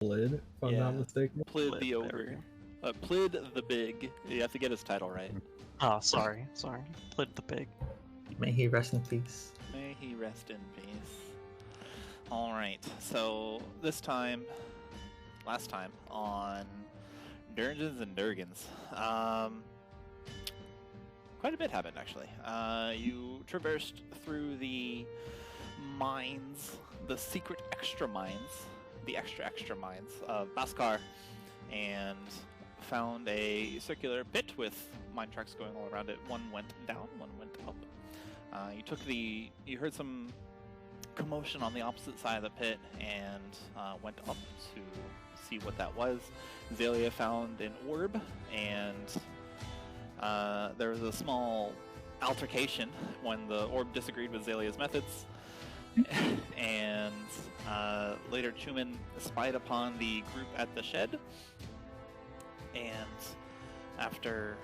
Plid, if I'm not mistaken. Plid the ogre. Plid the big. You have to get his title right. Oh, sorry. Plid the big. May he rest in peace. May he rest in peace. Alright, so this time, last time, on Dungeons and Durgans, quite a bit happened actually. You traversed through the mines, the secret extra mines, the extra mines of Baskar, and found a circular pit with mine tracks going all around it. One went down, one went up. You heard some commotion on the opposite side of the pit and went up to see what that was. Xalia found an orb, and there was a small altercation when the orb disagreed with Xalia's methods. And later Chuman spied upon the group at the shed, and after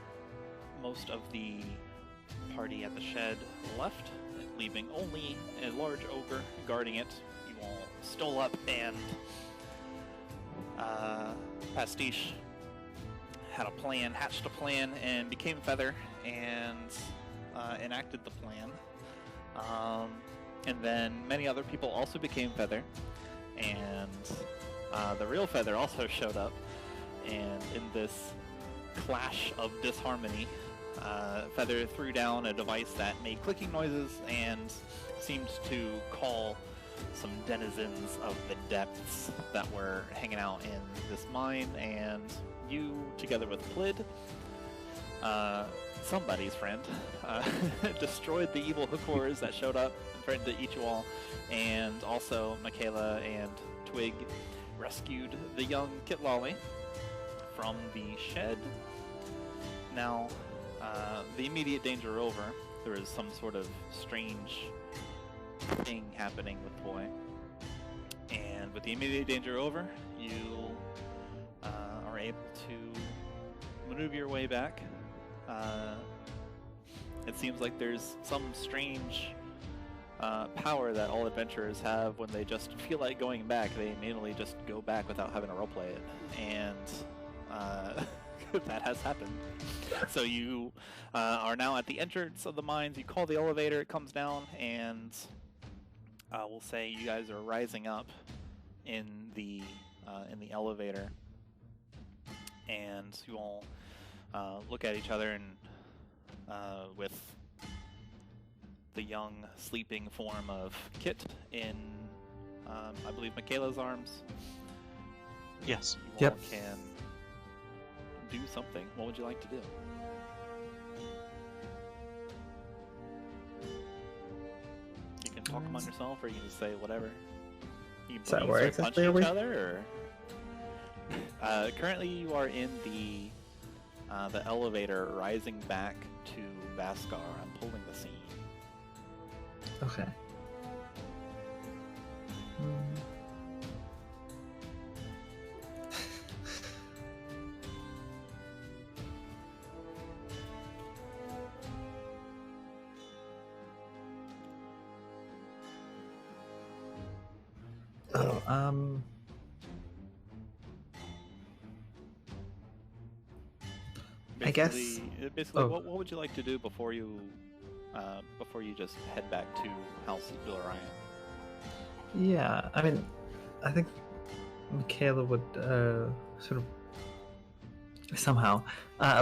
most of the party at the shed left, leaving only a large ogre guarding it, you all stole up, and Pastiche had a plan, hatched a plan, and became Feather, and enacted the plan. And then many other people also became Feather, and the real Feather also showed up, and in this clash of disharmony, Feather threw down a device that made clicking noises and seemed to call some denizens of the depths that were hanging out in this mine, and you, together with Plid, somebody's friend, destroyed the evil hookers that showed up and threatened to eat you all, and also Makayla and Twig rescued the young Kitlolly from the shed. Now, the immediate danger over, there is some sort of strange thing happening with the boy, and with the immediate danger over, you are able to maneuver your way back. It seems like there's some strange power that all adventurers have when they just feel like going back. They immediately just go back without having to roleplay it, and that has happened. So you are now at the entrance of the mines. You call the elevator, it comes down, and we'll say you guys are rising up in the elevator, and you all look at each other, and with the young sleeping form of Kit in, I believe, Makayla's arms. Yes. You all can do something. What would you like to do? You can talk among yourself, or you can just say whatever. You can start punching each other, or currently you are in the elevator rising back to Baskar. I'm pulling the scene. Okay. I guess. Basically, what would you like to do before you just head back to House Villaryan? Yeah, I mean, I think Makayla would sort of somehow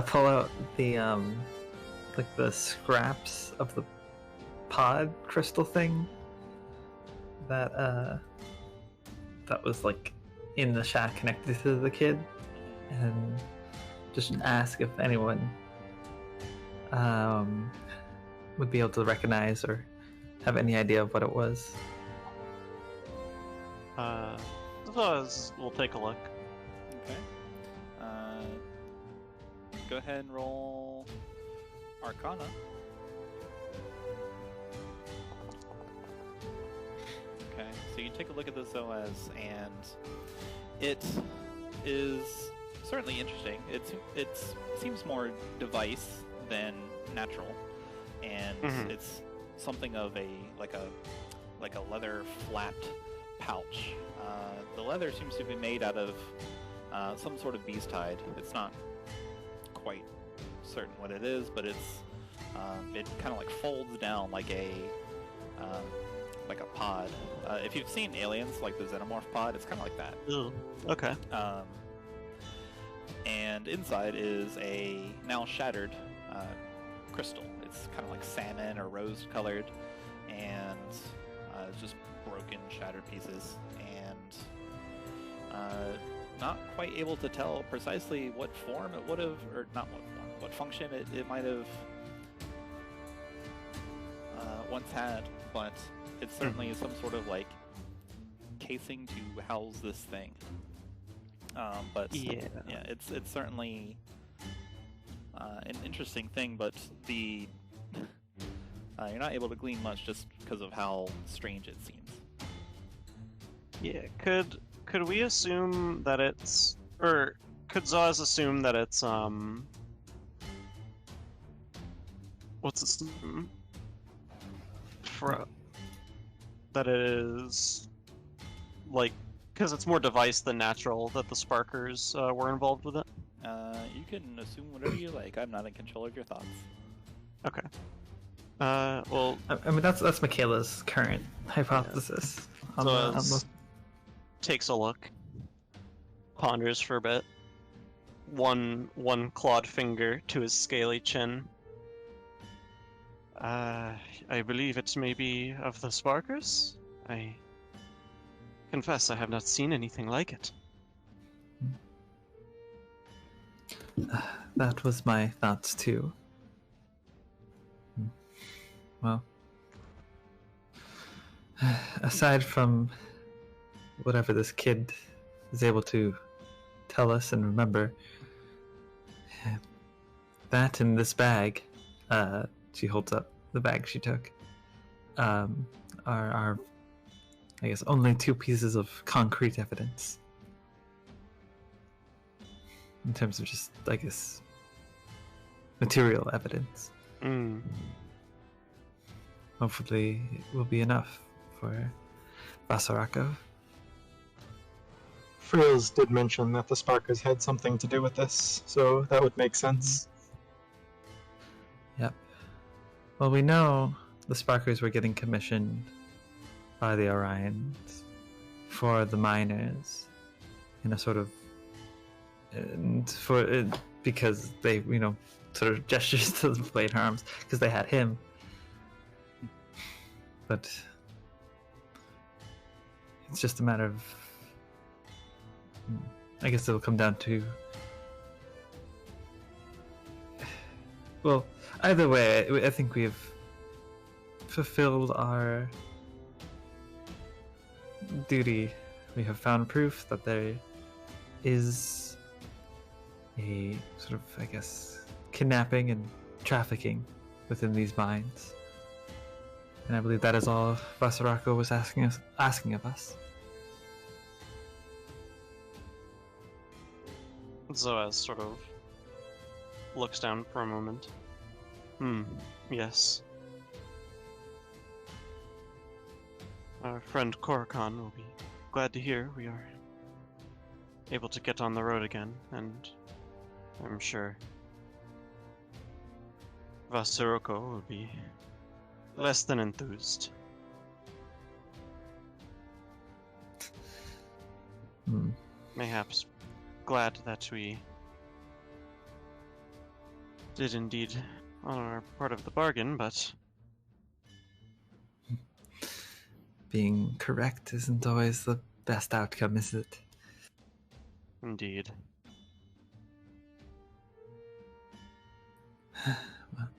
pull out the like the scraps of the pod crystal thing that was like in the shack connected to the kid, and just ask if anyone would be able to recognize or have any idea of what it was. Zoaz will take a look. Okay. Go ahead and roll Arcana. Okay, so you take a look at the Zoaz, and it is certainly interesting. It seems more device than natural, and it's something of a leather flapped pouch. The leather seems to be made out of some sort of beast hide. It's not quite certain what it is, but it kind of like folds down like a pod. If you've seen Aliens, like the Xenomorph pod, it's kind of like that. Ooh, okay. And inside is a now shattered crystal. It's kind of like salmon or rose colored, and it's just broken, shattered pieces, and not quite able to tell precisely what form it would have, or not what form, what function it might have once had, but it's certainly some sort of like casing to house this thing. But yeah, it's certainly an interesting thing, but you're not able to glean much just because of how strange it seems. Yeah, could we assume that it's, or could Zoaz assume that it's what's its name? That it is like, because it's more device than natural that the Sparkers were involved with it? You can assume whatever you like. I'm not in control of your thoughts. Okay. Well, I mean, that's Makayla's current hypothesis. Yeah. On So takes a look, ponders for a bit. One clawed finger to his scaly chin. I believe it may be of the Sparkers. I confess I have not seen anything like it. That was my thoughts too. Well, aside from whatever this kid is able to tell us and remember, that in this bag, she holds up the bag she took, are I guess only two pieces of concrete evidence. In terms of just, I guess, material evidence. Hopefully it will be enough for Vasarako. Frills did mention that the Sparkers had something to do with this, so that would make sense. Yep. Well, we know the Sparkers were getting commissioned by the Orions for the miners in a sort of, and because they, sort of gestures to the blade arms because they had him. But it's just a matter of, I guess it'll come down to, well, either way, I think we've fulfilled our duty. We have found proof that there is a sort of, I guess, kidnapping and trafficking within these mines. And I believe that is all Vasarako was asking of us. Zoaz sort of looks down for a moment. Yes. Our friend Korakon will be glad to hear we are able to get on the road again, and I'm sure Vasarako will be less than enthused. Mayhaps glad that we did indeed honor our part of the bargain, but being correct isn't always the best outcome, is it? indeed. Well,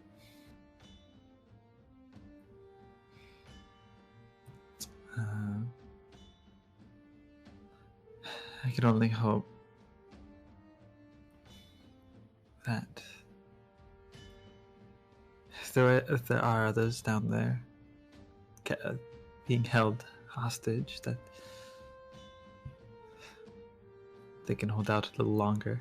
I can only hope that if there are others down there being held hostage, that they can hold out a little longer.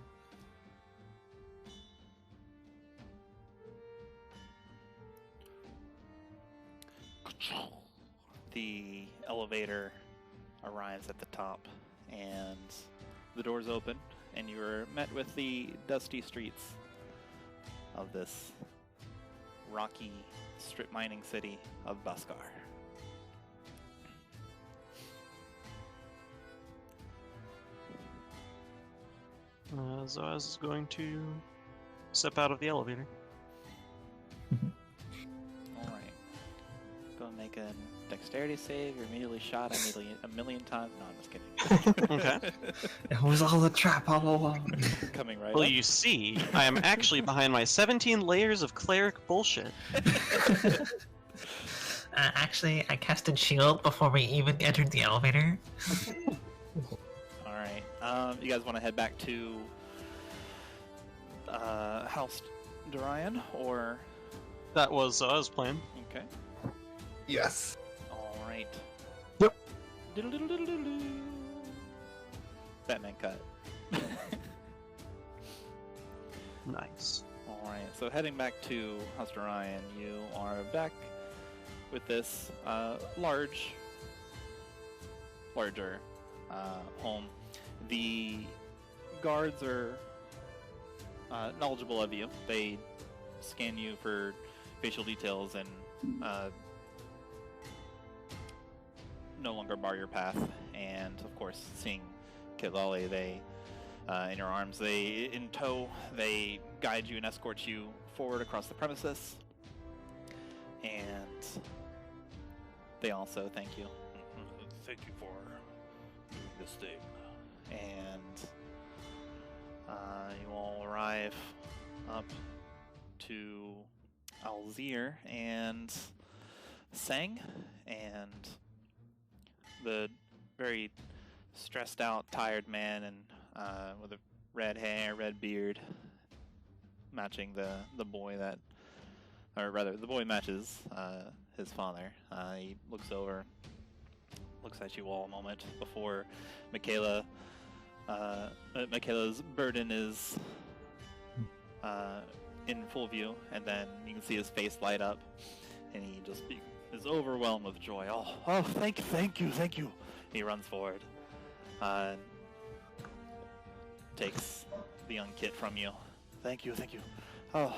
The elevator arrives at the top, and the doors open, and you are met with the dusty streets of this rocky strip mining city of Baskar. Zoaz is going to step out of the elevator. Alright. Go and make a dexterity save. You're immediately shot a million times. No, I'm just kidding. Okay. It was all a trap all along. Coming right Well, up. you see, I am actually behind my 17 layers of cleric bullshit. Actually, I casted shield before we even entered the elevator. Alright. You guys want to head back to House Dorian, or... That was Zoaz's plan. Okay. Yes. Alright. Yep. Diddle-diddle-diddle-diddle. Batman cut. Nice. Alright, so heading back to House Dorian, you are back with this larger home. The guards are knowledgeable of you. They scan you for facial details and no longer bar your path. And of course, seeing Xalia, they in your arms, they in tow, they guide you and escort you forward across the premises. And they also thank you. Thank you for doing this thing. And you all arrive up to Alzir and Sang, and the very stressed out, tired man, and with a red hair, red beard, matching the boy that, or rather, the boy matches his father. He looks over, looks at you all a moment before Makayla. Makayla's burden is in full view, and then you can see his face light up, and he just is overwhelmed with joy. Oh, thank you. He runs forward, takes the young kid from you. Thank you. Oh,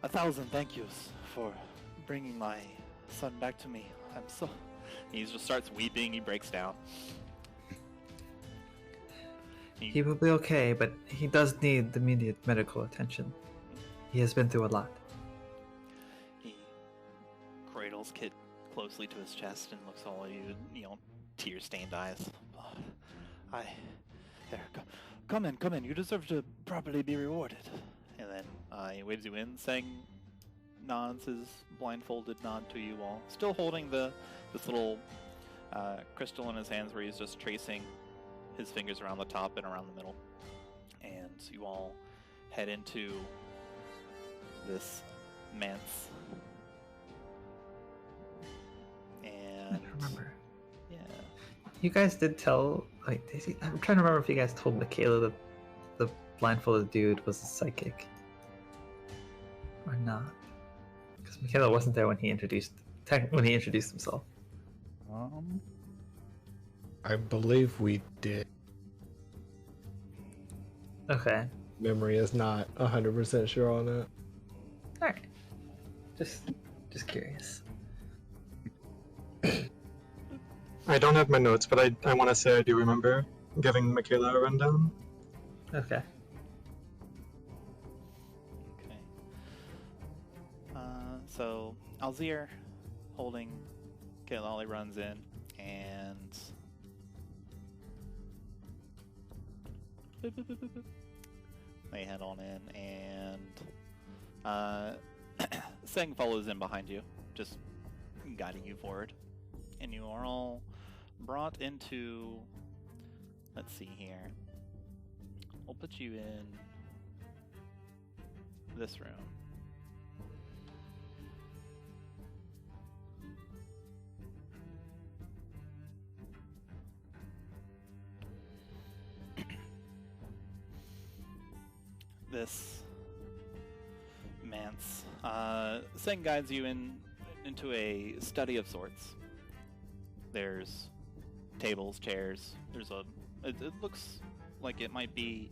1,000 thank yous for bringing my son back to me. I'm so... He just starts weeping, he breaks down. He will be okay, but he does need immediate medical attention. He has been through a lot. He cradles Kit closely to his chest and looks all at you, tear-stained eyes. Come in. You deserve to properly be rewarded. And then he waves you in, saying, nods his blindfolded nod to you all, still holding this little crystal in his hands where he's just tracing his fingers around the top and around the middle. And you all head into this manse. And I remember. yeah. You guys did tell, I'm trying to remember if you guys told Makayla that the blindfolded dude was a psychic. Or not. Because Makayla wasn't there when he introduced himself. I believe we did. Okay. Memory is not 100% sure on that. Alright. Just curious. I don't have my notes, but I want to say I do remember giving Makayla a rundown. Okay. Okay. So Alzir, holding Xalia, runs in, and they head on in, and Seng follows in behind you, just guiding you forward, and you are all brought into, let's see here, we'll put you in this room. This manse. Seng guides you into a study of sorts. There's tables, chairs. There's a. It looks like it might be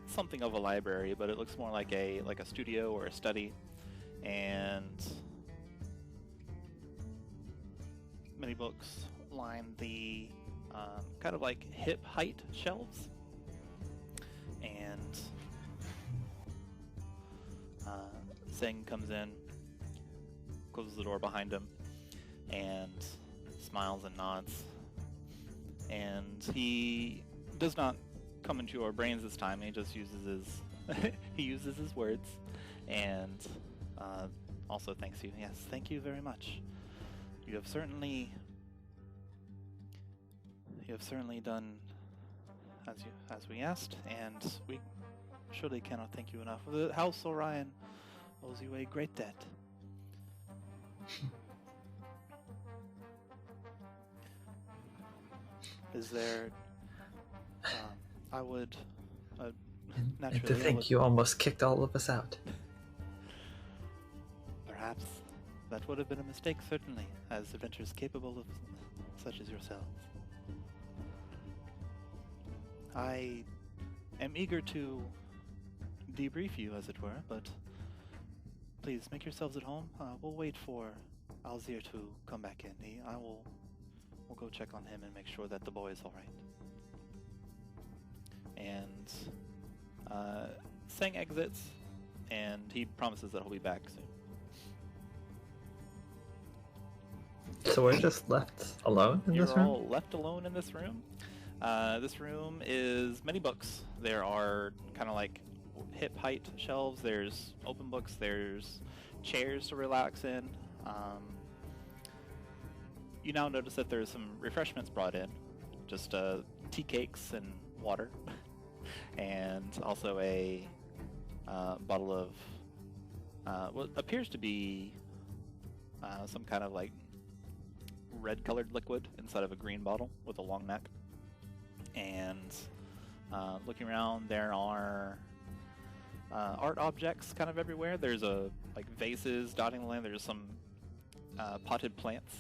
something of a library, but it looks more like a studio or a study, and many books line the kind of like hip height shelves, and Singh comes in, closes the door behind him, and smiles and nods. And he does not come into your brains this time. He just uses his he uses his words, and also thanks you. Yes, thank you very much. You have certainly done as we asked, and we surely cannot thank you enough. The House Orion owes you a great debt. Is there? I would naturally. And to think you almost kicked all of us out. Perhaps that would have been a mistake, certainly, as adventurers capable of such as yourselves. I am eager to debrief you, as it were, but please make yourselves at home. We'll wait for Alzir to come back in. We'll go check on him and make sure that the boy is all right. And Sang exits, and he promises that he'll be back soon. So we're just left alone in this You're room? all left alone in this room. This room is many books. There are kind of like hip height shelves. There's open books. There's chairs to relax in. You now notice that there's some refreshments brought in, just tea cakes and water, and also a bottle of what appears to be some kind of like red-colored liquid inside of a green bottle with a long neck. And looking around, there are art objects kind of everywhere. There's like vases dotting the land. There's some potted plants,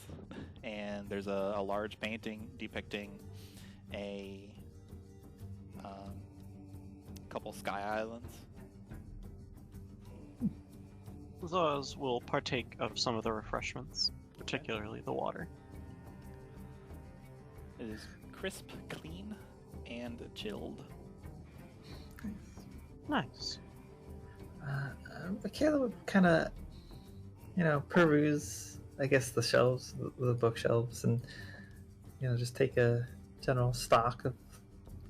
and there's a large painting depicting a couple sky islands. Zoaz will partake of some of the refreshments, particularly the water. It is crisp, clean, and chilled. Nice. Makayla would kind of, peruse, I guess, the shelves, the bookshelves, and, just take a general stock of,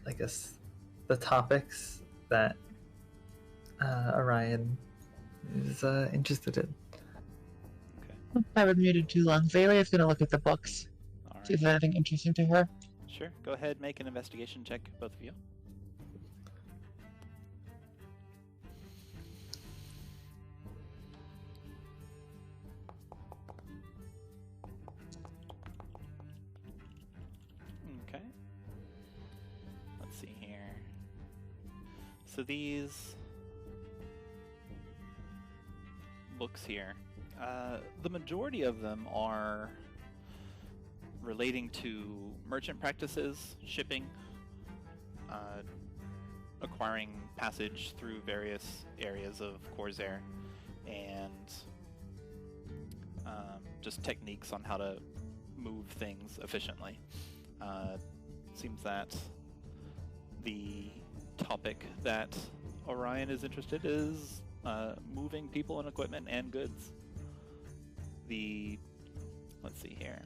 I guess, the topics that Orion is interested in. Okay. I haven't muted too long. Xalia's gonna look at the books, All see if right. there's anything interesting to her. Sure. Go ahead, make an investigation check, both of you. Okay. Let's see here. So these books here, the majority of them are relating to merchant practices, shipping, acquiring passage through various areas of Khorzaire, and just techniques on how to move things efficiently. Seems that the topic that Orion is interested in is moving people and equipment and goods. Let's see here.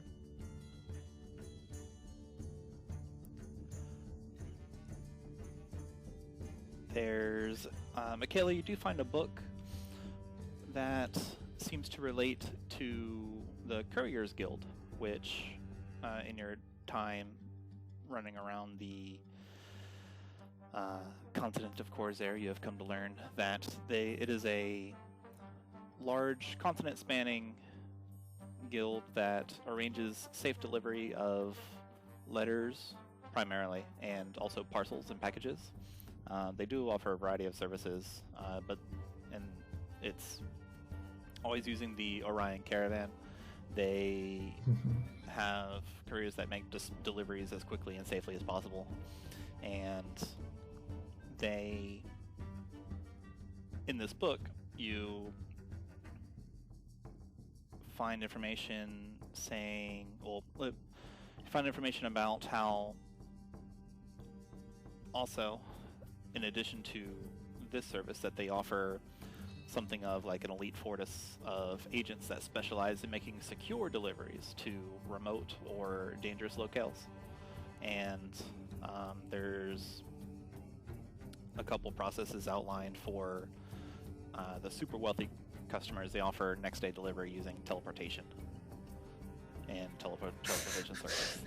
There's Makayla, you do find a book that seems to relate to the Couriers Guild, which in your time running around the continent of Khorzaire, you have come to learn that it is a large continent-spanning guild that arranges safe delivery of letters, primarily, and also parcels and packages. They do offer a variety of services, and it's always using the Orion caravan. They have couriers that make just deliveries as quickly and safely as possible, and they, in this book, you find information saying, well, you find information about how also, in addition to this service, that they offer something of like an elite force of agents that specialize in making secure deliveries to remote or dangerous locales. And there's a couple processes outlined for the super wealthy customers. They offer next day delivery using teleportation and teleportation service.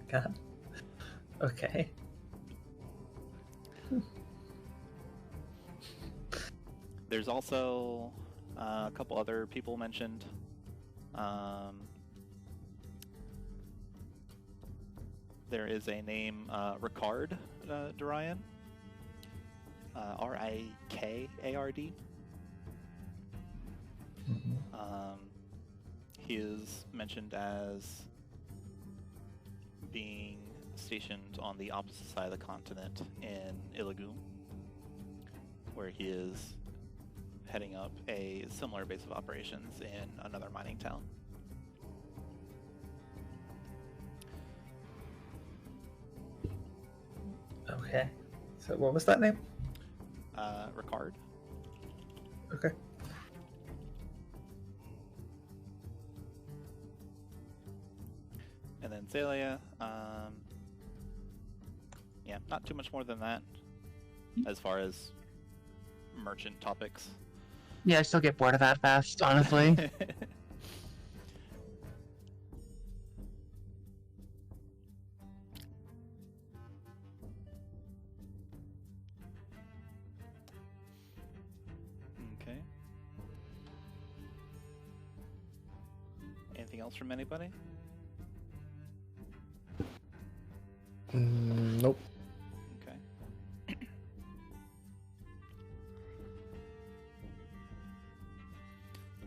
God. Okay. There's also a couple other people mentioned. There is a name, Ricard Durian. Rikard. He is mentioned as being stationed on the opposite side of the continent in Illigoum, where he is heading up a similar base of operations in another mining town. Okay. So what was that name? Ricard. Okay. And then Xalia, yeah, not too much more than that as far as merchant topics. Yeah, I still get bored of that fast, honestly. Okay. Anything else from anybody? Nope. Okay.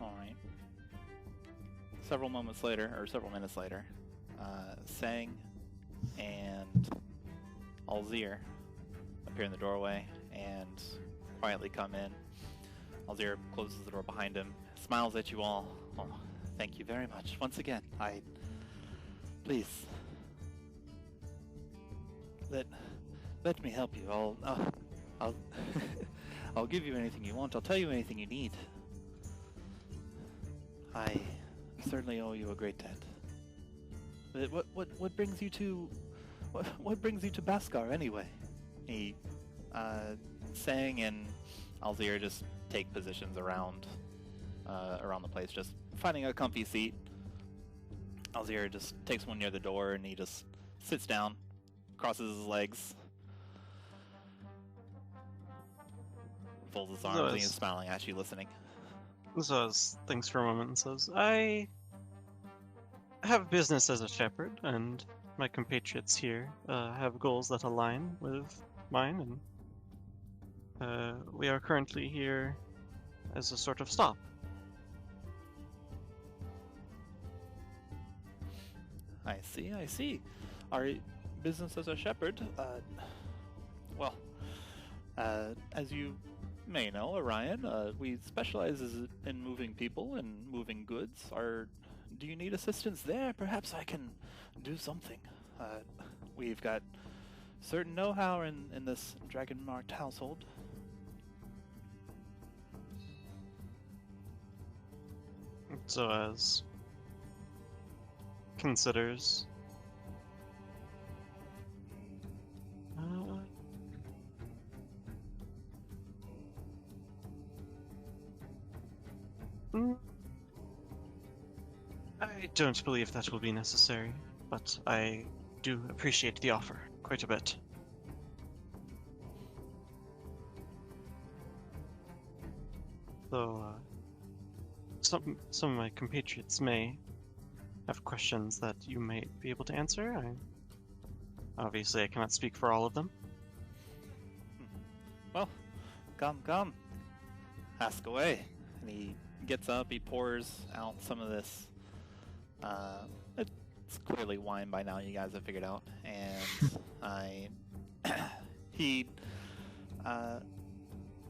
Alright. Several moments later, or several minutes later, Sang and Alzir appear in the doorway and quietly come in. Alzir closes the door behind him, smiles at you all. Oh, thank you very much. Once again, please, let me help you. I'll I'll give you anything you want. I'll tell you anything you need. I certainly owe you a great debt. But what brings you to what brings you to Baskar anyway? He Sang and Alzir just take positions around the place, just finding a comfy seat. Alzir just takes one near the door and he just sits down, crosses his legs, folds his arms, and he's smiling at you, listening. Zoaz thinks for a moment and says, I have business as a shepherd, and my compatriots here have goals that align with mine, and we are currently here as a sort of stop. I see. Our business as a shepherd, well, as you may know, Orion, we specialize in moving people and moving goods. Do you need assistance there? Perhaps I can do something. We've got certain know-how in this dragon-marked household. So as considers I don't believe that will be necessary, but I do appreciate the offer quite a bit. Though some of my compatriots may have questions that you may be able to answer. Obviously I cannot speak for all of them. Well, come. Ask away. And he gets up, he pours out some of this It's clearly wine by now, you guys have figured out. And he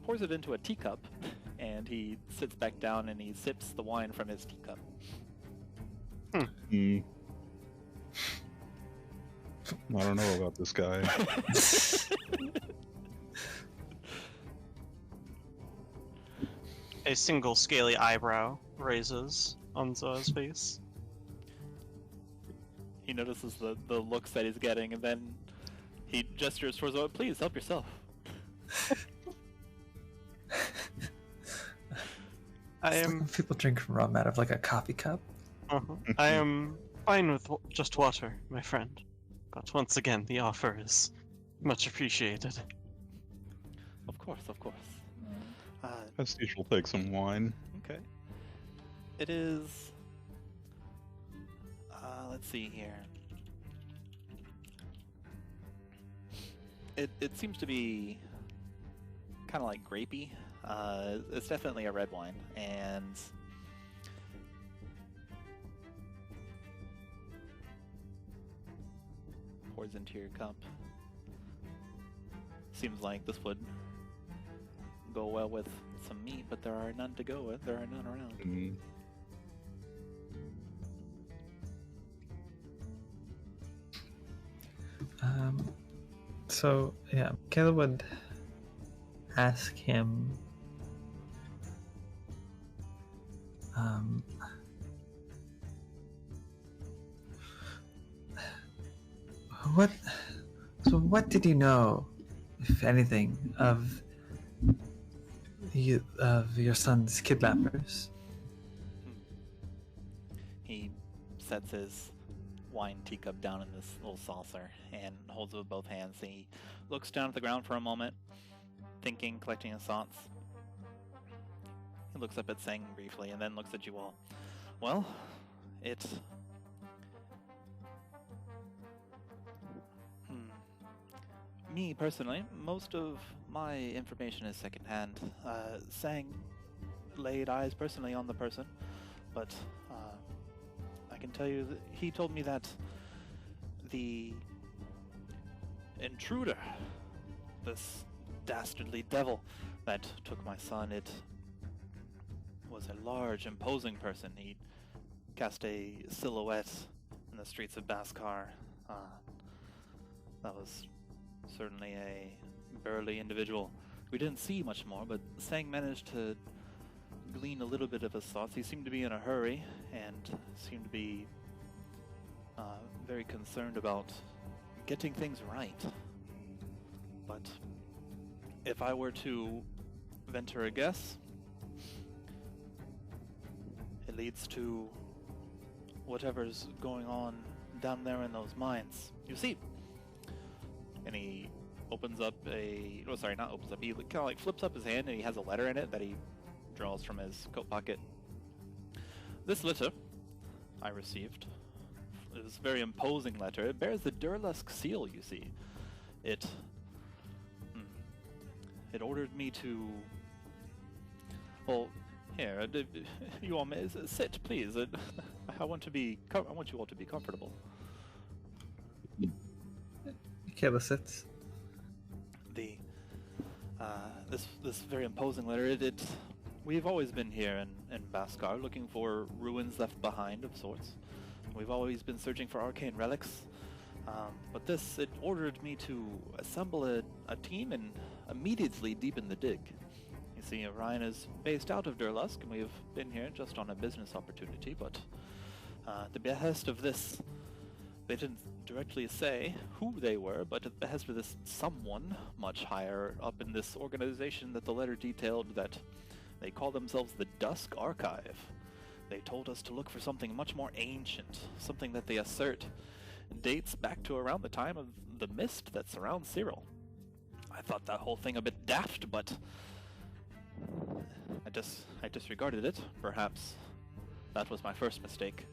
pours it into a teacup, and he sits back down and he sips the wine from his teacup. I don't know about this guy. A single scaly eyebrow raises on Zoaz's face. He notices the looks that he's getting, and then he gestures towards Zoaz. Please help yourself. It's like when people drink rum out of like a coffee cup. I am fine with just water, my friend. But once again, the offer is much appreciated. Of course, of course. Pastiche will take some wine. Okay. It is... let's see here. It seems to be kind of like grapey. It's definitely a red wine, and pours into your cup. Seems like this would go well with some meat, but there are none to go with. There are none around. So yeah, Makayla would ask him, what did you know, if anything, of your son's kidnappers? He sets his wine teacup down in this little saucer and holds it with both hands. He looks down at the ground for a moment, thinking, collecting his thoughts. He looks up at Sang briefly and then looks at you all. Well, me personally, most of my information is secondhand. Sang laid eyes personally on the person, but I can tell you that he told me that the intruder, this dastardly devil that took my son, it was a large, imposing person. He cast a silhouette in the streets of Baskar. That was certainly a burly individual. We didn't see much more, but Sang managed to glean a little bit of his thoughts. He seemed to be in a hurry and seemed to be very concerned about getting things right. But if I were to venture a guess, it leads to whatever's going on down there in those mines. You see, and he opens up he kind of like flips up his hand and he has a letter in it that he draws from his coat pocket. This letter I received. It was a very imposing letter. It bears the Durlusk seal, you see. It ordered me to... Well, here, you all may sit, please. I want you all to be comfortable. Makayla sits. This very imposing letter. We've always been here in Baskar, looking for ruins left behind of sorts. We've always been searching for arcane relics, but it ordered me to assemble a team and immediately deepen the dig. You see, Orion is based out of Durlusk, and we've been here just on a business opportunity, but at the behest of this, they didn't directly say who they were, but at the behest of this someone much higher up in this organization that the letter detailed, that they call themselves the Dusk Archive. They told us to look for something much more ancient, something that they assert dates back to around the time of the mist that surrounds Cyril. I thought that whole thing a bit daft, but I disregarded it. Perhaps that was my first mistake.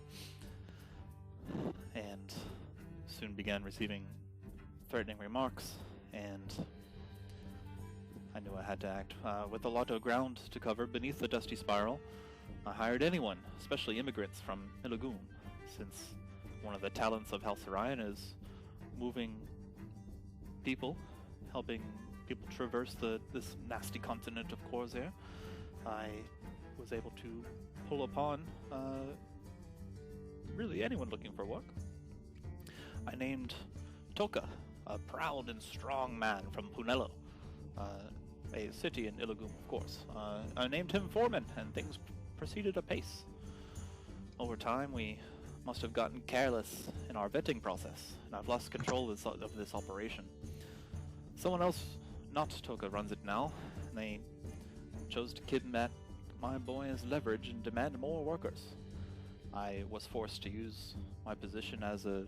And soon began receiving threatening remarks, and I knew I had to act. With a lot of ground to cover beneath the Dusty Spiral, I hired anyone, especially immigrants from Illigoon, since one of the talents of House Orion is moving people, helping people traverse this nasty continent of Khorzaire, I was able to pull upon really anyone looking for work. I named Toka, a proud and strong man from Punello, a city in Illagum, of course. I named him foreman, and things proceeded apace. Over time, we must have gotten careless in our vetting process, and I've lost control of this operation. Someone else, not Toka, runs it now, and they chose to kidnap my boy as leverage and demand more workers. I was forced to use my position as a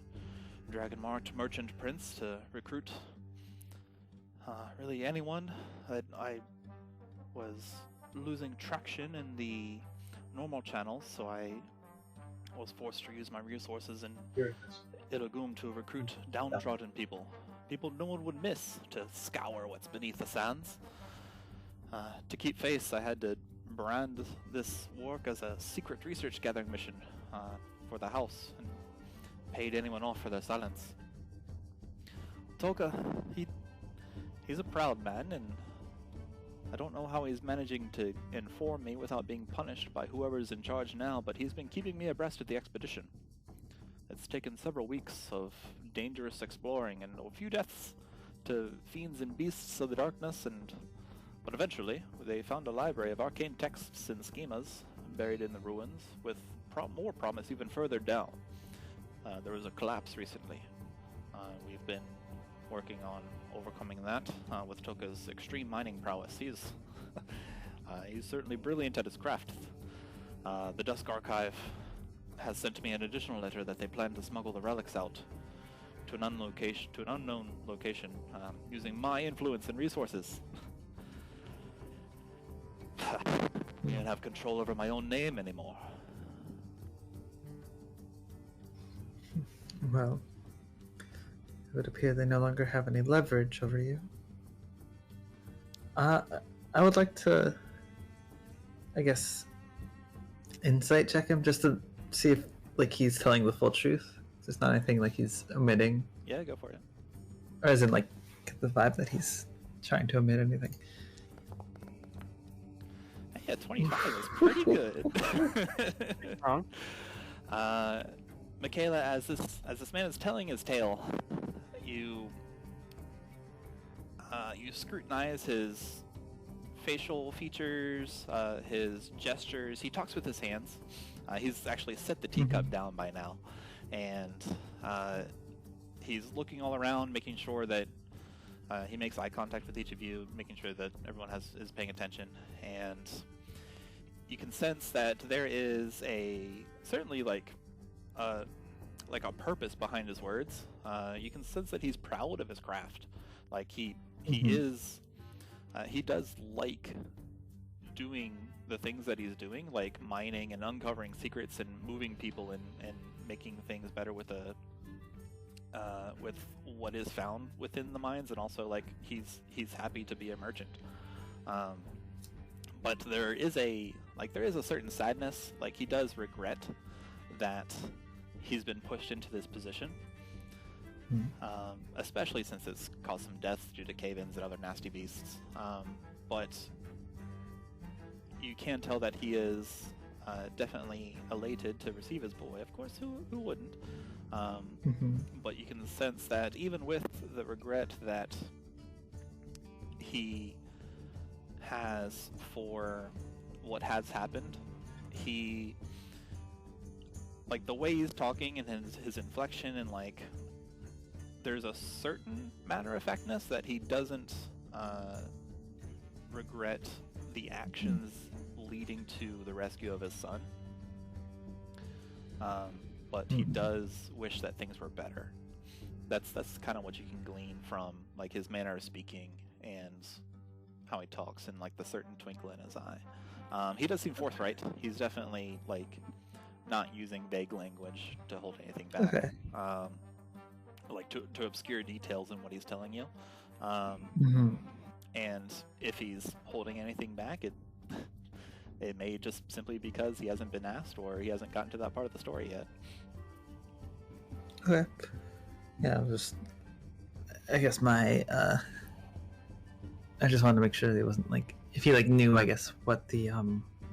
dragon-marked merchant prince to recruit really anyone. I was losing traction in the normal channels, so I was forced to use my resources in Illagum to recruit downtrodden people. People no one would miss to scour what's beneath the sands. To keep face, I had to brand this work as a secret research gathering mission for the house, and paid anyone off for their silence. Toka, he's a proud man, and I don't know how he's managing to inform me without being punished by whoever's in charge now, but he's been keeping me abreast of the expedition. It's taken several weeks of dangerous exploring and a few deaths to fiends and beasts of the darkness, but eventually they found a library of arcane texts and schemas buried in the ruins, with more promise even further down. There was a collapse recently. We've been working on overcoming that with Toka's extreme mining prowess. He's certainly brilliant at his craft. The Dusk Archive has sent me an additional letter that they plan to smuggle the relics out to an unknown location, using my influence and resources. I don't have control over my own name anymore. Well, it would appear they no longer have any leverage over you. I would like to, I guess, insight check him just to see if, like, he's telling the full truth. There's not anything like he's omitting. Yeah, go for it. Or as in, like, get the vibe that he's trying to omit anything. Yeah, 25 is pretty good. Wrong. Makayla, as this man is telling his tale, you scrutinize his facial features, his gestures. He talks with his hands. He's actually set the teacup down by now, and he's looking all around, making sure that he makes eye contact with each of you, making sure that everyone is paying attention, and you can sense that there is certainly like a purpose behind his words. You can sense that he's proud of his craft. Like he does like doing the things that he's doing, like mining and uncovering secrets and moving people and making things better with what is found within the mines, and also like he's happy to be a merchant. But there is a certain sadness. Like, he does regret that he's been pushed into this position, especially since it's caused some deaths due to cave-ins and other nasty beasts. But you can tell that he is definitely elated to receive his boy. Of course, who wouldn't? But you can sense that even with the regret that he has for what has happened, he, like, the way he's talking and his inflection, and like there's a certain matter-of-factness that he doesn't regret the actions leading to the rescue of his son, but he does wish that things were better. That's kind of what you can glean from like his manner of speaking and how he talks, and like the certain twinkle in his eye. He does seem forthright. He's definitely like not using vague language to hold anything back. Okay. Like to obscure details in what he's telling you. And if he's holding anything back, it may just simply because he hasn't been asked, or he hasn't gotten to that part of the story yet. Okay. Yeah, I guess I just wanted to make sure that it wasn't like, if he like knew, I guess, what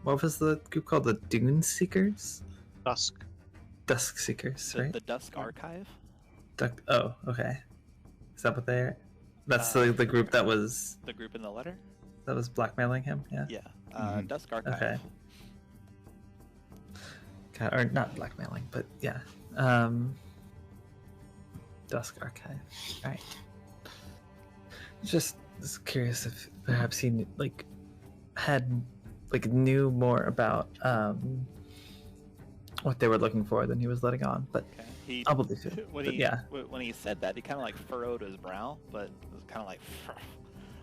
what was the group called? The Dune Seekers? Dusk. Dusk Seekers, right? The Dusk Archive. Oh, okay. Is that what they're? That's the group that was The group in the letter. blackmailing him. Yeah. Yeah. Dusk Archive. Okay. Or not blackmailing, but yeah. Dusk Archive. All right. Just curious if perhaps he knew more about what they were looking for than he was letting on, but Okay. I'll believe it. When he said that, he kind of like furrowed his brow, but it was kind of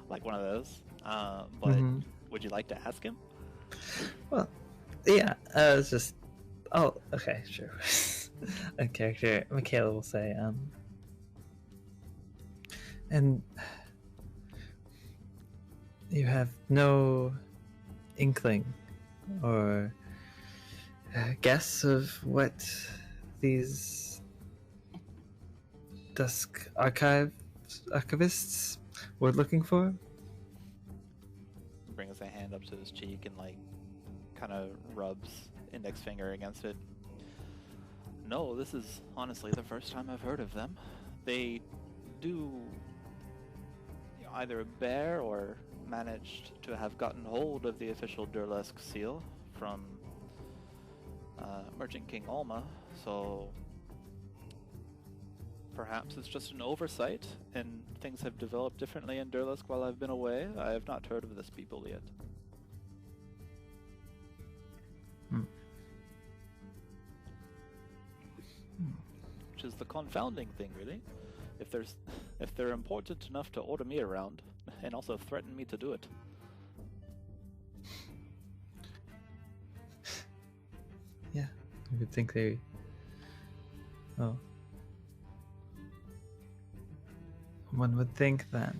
like one of those. But Mhm. would you like to ask him? Well, yeah. It's just. Oh, okay, sure. A character, Makayla will say, and you have no inkling or guess of what these Dusk archivists were looking for? Brings a hand up to his cheek and like kind of rubs index finger against it. No, this is honestly the first time I've heard of them. They do either bear or managed to have gotten hold of the official Durlesk seal from Merchant King Alma, so perhaps it's just an oversight and things have developed differently in Durlesk while I've been away. I have not heard of this people yet. Which is the confounding thing, really. If they're important enough to order me around, and also threaten me to do it. Yeah, you would think they. Oh. One would think that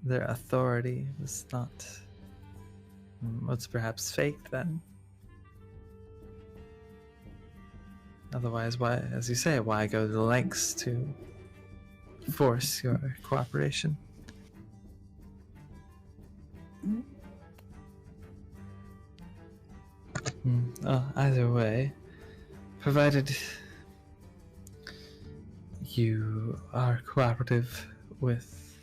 their authority was not. What's perhaps fake then? Otherwise, why, as you say, why go to the lengths to force your cooperation? Either way, provided you are cooperative with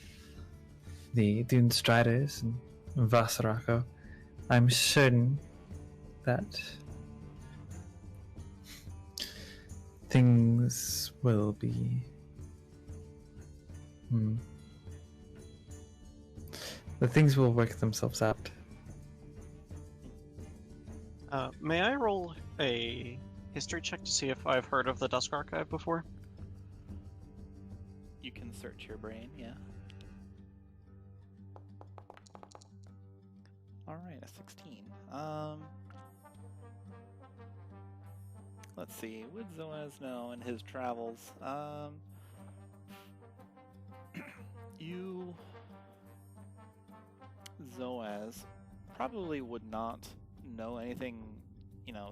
the Dune Striders and Vasarako, I'm certain that things will be the things will work themselves out. May I roll a history check to see if I've heard of the Dusk Archive before? You can search your brain, yeah. Alright, a 16. Let's see, would Zoaz know in his travels? You, Zoaz, probably would not know anything,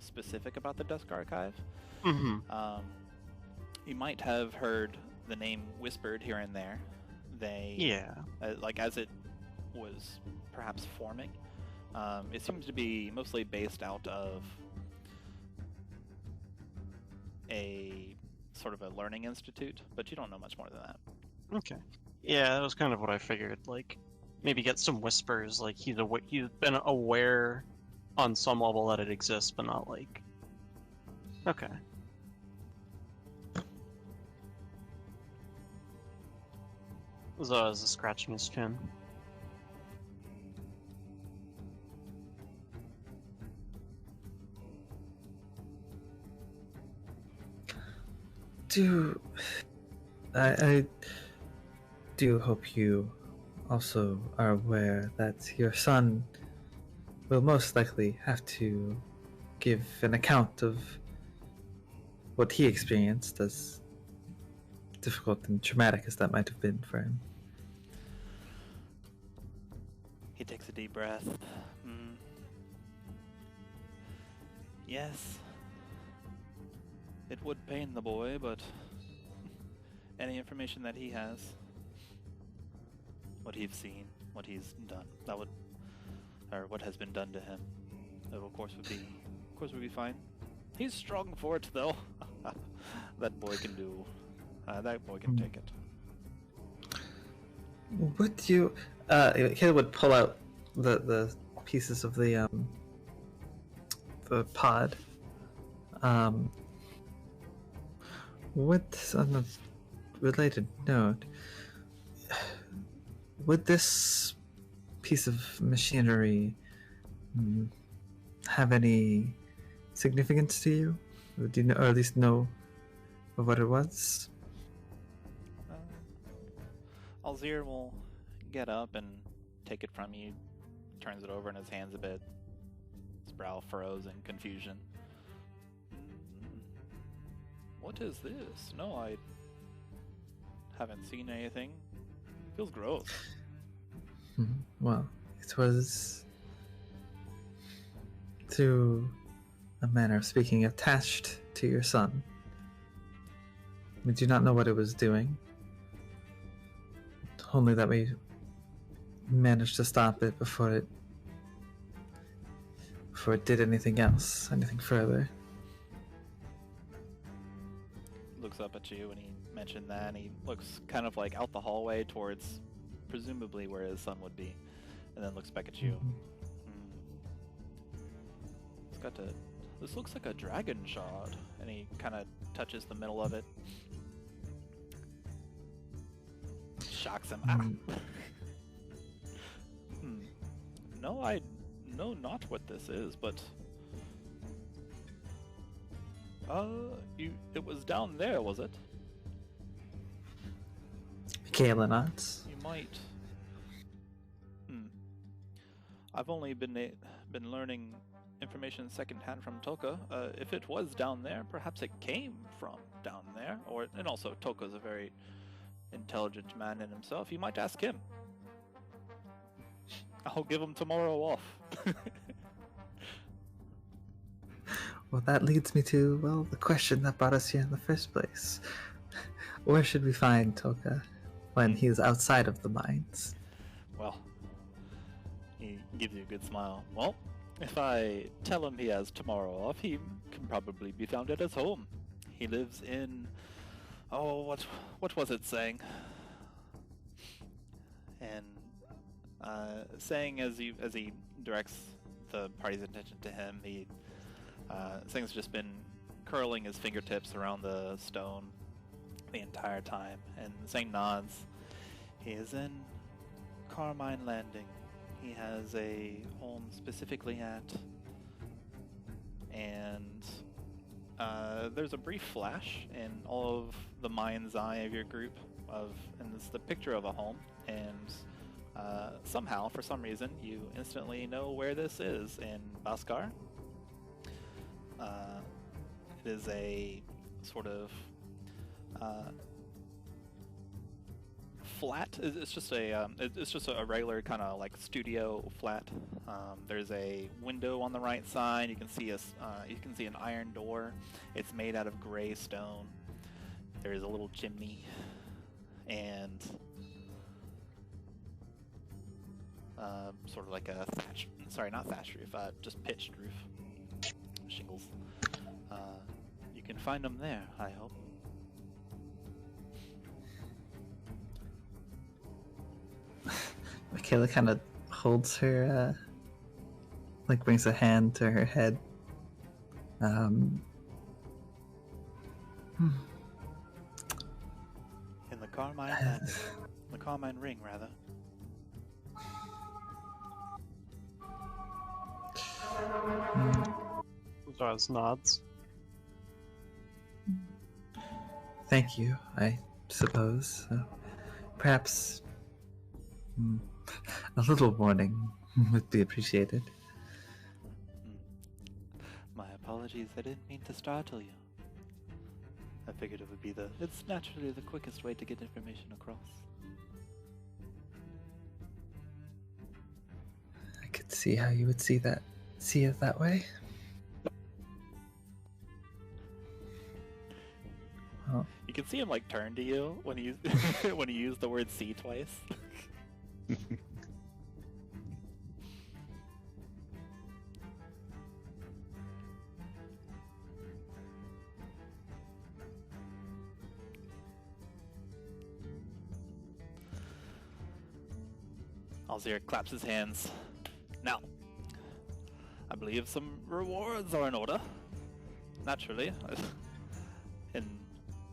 specific about the Dusk Archive. Mm-hmm. You might have heard the name whispered here and there. As it was perhaps forming. It seems to be mostly based out of a sort of a learning institute, but you don't know much more than that. Okay. Yeah, that was kind of what I figured. Like, maybe get some whispers. Like he's been aware on some level that it exists, but not like. Okay. Zoaz is scratching his chin. I do hope you also are aware that your son will most likely have to give an account of what he experienced, as difficult and traumatic as that might have been for him. He takes a deep breath. Yes. It would pain the boy, but any information that he has, what he's seen, what he's done, or what has been done to him, that of course would be fine. He's strong for it though. That boy can do. That boy can take it. Would you? He would pull out the pieces of the pod. What on a related note? Would this piece of machinery have any significance to you? Or do you know, or at least know of what it was? Alzir will get up and take it from you, turns it over in his hands a bit. His brow furrows in confusion. What is this? No, I haven't seen anything. It feels gross. Well, it was, to a manner of speaking, attached to your son. We do not know what it was doing. Only that we managed to stop it before it did anything else, anything further. Looks up at you and he mentioned that, and he looks kind of like out the hallway towards presumably where his son would be, and then looks back at you. It's got this looks like a dragon shard, and he kind of touches the middle of it. Shocks him. No, I know not what this is, but it was down there, was it? Makayla nods. You might. I've only been learning information secondhand from Toka. If it was down there, perhaps it came from down there, and also Toka's a very intelligent man in himself. You might ask him. I'll give him tomorrow off. Well, that leads me to, well, the question that brought us here in the first place. Where should we find Toka when he is outside of the mines? Well, he gives you a good smile. Well, if I tell him he has tomorrow off, he can probably be found at his home. He lives in... Oh, what was it saying? And saying as he directs the party's attention to him, Saying's just been curling his fingertips around the stone the entire time, and Saying nods. He is in Carmine Landing. He has a home specifically at, and there's a brief flash in all of the mind's eye of your group and it's the picture of a home, and somehow, for some reason, you instantly know where this is in Baskar. It is a sort of flat. It's just a regular kind of like studio flat. There's a window on the right side. You can see an iron door. It's made out of gray stone. There's a little chimney, and sort of like a not thatch roof, just pitched roof, shingles. You can find them there, I hope. Makayla kind of holds her, brings a hand to her head. In the Carmine Landing. The Carmine Ring, rather. Zoaz nods. Thank you, I suppose. Perhaps a little warning would be appreciated. My apologies, I didn't mean to startle you. I figured it would be it's naturally the quickest way to get information across. I could see how you would see it that way. You can see him like turn to you when he when he used the word "see" twice. Khorzaire claps his hands. Now, I believe some rewards are in order. Naturally, in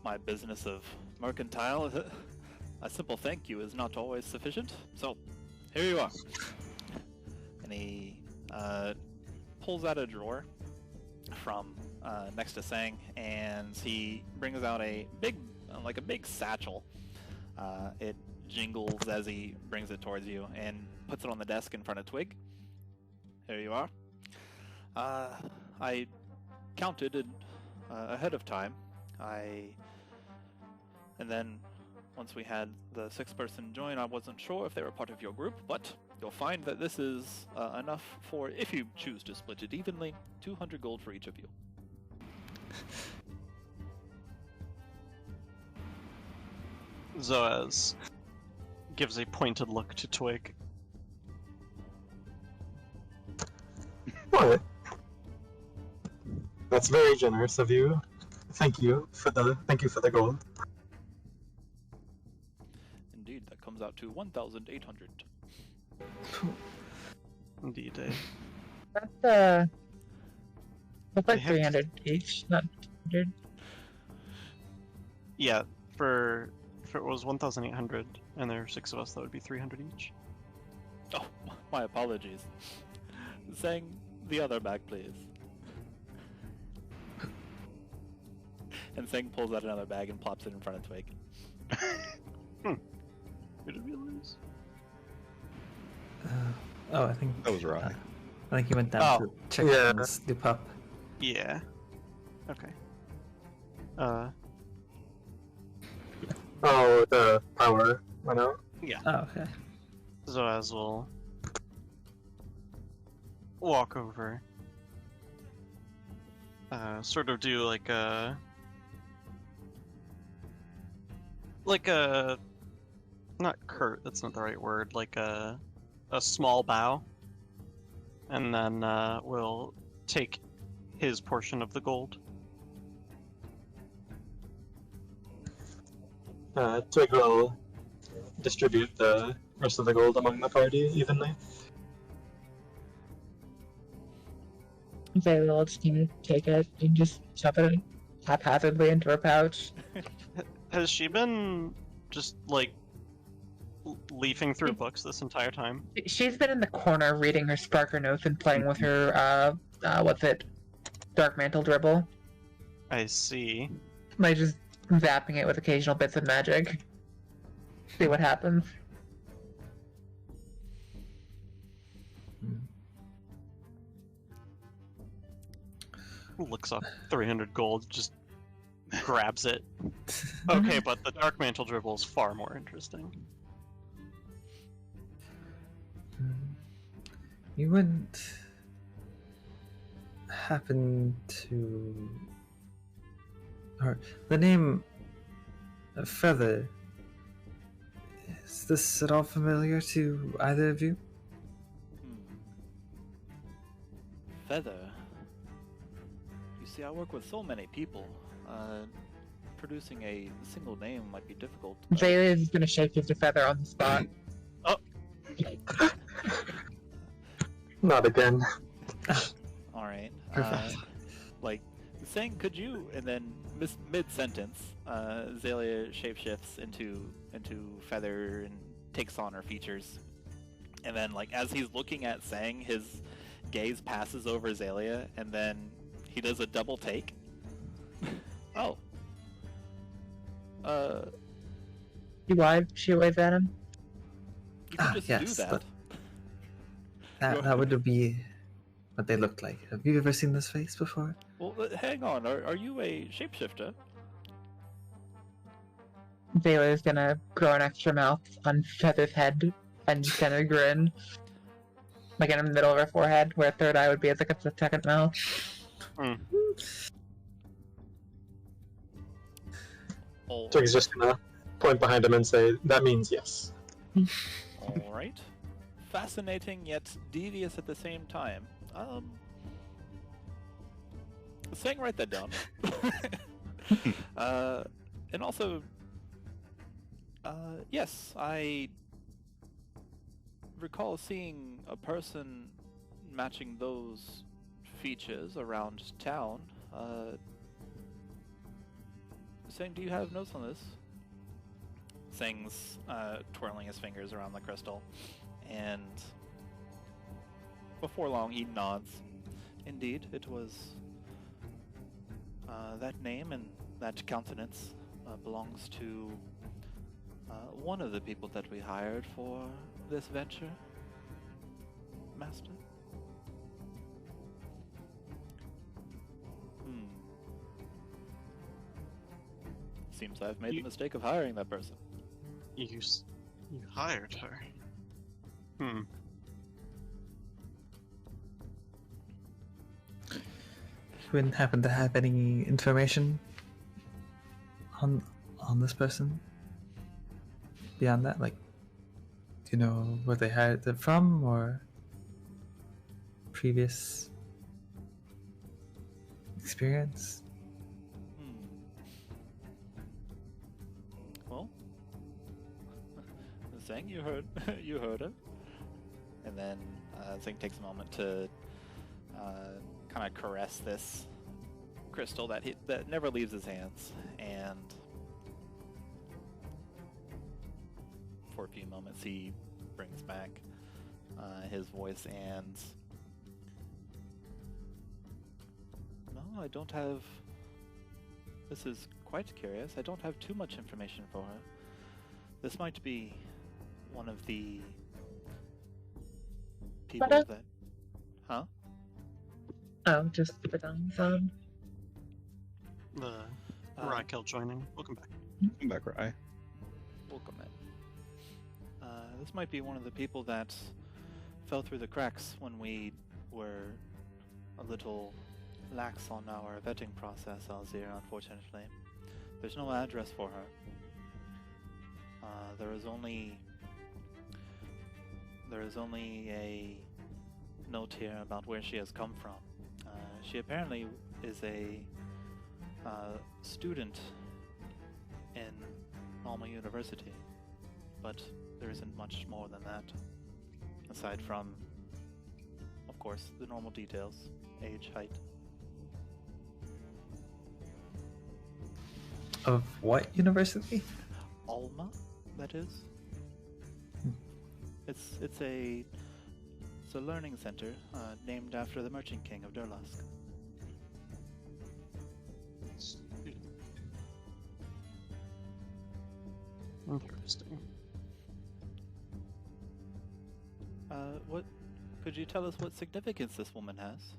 my business of mercantile, a simple thank you is not always sufficient. So, here you are. And he pulls out a drawer from next to Sang, and he brings out a big satchel. It jingles as he brings it towards you and puts it on the desk in front of Twig. Here you are. I counted it ahead of time. And then once we had the 6th person join, I wasn't sure if they were part of your group, but you'll find that this is enough for, if you choose to split it evenly, 200 gold for each of you. Zoaz gives a pointed look to Twig. What? That's very generous of you. Thank you for the gold. Indeed, that comes out to 1,800. Indeed, That's like They have 300 each, not 100. yeah, for if it was 1,800 and there are 6 of us, that would be 300 each. Oh, my apologies. Sang the other bag, please. And Sang pulls out another bag and plops it in front of Twig. Who did we lose? I think That was right. I think he went down Oh, to check yeah. and loop up. Yeah. Okay. Oh, the power went out. Oh, okay. Zoaz will walk over. Sort of do like a not curt, that's not the right word, like a small bow. And then we'll take his portion of the gold. Twig will distribute the rest of the gold among the party evenly. They will just take it and just shove it haphazardly into her pouch. Has she been just like leafing through books this entire time? She's been in the corner reading her Sparker notes and playing with her, Dark Mantle dribble. I see. Like just zapping it with occasional bits of magic. See what happens. Looks up 300 gold, just grabs it. Okay, but the Dark Mantle dribble is far more interesting. You wouldn't happen to... Or the name Feather, is this at all familiar to either of you? Feather. You see, I work with so many people. Producing a single name might be difficult. Xalia is gonna shapeshift a feather on the spot. Not again. Alright. Perfect. Like, saying, could you, and then mid-sentence, Xalia shapeshifts into Feather and takes on her features. And then, like, as he's looking at Sang, his gaze passes over Xalia, and then he does a double take. Oh. She waves at him. You can just yes, do that. that would be what they looked like. Have you ever seen this face before? Well, hang on. Are you a shapeshifter? Xalia is gonna grow an extra mouth on Feather's head and just gonna grin. Like in the middle of her forehead, where a third eye would be as like a second mouth. All Twig's just gonna point behind him and say, that means yes. All right. Fascinating yet devious at the same time. Saying write that down. And also, yes, I recall seeing a person matching those features around town. Saying, do you have notes on this? Sing's twirling his fingers around the crystal, and before long he nods. Indeed, it was that name and that countenance belongs to one of the people that we hired for this venture, Master. Seems I've made the mistake of hiring that person. You hired her. Hmm. You wouldn't happen to have any information on this person? Beyond that, like, do you know where they hired it from, or previous experience? Well, Zeng, you heard, you heard her. And then Zeng takes a moment to kind of caress this crystal that never leaves his hands, and for a few moments he brings back his voice and no, I don't have. This is quite curious. I don't have too much information for her. This might be one of the people What that... Huh? Oh, just the down sound. The Raikel joining. Welcome back. Come back, Rai. Welcome in. This might be one of the people that fell through the cracks when we were a little lax on our vetting process, Alzir, unfortunately. There's no address for her. There is only a note here about where she has come from. She apparently is a student in Alma University, but there isn't much more than that, aside from, of course, the normal details: age, height. Of what university? Alma, that is. It's a learning center named after the Merchant King of Durlusk. Interesting. What could you tell us what significance this woman has?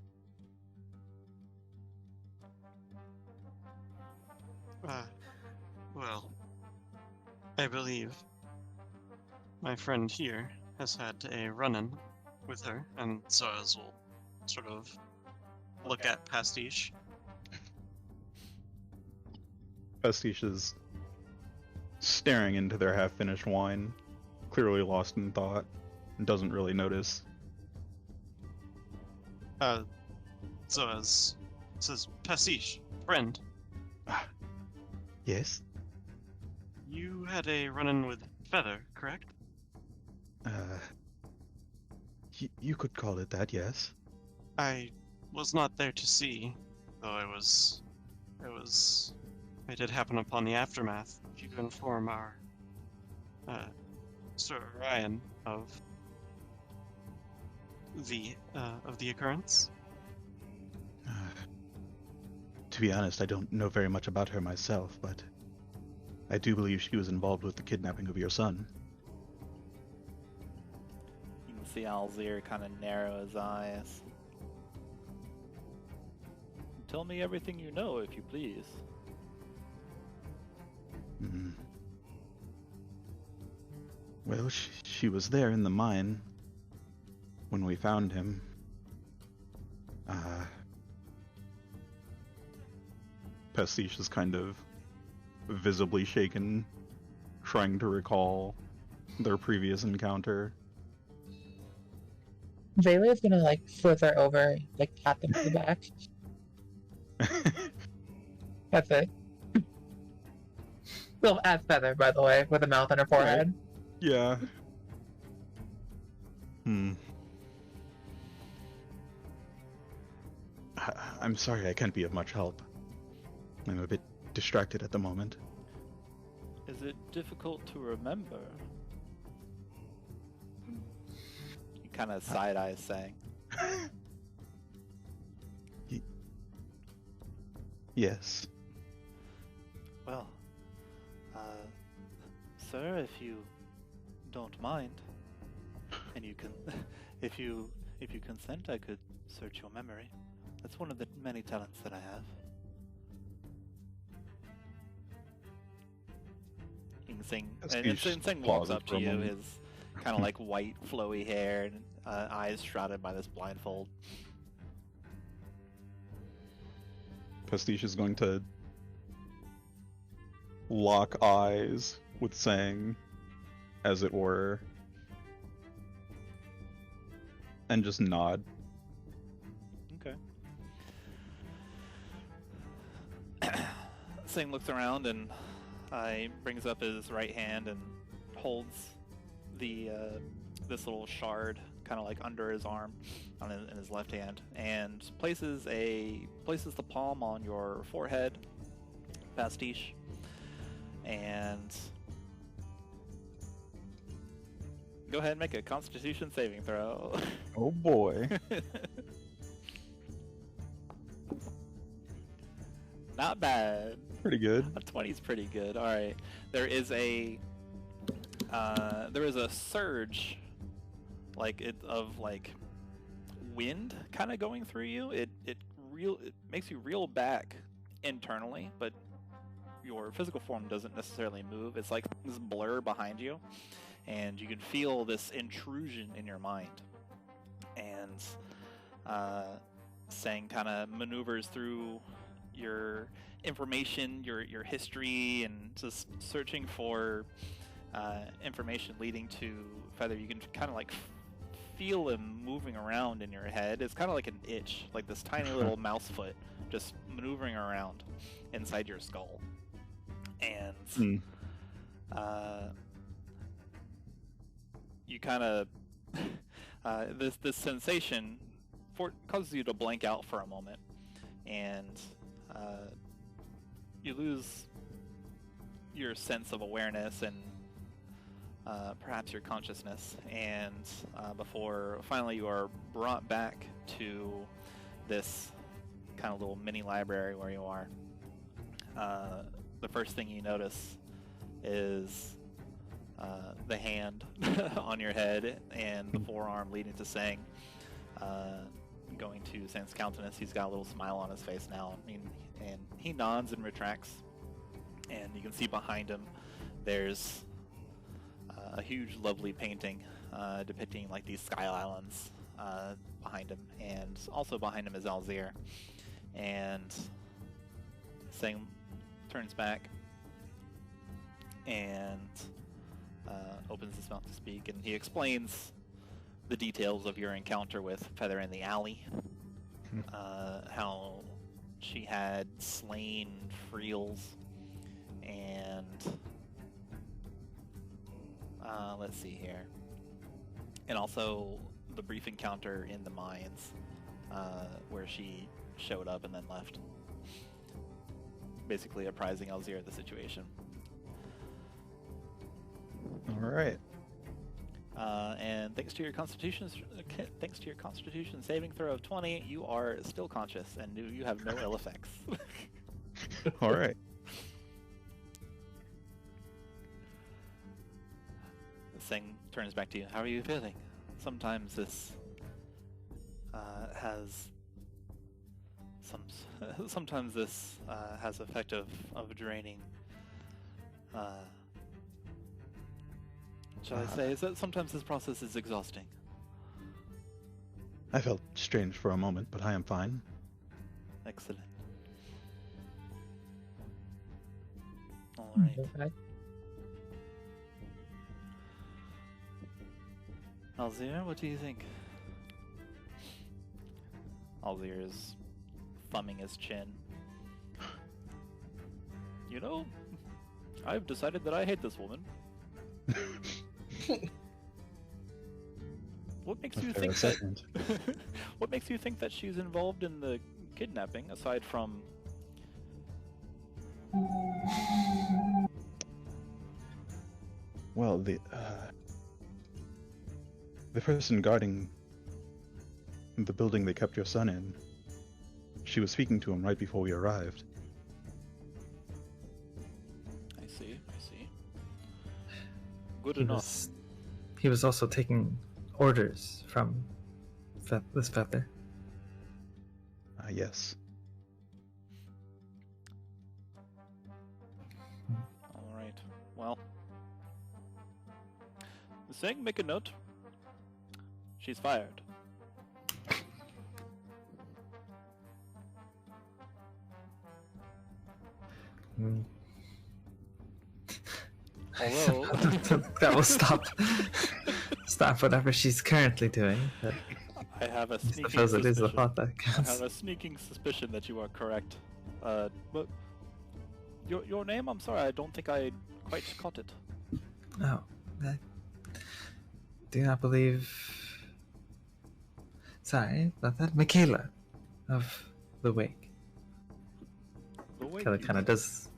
Well, I believe my friend here has had a run-in with her, and Zoaz will sort of look at Pastiche. Pastiche is staring into their half-finished wine, clearly lost in thought, and doesn't really notice. Zoaz says, Pastiche, friend, Yes? you had a run-in with Feather, correct? You could call it that, yes. I was not there to see, though I did happen upon the aftermath. If you could inform our, Sir Ryan of the occurrence. To be honest, I don't know very much about her myself, but I do believe she was involved with the kidnapping of your son. You can see Alzir kind of narrow his eyes. Tell me everything you know, if you please. Well, she was there in the mine when we found him. Pastiche is kind of visibly shaken, trying to recall their previous encounter. Xalia's gonna like slither over, like pat them on the back. That's it. Little ass feather, by the way, with a mouth on her forehead. Yeah. I'm sorry I can't be of much help. I'm a bit distracted at the moment. Is it difficult to remember? You kind of side-eye saying. Yes. Well, sir, if you don't mind, and you can, if you consent, I could search your memory. That's one of the many talents that I have. Sing walks up to you, his kind of like white, flowy hair and eyes shrouded by this blindfold. Pastiche is going to lock eyes with Sang, as it were, and just nod. Okay. Sing looks around and brings up his right hand and holds the this little shard kind of like under his arm in his left hand, and places the palm on your forehead, Pastiche, and go ahead and make a Constitution saving throw. Oh boy. Not bad. Pretty good. A 20 is pretty good. All right. There is a surge, of wind kind of going through you. It makes you reel back internally, but your physical form doesn't necessarily move. It's like things blur behind you, and you can feel this intrusion in your mind. And Sang kind of maneuvers through your information, your history, and just searching for information leading to Feather. You can kind of like feel him moving around in your head. It's kind of like an itch, like this tiny little mouse foot just maneuvering around inside your skull. And you kind of this sensation causes you to blank out for a moment, and you lose your sense of awareness and perhaps your consciousness, and before finally you are brought back to this kind of little mini library where you are. The first thing you notice is the hand on your head and the forearm leading to Sang. Going to Sang's countenance, he's got a little smile on his face now, and he nods and retracts, and you can see behind him there's a huge, lovely painting depicting like these sky islands behind him, and also behind him is Alzir. And Sang turns back and opens his mouth to speak, and he explains the details of your encounter with Feather in the alley. How she had slain Friels, and let's see here, and also the brief encounter in the mines where she showed up and then left, basically apprising Alzir of the situation. All right. And thanks to your Constitution saving throw of 20, you are still conscious and you have no ill effects. All right. Sang turns back to you. How are you feeling? Sometimes this sometimes this has effect of draining. Shall I say? Is that sometimes this process is exhausting? I felt strange for a moment, but I am fine. Excellent. All Alright. Okay. Alzir, what do you think? Alzir is thumbing his chin. You know, I've decided that I hate this woman. What makes you Fair think assessment. that? What makes you think that she's involved in the kidnapping, aside from? Well, the person guarding the building they kept your son in, she was speaking to him right before we arrived. I see. Good He enough. he was also taking orders from this feather. Yes. All right. Well, saying make a note. She's fired. Hmm. Although That will stop whatever she's currently doing. But I have a I sneaking suppose it is the suspicion. thought that I counts. have a sneaking suspicion that you are correct. But your name? I'm sorry, I don't think I quite caught it. Oh, I do not believe. Sorry about that. Makayla of the Wake. The way Makayla you- kind of does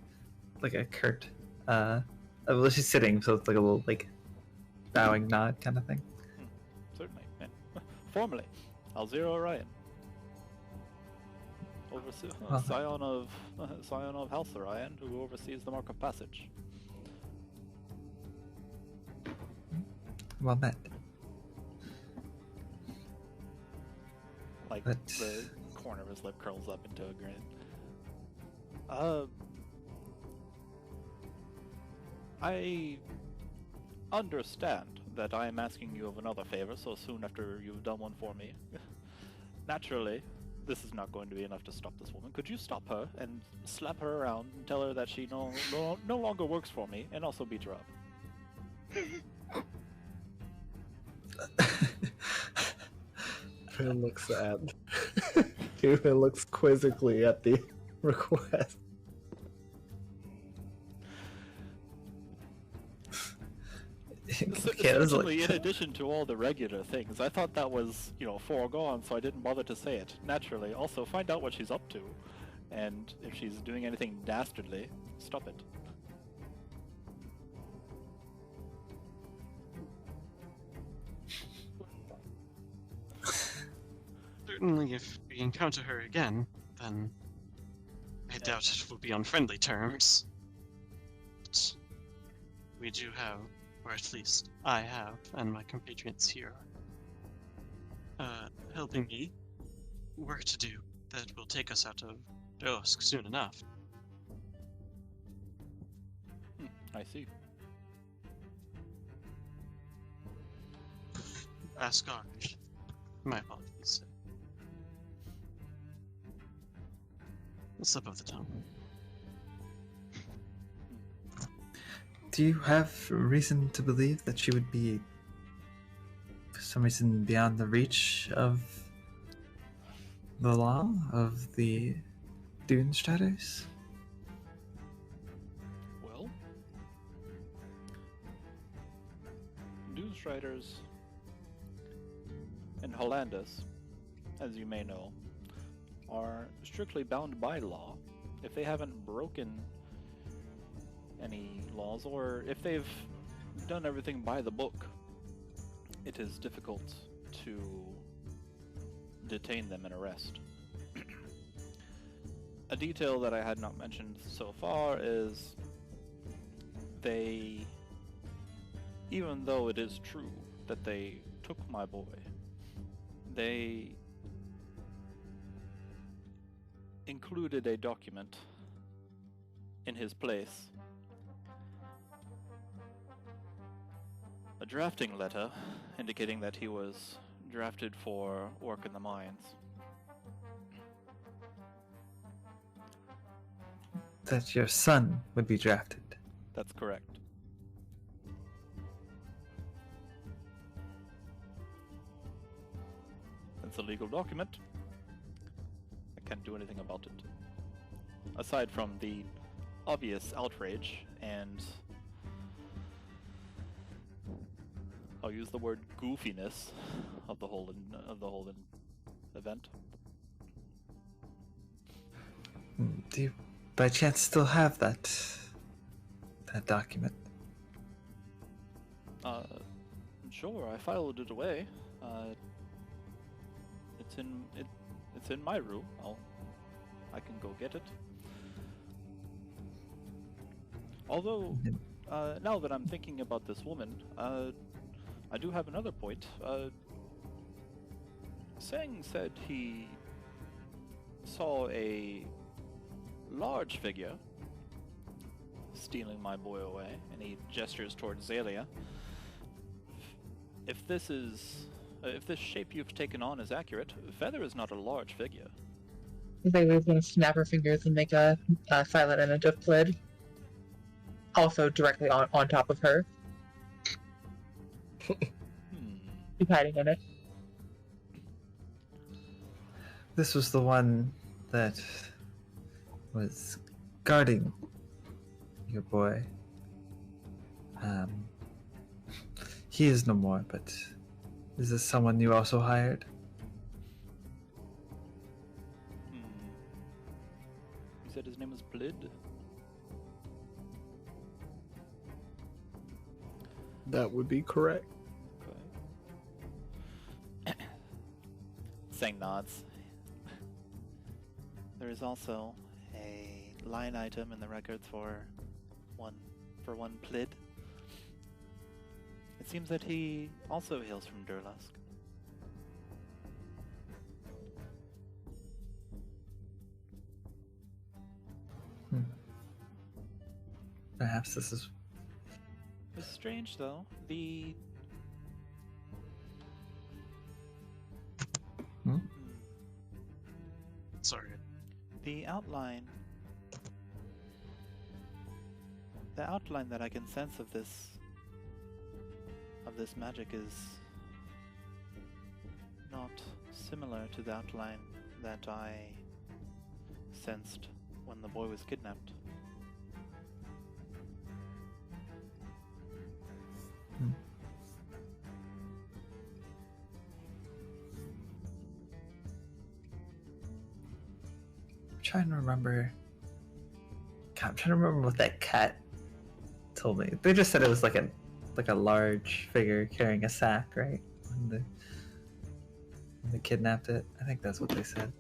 like a curt. Well, she's sitting, so it's like a little like bowing nod kind of thing. Certainly. And, formally, Alzir Orion. Well- Scion of House Orion, who oversees the Mark of Passage. Well met. Like But- the corner of his lip curls up into a grin. I understand that I am asking you of another favor so soon after you've done one for me. Naturally, this is not going to be enough to stop this woman. Could you stop her and slap her around and tell her that she no longer works for me, and also beat her up? Finn looks sad. Finn looks quizzically at the request. Makayla's Certainly, in addition to all the regular things, I thought that was, foregone, so I didn't bother to say it. Naturally, also find out what she's up to, and if she's doing anything dastardly, stop it. Certainly, if we encounter her again, then I doubt it will be on friendly terms. But we do have, or at least I have, and my compatriots here are helping me work to do that will take us out of Ituusk soon enough. I see. Asgard. My apologies. A slip of the tongue. Do you have reason to believe that she would be, for some reason, beyond the reach of the law of the Dune Striders? Well, Doomstriders and Hollandus, as you may know, are strictly bound by law. If they haven't broken any laws, or if they've done everything by the book, it is difficult to detain them and arrest. A detail that I had not mentioned so far is they, even though it is true that they took my boy, they included a document in his place. A drafting letter indicating that he was drafted for work in the mines. That your son would be drafted. That's correct. It's a legal document. I can't do anything about it. Aside from the obvious outrage and I'll use the word goofiness of the whole event. Do you, by chance, still have that document? Sure. I filed it away. It's in my room. I can go get it. Although, now that I'm thinking about this woman, I do have another point. Sang said he saw a large figure stealing my boy away, and he gestures towards Xalia. If this shape you've taken on is accurate, Feather is not a large figure. They were going to snap her fingers and make a silent image of Plid. Also directly on top of her. She's hiding in it. This was the one that was guarding your boy. He is no more, but is this someone you also hired? You said his name was Plid? That would be correct. Okay. Sang nods. There is also a line item in the records for one Plid. It seems that he also hails from Durlusk. Perhaps this is... It's strange, though. The... Sorry. The outline that I can sense of this magic is not similar to the outline that I sensed when the boy was kidnapped. I'm trying to remember what that cat told me. They just said it was like a large figure carrying a sack, right? When they kidnapped it. I think that's what they said.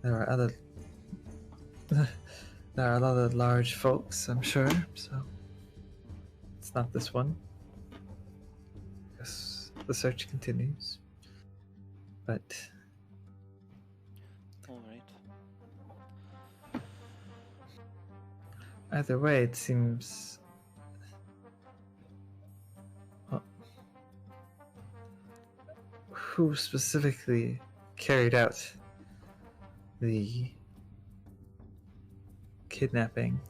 There are a lot of large folks, I'm sure, so it's not this one. Guess the search continues. But Alright. either way, it seems... Well, who specifically carried out the kidnapping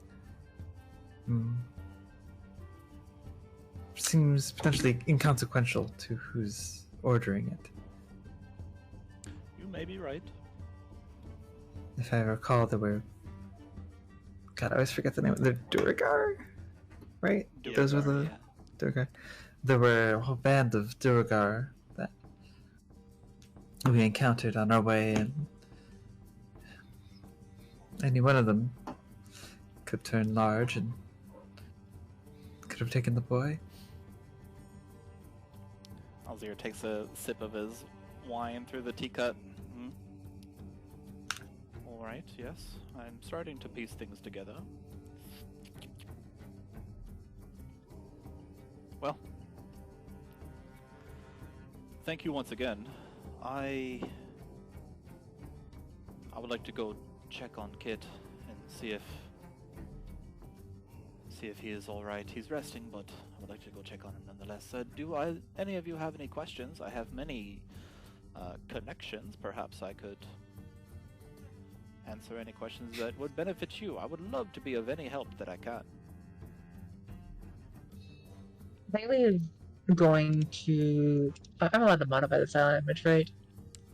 seems potentially inconsequential to who's ordering it. You may be right. If I recall, there were... God, I always forget the name. The Duergar? Right? Those were the... yeah. Duergar. There were a whole band of Duergar that we encountered on our way, and any one of them could turn large and could have taken the boy. Alzir takes a sip of his wine through the teacup. Alright, yes. I'm starting to piece things together. Well, thank you once again. I would like to go check on Kit and see if he is all right. He's resting, but I would like to go check on him nonetheless. Do any of you have any questions? I have many connections. Perhaps I could answer any questions that would benefit you. I would love to be of any help that I can. Bailey is going to. I'm allowed to modify the silent image, right?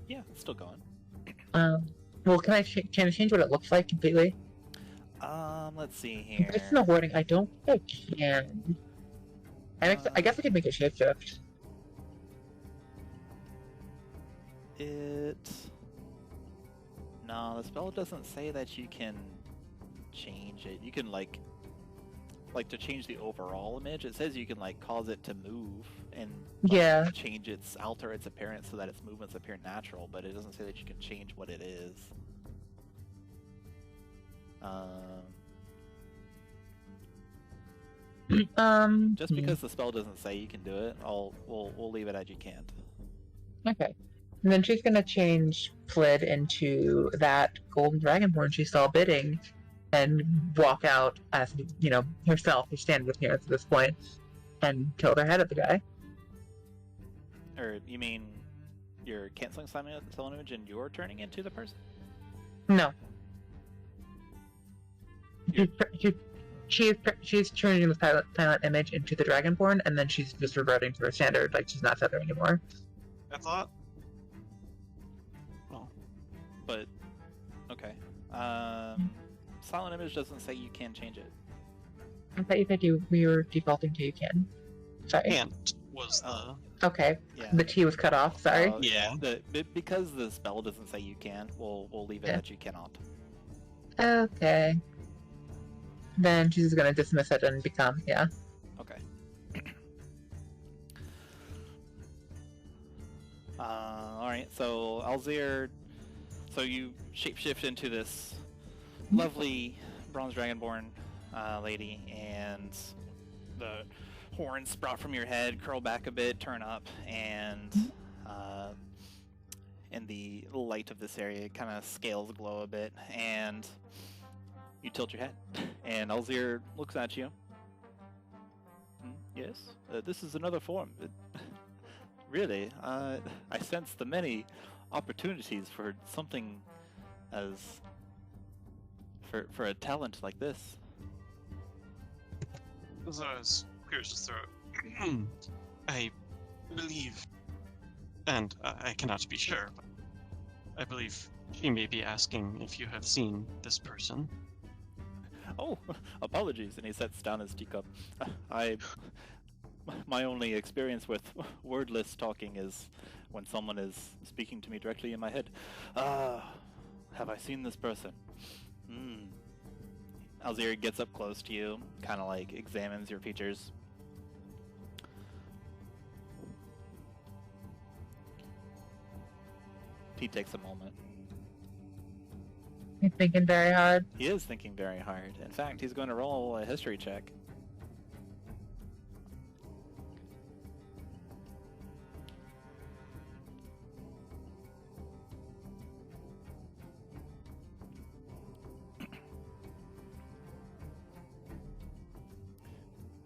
Yeah, it's still going. Well, can I change what it looks like completely? Let's see here. Based on the wording, I don't think I can. I guess I could make it shapeshift. No, the spell doesn't say that you can change it. You can like to change the overall image. It says you can like cause it to move and alter its appearance so that its movements appear natural, but it doesn't say that you can change what it is. Just because the spell doesn't say you can do it, we'll leave it as you can't. Okay. And then she's gonna change Flid into that golden dragonborn she saw bidding, and walk out as herself, her standard appearance at this point, and kill their head at the guy. Or you mean you're canceling silent image and you're turning into the person? No. She's turning the silent image into the dragonborn, and then she's just reverting to her standard, like she's not Feather anymore. I thought. But okay. Silent image doesn't say you can change it. I thought you said we were defaulting to you can. Sorry. Can't was the. Okay. Yeah. The T was cut off. Sorry. Yeah. Because the spell doesn't say you can, we'll leave it that you cannot. Okay. Then she's gonna dismiss it and become Okay. Alright, so Alzir, so you shapeshift into this lovely bronze dragonborn lady, and the horns sprout from your head, curl back a bit, turn up, and in the light of this area, kind of scales glow a bit, and you tilt your head, and Alzir looks at you. Yes, this is another form. Really, I sense the many opportunities for something as for a talent like this. Zoaz clears his throat. I believe, and I cannot be sure, but I believe she may be asking if you have seen this person. Oh, apologies, and he sets down his teacup. My only experience with wordless talking is when someone is speaking to me directly in my head. Have I seen this person? Alzir gets up close to you, kind of like examines your features. He takes a moment. He's thinking very hard. He is thinking very hard. In fact, he's going to roll a history check.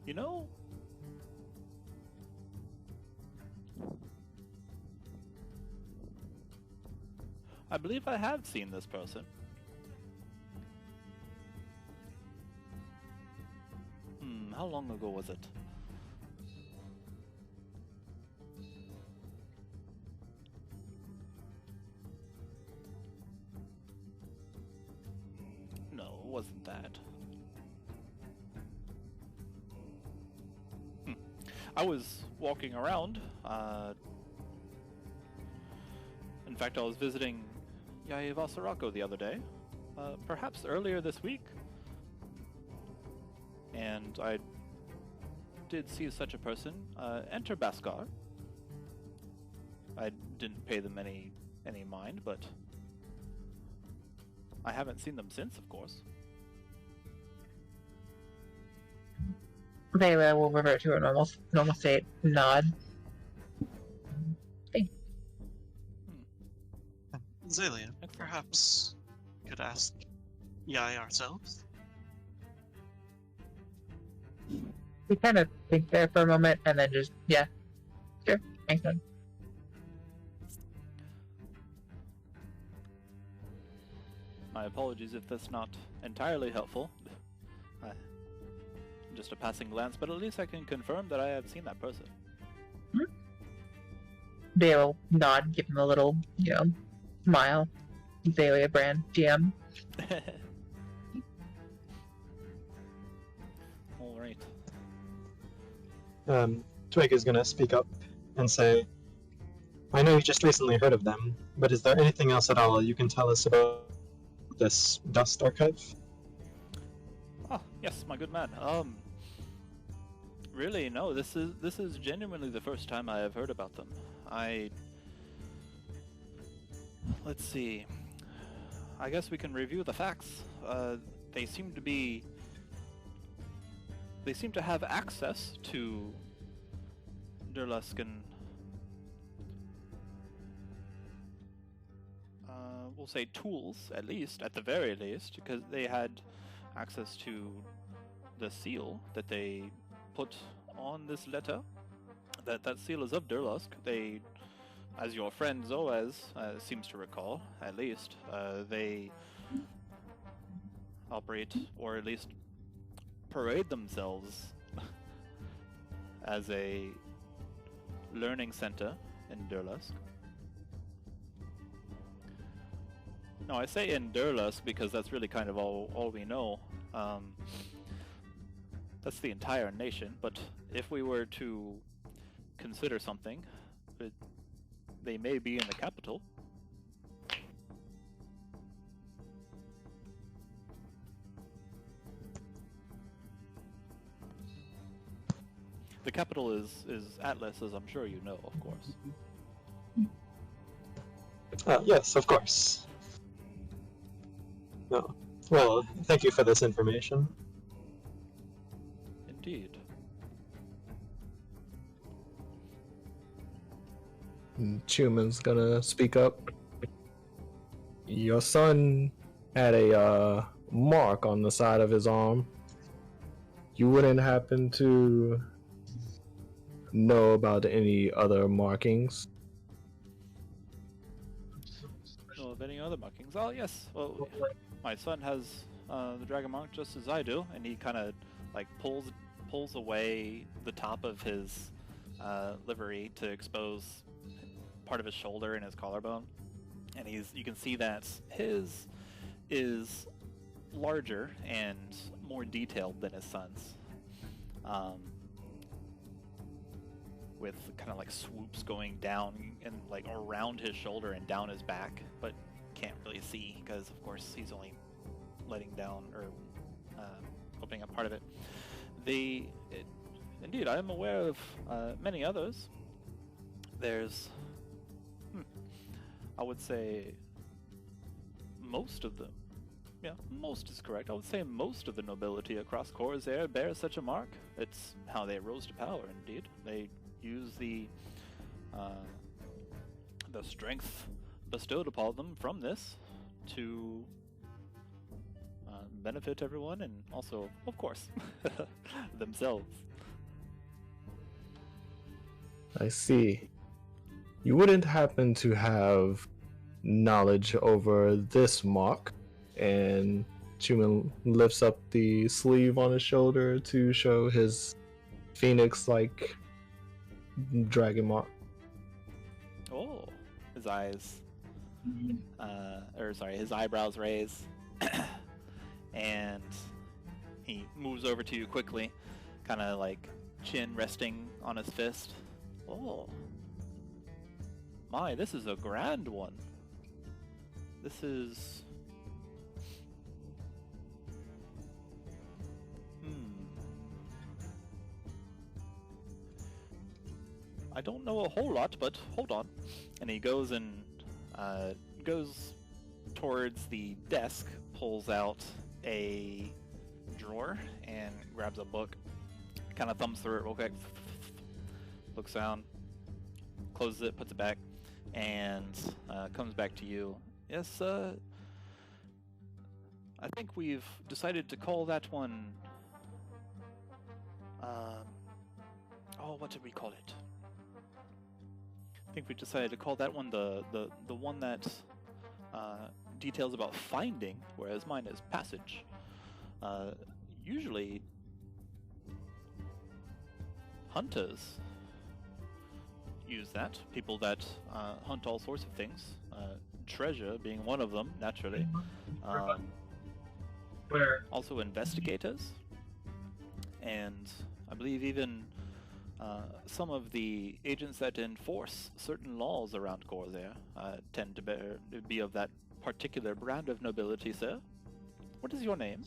You know, I believe I have seen this person. How long ago was it? No, it wasn't that. I was walking around. In fact, I was visiting Yayavasarako the other day. Perhaps earlier this week. And I did see such a person enter Baskar. I didn't pay them any mind, but I haven't seen them since, of course. Vela will revert to her normal state. Nod. Hey. Xalia, perhaps we could ask Yai ourselves? We kind of think there for a moment, and then just, yeah. Sure, makes sense. My apologies if that's not entirely helpful. Just a passing glance, but at least I can confirm that I have seen that person. They'll nod, give him a little, smile. Xalia brand GM. All right. Twig is going to speak up and say, I know you just recently heard of them, but is there anything else at all you can tell us about this Dusk Archive? Ah, yes, my good man. Really, no. This is genuinely the first time I have heard about them. Let's see. I guess we can review the facts. They seem to have access to Durluscan. We'll say tools, at the very least, because they had access to the seal that they put on this letter. That seal is of Durlusk. They, as your friend Zoaz seems to recall, at least, they operate, or at least parade themselves as a learning center in Durlusk. No, I say in Durlusk because that's really kind of all we know. That's the entire nation, but if we were to consider something, they may be in the capital. The capital is Atlas, as I'm sure you know, of course. Yes, of course. No. Well, thank you for this information. Indeed. Chuman's gonna speak up. Your son had a mark on the side of his arm. You wouldn't happen to know about any other markings? Know of any other markings? Oh, yes. Well, my son has the dragon mark just as I do, and he kind of like pulls away the top of his livery to expose part of his shoulder and his collarbone, and you can see that his is larger and more detailed than his son's, with kind of like swoops going down and like around his shoulder and down his back, but can't really see because of course he's only letting down or opening up part of it. Indeed, I am aware of many others. There's I would say most of them. Yeah, most is correct. I would say most of the nobility across Khorzaire bears such a mark. It's how they rose to power, indeed. They use the strength bestowed upon them from this to benefit everyone and also, of course, themselves. I see. You wouldn't happen to have knowledge over this mark? And Chuman lifts up the sleeve on his shoulder to show his phoenix-like dragon mark. Oh, his eyes, his eyebrows raise, and he moves over to you quickly, kind of like chin resting on his fist. Oh, my, this is a grand one. This is... I don't know a whole lot, but hold on. And he goes and goes towards the desk, pulls out a drawer, and grabs a book. Kind of thumbs through it real quick. Looks down, closes it, puts it back, and comes back to you. Yes, I think we've decided to call that one... what did we call it? I think we decided to call that one the one that details about finding, whereas mine is passage. Usually, hunters use that. People that hunt all sorts of things. Treasure being one of them, naturally. Also investigators. And I believe even some of the agents that enforce certain laws around Khorzaire tend to be of that particular brand of nobility, sir. What is your name?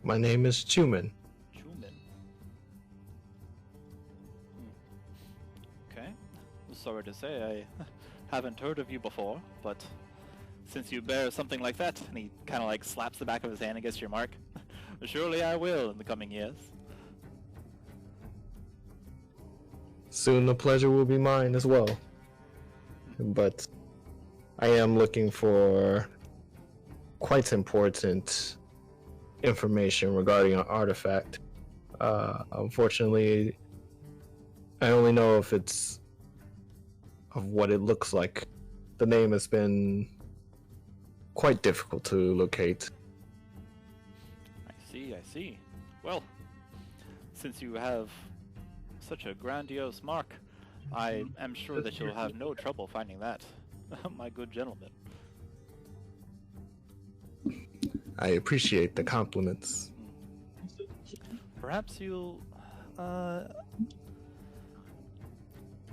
My name is Chuman. Chuman. Okay. Sorry to say, I haven't heard of you before, but since you bear something like that, and he kind of like slaps the back of his hand against your mark, surely I will in the coming years. Soon the pleasure will be mine as well. But I am looking for quite important information regarding an artifact. Unfortunately, I only know if it's of what it looks like. The name has been quite difficult to locate. I see. Well, since you have such a grandiose mark, I am sure that you'll have no trouble finding that, my good gentleman. I appreciate the compliments. Perhaps you'll...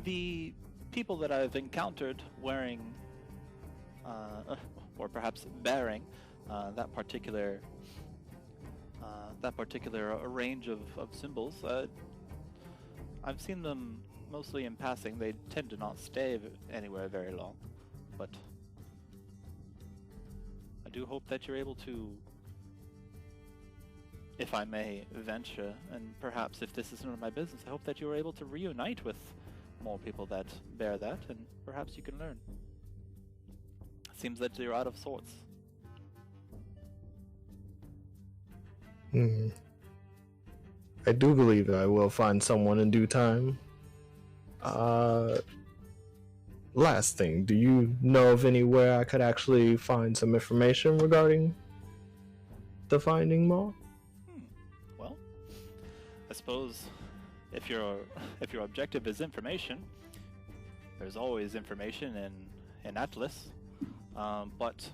the people that I've encountered wearing, or perhaps bearing, that particular range of symbols, I've seen them mostly in passing. They tend to not stay anywhere very long, but I do hope that you're able to, if I may venture, and perhaps if this is none of my business, I hope that you're able to reunite with more people that bear that, and perhaps you can learn. Seems that you're out of sorts. I do believe that I will find someone in due time. Last thing, do you know of anywhere I could actually find some information regarding the Finding Maw? Well, I suppose if your objective is information, there's always information in Atlas. But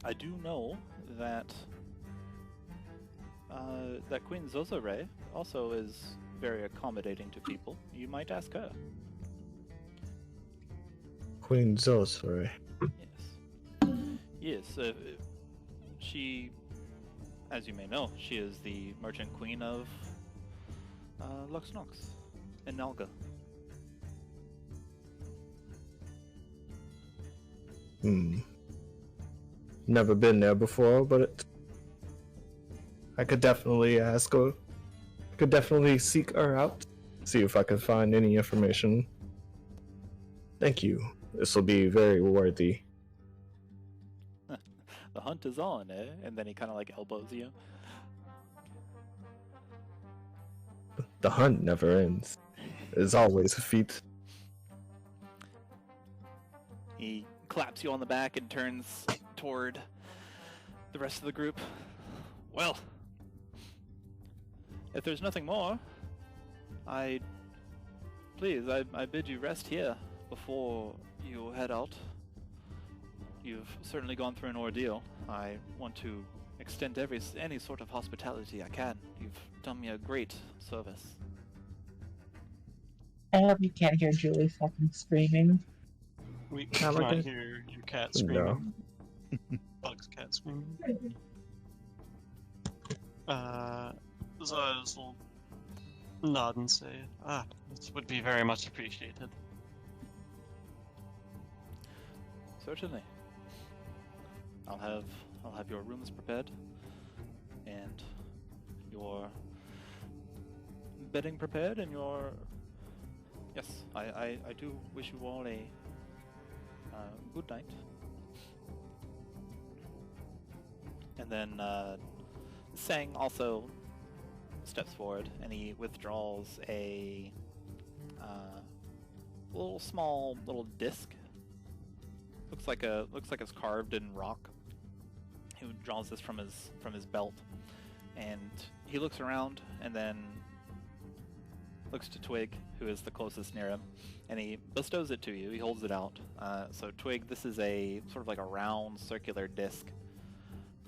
I do know that that Queen Zoza also is very accommodating to people. You might ask her. Queen Zoza. Yes. She, as you may know, she is the merchant queen of Luxnox in Nalga. Never been there before, but I could definitely ask her. I could definitely seek her out, see if I can find any information. Thank you. This will be very worthy. The hunt is on, eh? And then he kind of like elbows you. The hunt never ends. There's always a feat. He claps you on the back and turns toward the rest of the group. Well, if there's nothing more, I bid you rest here before you head out. You've certainly gone through an ordeal. I want to extend any sort of hospitality I can. You've done me a great service. I hope you can't hear Julie fucking screaming. We cannot hear your cat screaming. No. Bug's cat screaming. Zoaz will nod and say, this would be very much appreciated. Certainly. I'll have your rooms prepared and your bedding prepared and your... Yes, I do wish you all a good night. And then Sang also steps forward and he withdraws a little disc looks like it's carved in rock. He draws this from his belt, and he looks around and then looks to Twig, who is the closest near him, and he bestows it to you. He holds it out. So Twig, this is a sort of like a round circular disc.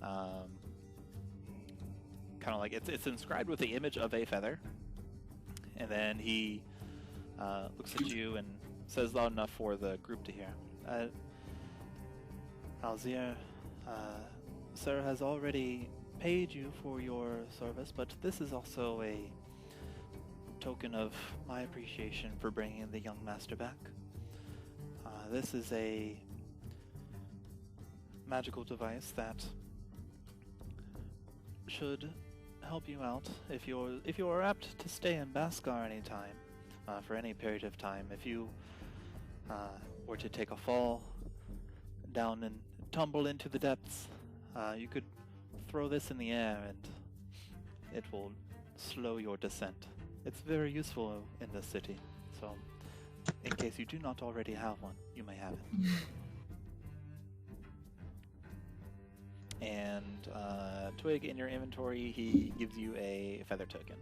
Kind of like it's inscribed with the image of a feather, and then he looks at you and says loud enough for the group to hear. Alzir, Sir has already paid you for your service, but this is also a token of my appreciation for bringing the young master back. This is a magical device that should help you out if you are apt to stay in Baskar anytime, for any period of time. If you were to take a fall down and tumble into the depths, you could throw this in the air and it will slow your descent. It's very useful in this city, so in case you do not already have one, you may have it. And Twig, in your inventory, he gives you a feather token.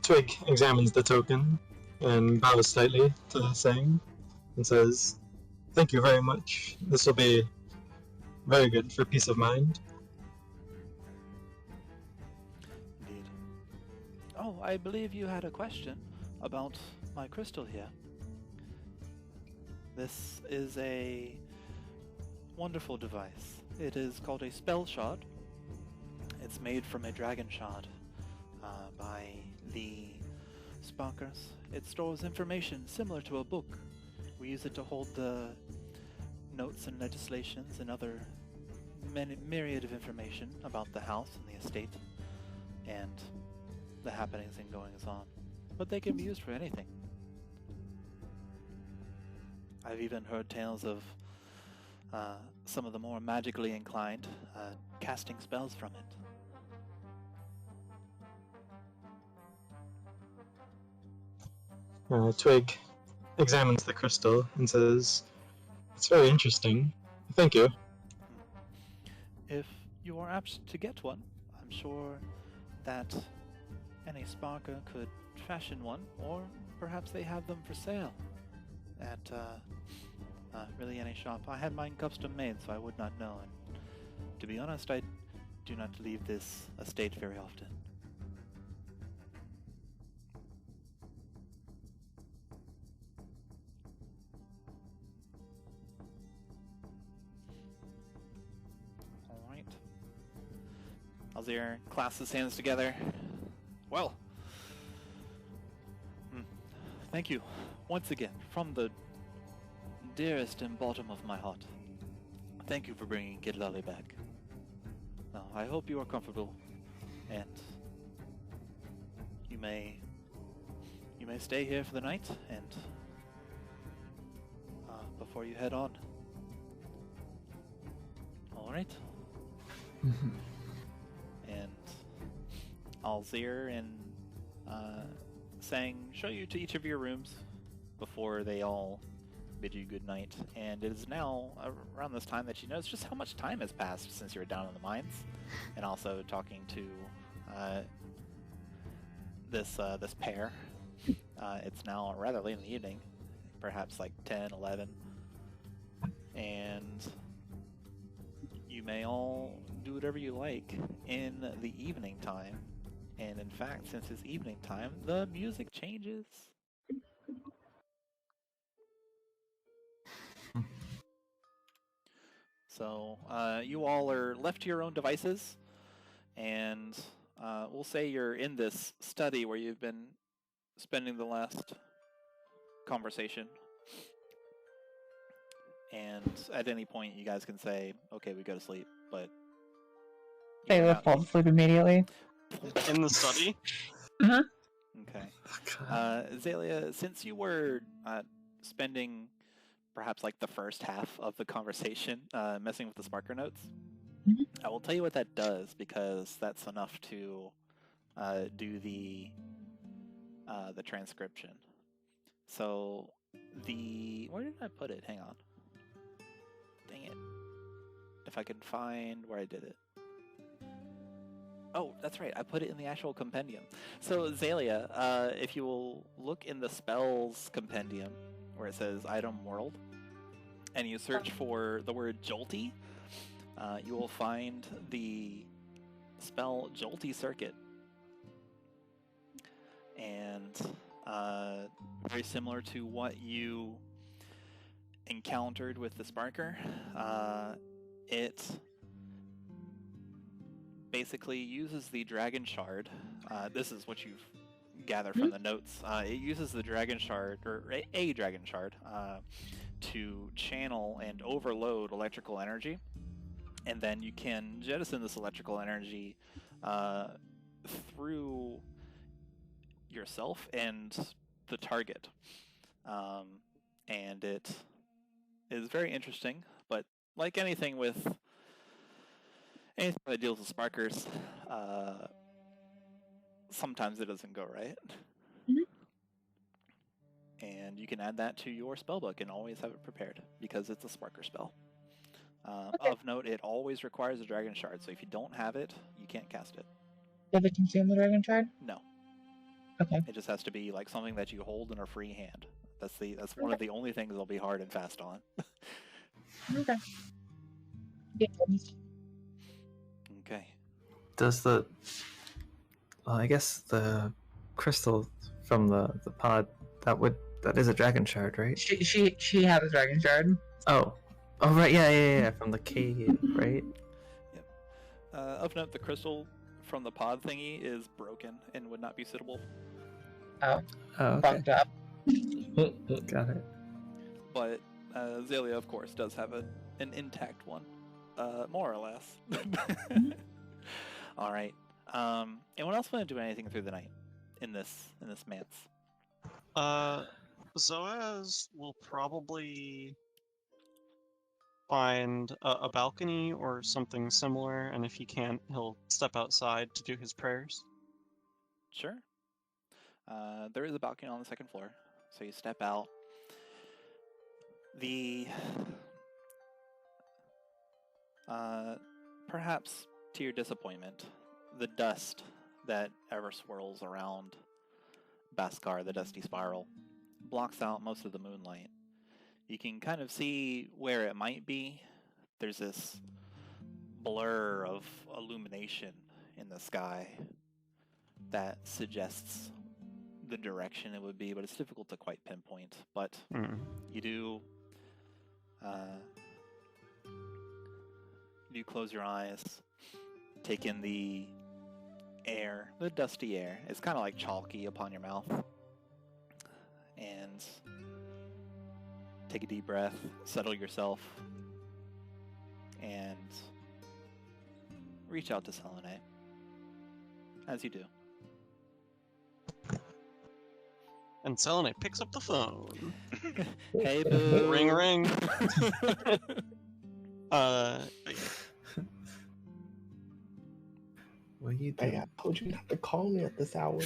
Twig examines the token and bows slightly to the saying and says, "Thank you very much. This will be very good for peace of mind." Indeed. Oh, I believe you had a question about my crystal here. This is a wonderful device. It is called a spell shard. It's made from a dragon shard by the Sparkers. It stores information similar to a book. We use it to hold the notes and legislations and other myriad of information about the house and the estate and the happenings and goings on. But they can be used for anything. I've even heard tales of some of the more magically inclined casting spells from it. Twig examines the crystal and says, "It's very interesting. Thank you." If you are apt to get one, I'm sure that any Sparker could fashion one, or perhaps they have them for sale at really any shop. I had mine custom made, so I would not know, and to be honest, I do not leave this estate very often. Alright. Alzir clasps his hands together. Well, thank you once again from the dearest and bottom of my heart. Thank you for bringing Kid Lolly back. Now, I hope you are comfortable, and you may stay here for the night, and before you head on. All right. And Alzir and Sang show you to each of your rooms before they all bid you good night, and it is now around this time that you notice just how much time has passed since you were down in the mines, and also talking to this pair. It's now rather late in the evening, perhaps like 10, 11, and you may all do whatever you like in the evening time, and in fact, since it's evening time, the music changes. So you all are left to your own devices, and we'll say you're in this study where you've been spending the last conversation. And at any point, you guys can say, "Okay, we go to sleep," but They will fall asleep immediately. In the study? Okay. Xalia, since you were spending perhaps like the first half of the conversation messing with the Sparker notes, I will tell you what that does, because that's enough to do the transcription. So where did I put it? Hang on. Dang it. If I could find where I did it. Oh, that's right. I put it in the actual compendium. So, Xalia, if you will look in the spells compendium where it says Item World, and you search for the word Jolte, you will find the spell Jolte Circuit. And very similar to what you encountered with the Sparker, it basically uses the Dragon Shard. This is what you've gathered from the notes. It uses the Dragon Shard, or a Dragon Shard, to channel and overload electrical energy. And then you can jettison this electrical energy through yourself and the target. And it is very interesting, but like anything that deals with sparkers, sometimes it doesn't go right. And you can add that to your spellbook and always have it prepared, because it's a sparker spell. Of note, it always requires a Dragon Shard, so if you don't have it, you can't cast it. Does it consume the Dragon Shard? No. Okay. It just has to be like something that you hold in a free hand. That's one of the only things they'll be hard and fast on. Okay. Yeah. Okay. Does I guess the crystal from the pod, that is a Dragon Shard, right? She has a Dragon Shard. Oh, right, yeah, from the cave, right? Yep. Of note, the crystal from the pod thingy is broken and would not be suitable. Oh, okay. Bumped up. Got it. But Xalia, of course, does have an intact one, more or less. All right. Anyone else want to do anything through the night in this manse? Zoaz will probably find a balcony or something similar, and if he can't, he'll step outside to do his prayers. Sure. There is a balcony on the second floor, so you step out. Perhaps to your disappointment, the dust that ever swirls around Baskar, the Dusty Spiral, blocks out most of the moonlight. You can kind of see where it might be. There's this blur of illumination in the sky that suggests the direction it would be, but it's difficult to quite pinpoint. But you do close your eyes, take in the air, the dusty air. It's kind of like chalky upon your mouth. And take a deep breath, settle yourself, and reach out to Selenite, as you do. And Selenite picks up the phone. Hey, boo. Ring, ring. What are you Hey, doing? I told you not to call me at this hour.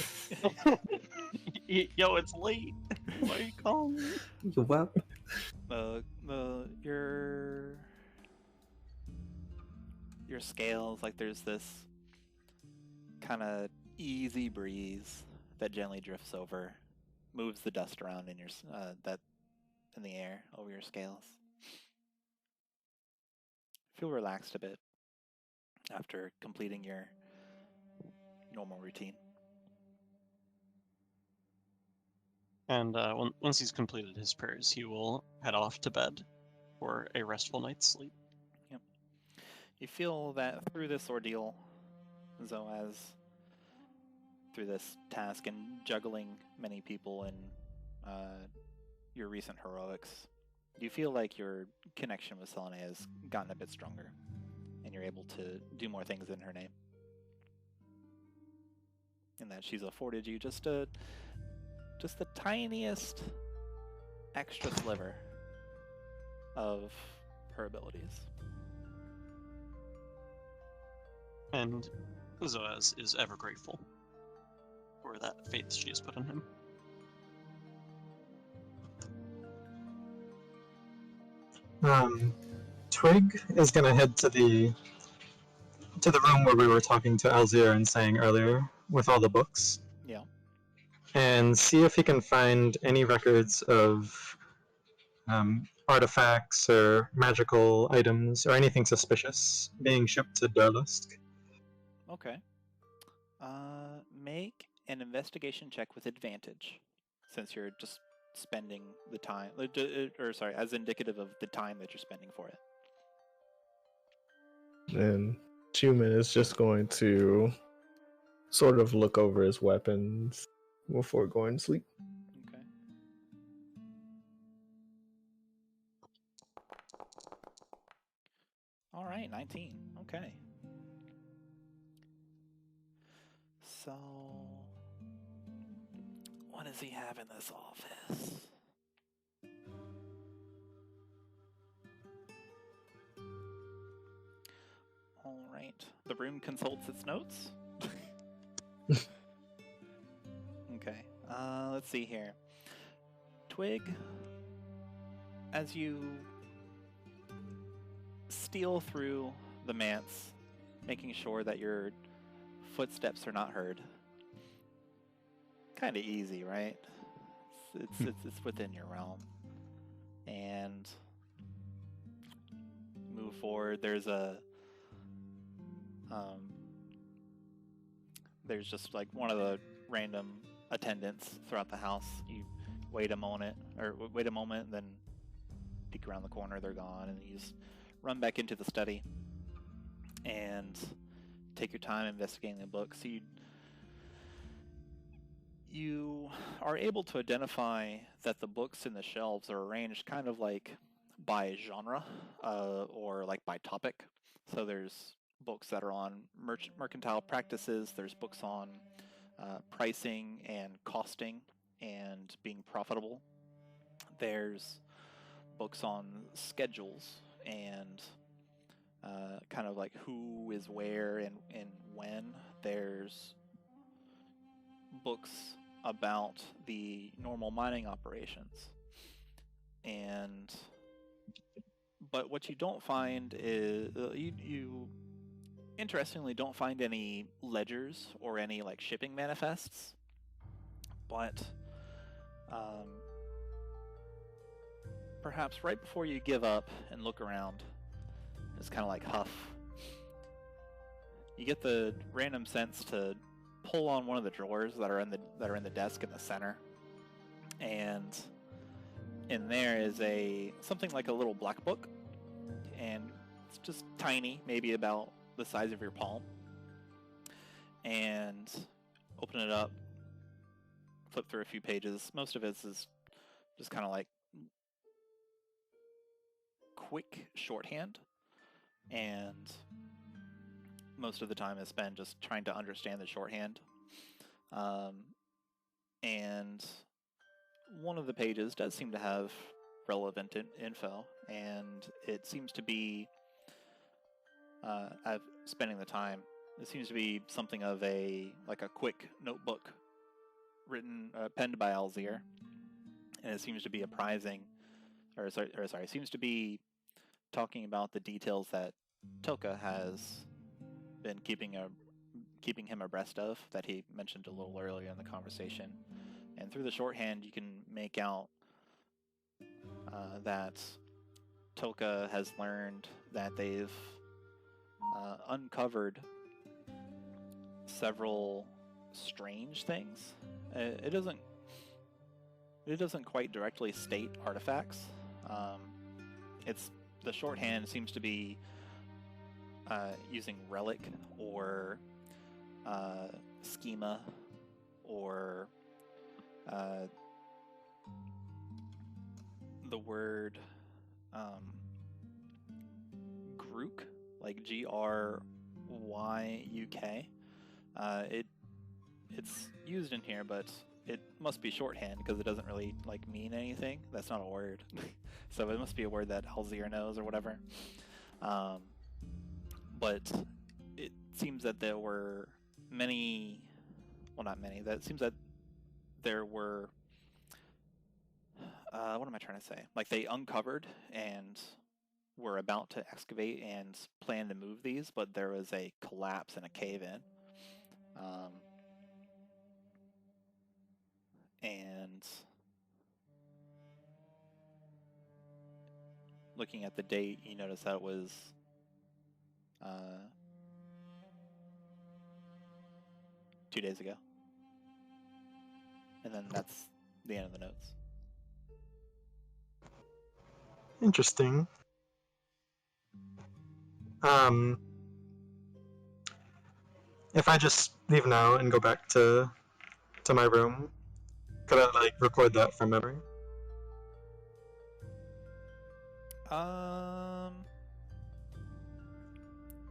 Yo, it's late. Why are you calling me? You well? Your scales, like there's this kind of easy breeze that gently drifts over, moves the dust around in your in the air over your scales. Feel relaxed a bit after completing your normal routine. And once he's completed his prayers, he will head off to bed for a restful night's sleep. Yep. You feel that through this ordeal, Zoaz, through this task and juggling many people in your recent heroics, you feel like your connection with Selene has gotten a bit stronger, and you're able to do more things in her name. And that she's afforded you just the tiniest extra sliver of her abilities. And Zoaz is ever grateful for that faith she has put in him. Twig is gonna head to the room where we were talking to Alzir and saying earlier with all the books. Yeah. And see if he can find any records of artifacts or magical items or anything suspicious being shipped to Durlusk. Okay. Make an investigation check with advantage, since you're just spending the time, or sorry, as indicative of the time that you're spending for it. And Chuman is just going to sort of look over his weapons before going to sleep. Okay. All right, 19. Okay. So, what does he have in this office? All right. The room consults its notes. Okay. Let's see here. Twig, as you steal through the manse, making sure that your footsteps are not heard. Kind of easy, right? It's within your realm. And move forward. There's just like one of the random attendants throughout the house. You wait a moment, then peek around the corner, they're gone, and you just run back into the study and take your time investigating the book. So you are able to identify that the books in the shelves are arranged kind of like by genre, or like by topic. So there's books that are on mercantile practices, there's books on pricing and costing and being profitable. There's books on schedules and kind of like who is where and when. There's books about the normal mining operations. But what you don't find is you interestingly don't find any ledgers or any like shipping manifests, but perhaps right before you give up and look around, it's kind of like huff. You get the random sense to pull on one of the drawers that are in the desk in the center, and in there is something like a little black book, and it's just tiny, maybe about the size of your palm. And open it up, flip through a few pages. Most of it is just kind of like quick shorthand, and most of the time is spent just trying to understand the shorthand. And one of the pages does seem to have relevant info, and it seems to be, spending the time, it seems to be something of a quick notebook written, penned by Alzir, and it seems to be apprising, it seems to be talking about the details that Toka has been keeping him abreast of, that he mentioned a little earlier in the conversation. And through the shorthand, you can make out that Toka has learned that they've uncovered several strange things. It doesn't quite directly state artifacts. The shorthand seems to be using relic or schema or the word Grook, like Gryuk. It's used in here, but it must be shorthand because it doesn't really mean anything. That's not a word. So it must be a word that Alzir knows or whatever. But it seems that there were many, well, not many, that it seems that there were, what am I trying to say? They uncovered and were about to excavate and plan to move these, but there was a collapse and a cave-in. And looking at the date, you notice that it was 2 days ago. And then that's the end of the notes. Interesting. If I just leave now and go back to my room, could I like record that from memory?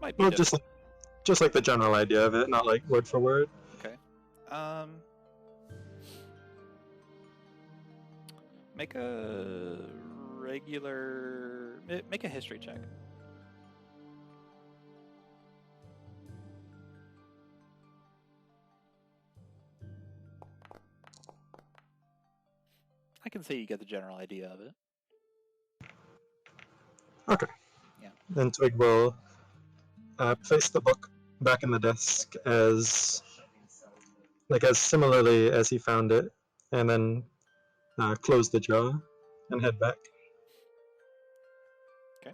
Might be Well, just like the general idea of it, not like word for word. okay. Make a make a history check. I can say you get the general idea of it. Okay. Yeah. Then Twig will place the book back in the desk as similarly as he found it, and then close the drawer and head back. Okay.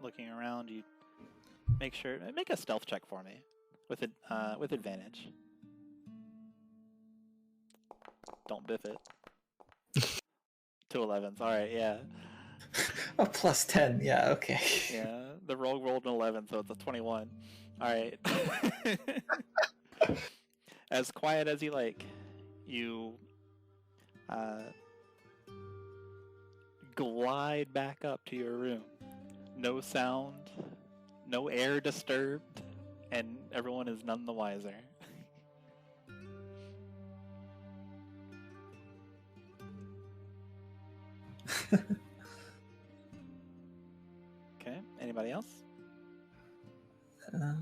Looking around, you make a stealth check for me with advantage. Don't biff it. 2 11s. All right, yeah. A plus 10, yeah, okay. Yeah, the rolled an 11, so it's a 21. All right. As quiet as you like, you glide back up to your room. No sound, no air disturbed, and everyone is none the wiser. Okay, anybody else? I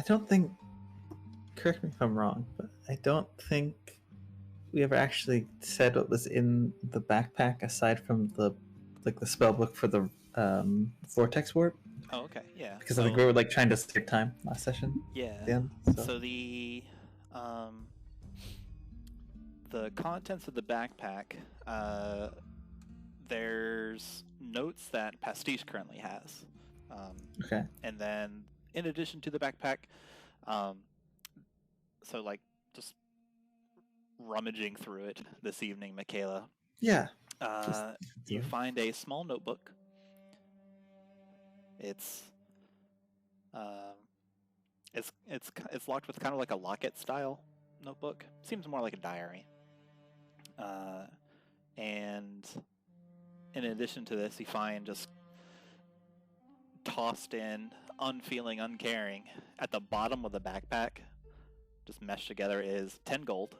don't think, correct me if I'm wrong, but I don't think we ever actually said what was in the backpack aside from the spell book for the vortex warp. Oh, okay, yeah. Because I think we were like trying to save time last session. Yeah. At the end, So the contents of the backpack, there's notes that Pastiche currently has. Okay. And then, in addition to the backpack, so like just rummaging through it this evening, Makayla. Yeah. You find a small notebook. It's locked with kind of like a locket style notebook. Seems more like a diary. And in addition to this, you find just tossed in, unfeeling, uncaring, at the bottom of the backpack, just meshed together, is 10 gold,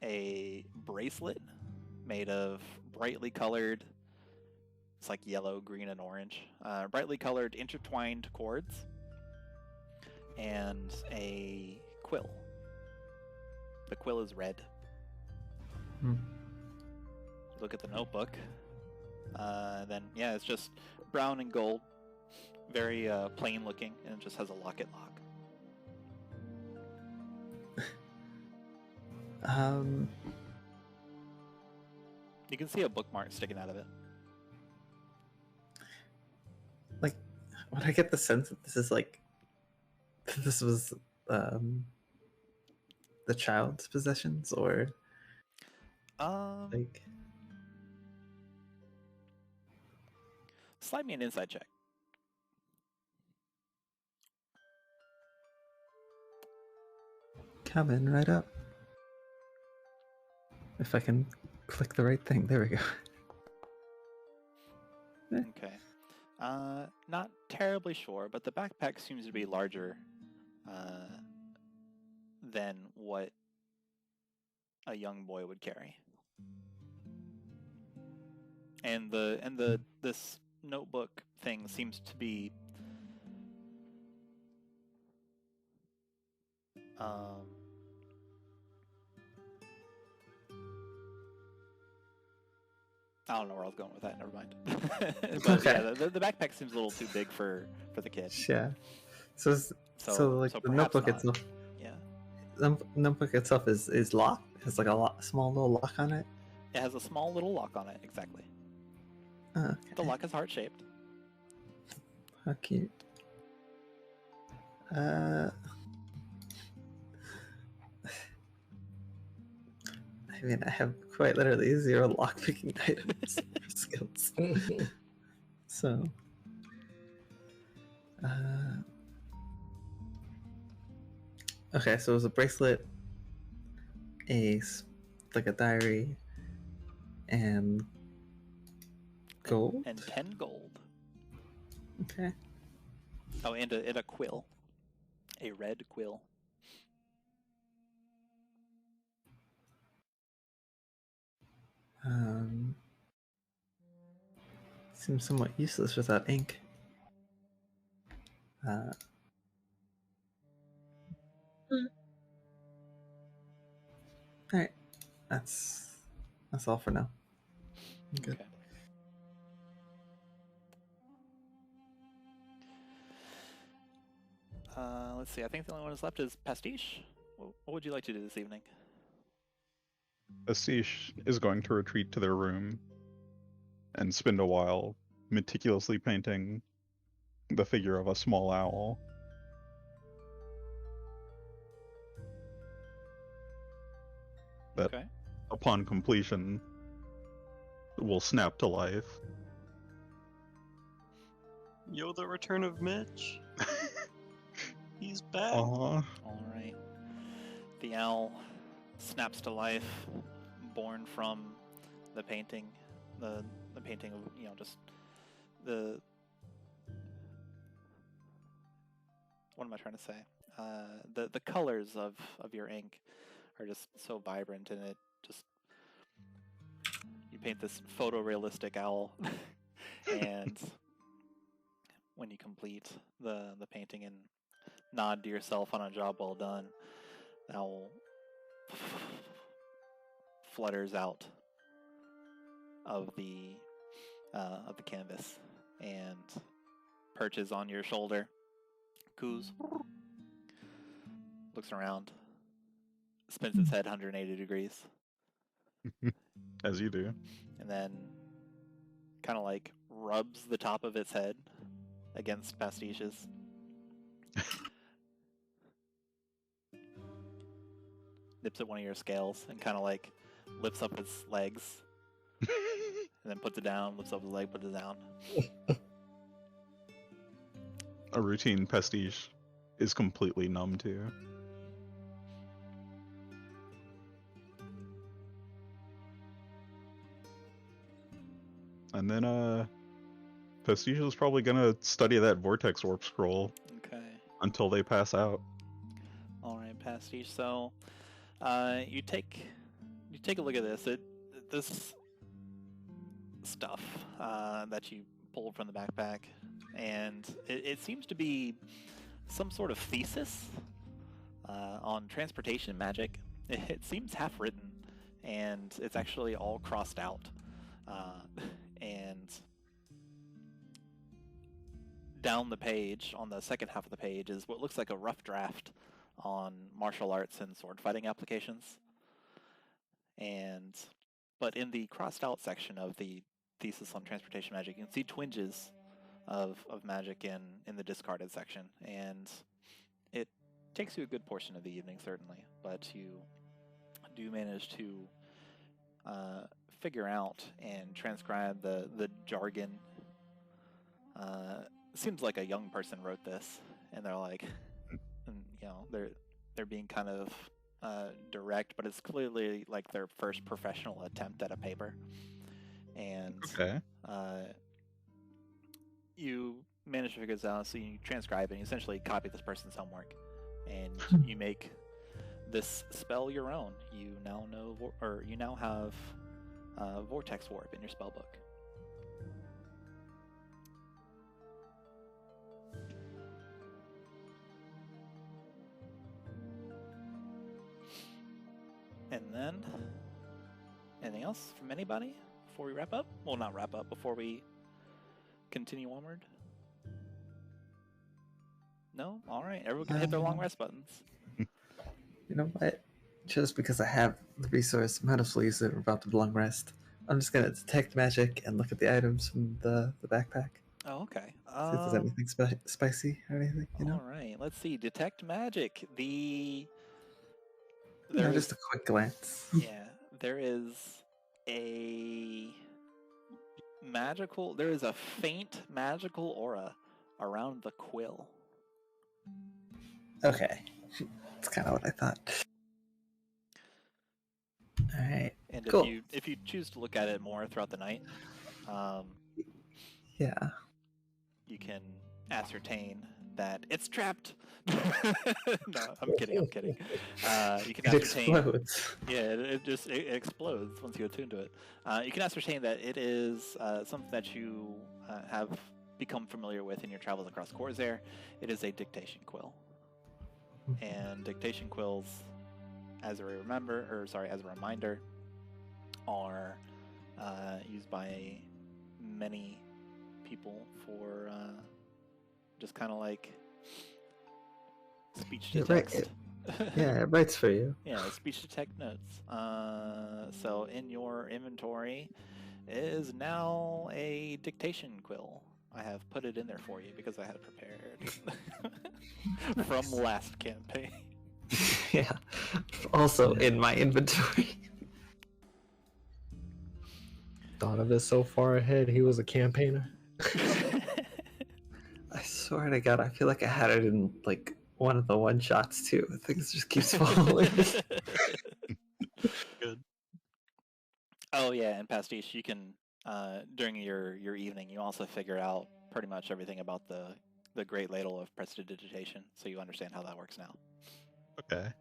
a bracelet made of brightly colored, it's like yellow, green, and orange, brightly colored intertwined cords, and a quill. The quill is red. Look at the notebook. Then, yeah, it's just brown and gold. Very plain looking, and it just has a locket lock. You can see a bookmark sticking out of it. Like, would I get the sense that this is like, this was the child's possessions, or like? Slide me an insight check. Coming right up. If I can click the right thing, there we go. Okay. Not terribly sure, but the backpack seems to be larger than what a young boy would carry. And this notebook thing seems to be I don't know where I was going with that. Never mind. But Okay. yeah, the backpack seems a little too big for the kid. Yeah. So like the perhaps notebook not. itself. Yeah. The notebook itself is locked. It has like a small little lock on it. It has a small little lock on it. Exactly. Okay. The lock is heart shaped. How cute. I mean, I have quite literally 0 lockpicking items or skills. So, okay, so it was a bracelet, like a diary, and gold. And 10 gold. Okay. Oh, and a quill. A red quill. Seems somewhat useless without ink. Alright. That's all for now. I'm good. Okay. Let's see. I think the only one that's left is Pastiche. What would you like to do this evening? Pastiche is going to retreat to their room and spend a while meticulously painting the figure of a small owl. That, Okay. upon completion, will snap to life. Yo, the return of Mitch. He's back. Aww. All right. The owl snaps to life, born from the painting. The painting of, just the... What am I trying to say? The colors of your ink are just so vibrant, and it just... You paint this photorealistic owl, and when you complete the painting and nod to yourself on a job well done, the owl flutters out of the canvas and perches on your shoulder. Coos looks around, spins its head 180 degrees, As you do. and then kind of like rubs the top of its head against Pastiche's. Nips at one of your scales and kind of like lifts up its legs and then puts it down, lifts up his leg, puts it down. A routine Pastiche is completely numb to. And then, Pastiche is probably gonna study that Vortex Warp Scroll Okay. until they pass out. Alright, Pastiche. So, you take a look at this. This stuff that you pulled from the backpack, and it seems to be some sort of thesis on transportation magic. It seems half written, and it's actually all crossed out. And down the page, on the second half of the page, is what looks like a rough draft on martial arts and sword fighting applications. But in the crossed out section of the thesis on transportation magic, you can see twinges of magic in the discarded section, and it takes you a good portion of the evening, certainly, but you do manage to figure out and transcribe the jargon. Seems like a young person wrote this, and they're like, they're being kind of direct, but it's clearly like their first professional attempt at a paper. And Okay. you manage to figure this out, so you transcribe it and you essentially copy this person's homework, and you make this spell your own. You now know, or you now have Vortex Warp in your spellbook. And then, anything else from anybody before we wrap up? Well, not wrap up, before we continue onward? No? Alright, everyone can hit their long rest buttons. You know what? Just because I have the resource, might as well use it. We're about to long rest. I'm just gonna detect magic and look at the items from the backpack. Oh, okay. See if there's anything spicy or anything, you know? Alright, let's see. Detect magic. Just a quick glance. Yeah, there is a faint magical aura around the quill. Okay. That's kind of what I thought. Alright. And Cool. if you choose to look at it more throughout the night, Yeah. you can ascertain that it's trapped. No, I'm kidding. You can It ascertain. explodes. Yeah, it explodes once you attune to it. You can ascertain that it is something that you have become familiar with in your travels across Khorzaire. It is a Dictation Quill, and Dictation Quills, as a reminder, are used by many people for just kind of like speech to text. Yeah, it writes for you. Yeah, speech to text notes. So in your inventory is now a Dictation Quill. I have put it in there for you because I had it prepared from last campaign. Yeah. Also in my inventory. Thought of it so far ahead. He was a campaigner. I swear to God, I feel like I had it in like one of the one shots too. Things just keeps falling. Good. Oh yeah, and Pastiche, you can during your evening, you also figure out pretty much everything about the Great Ladle of Prestidigitation, so you understand how that works now. Okay.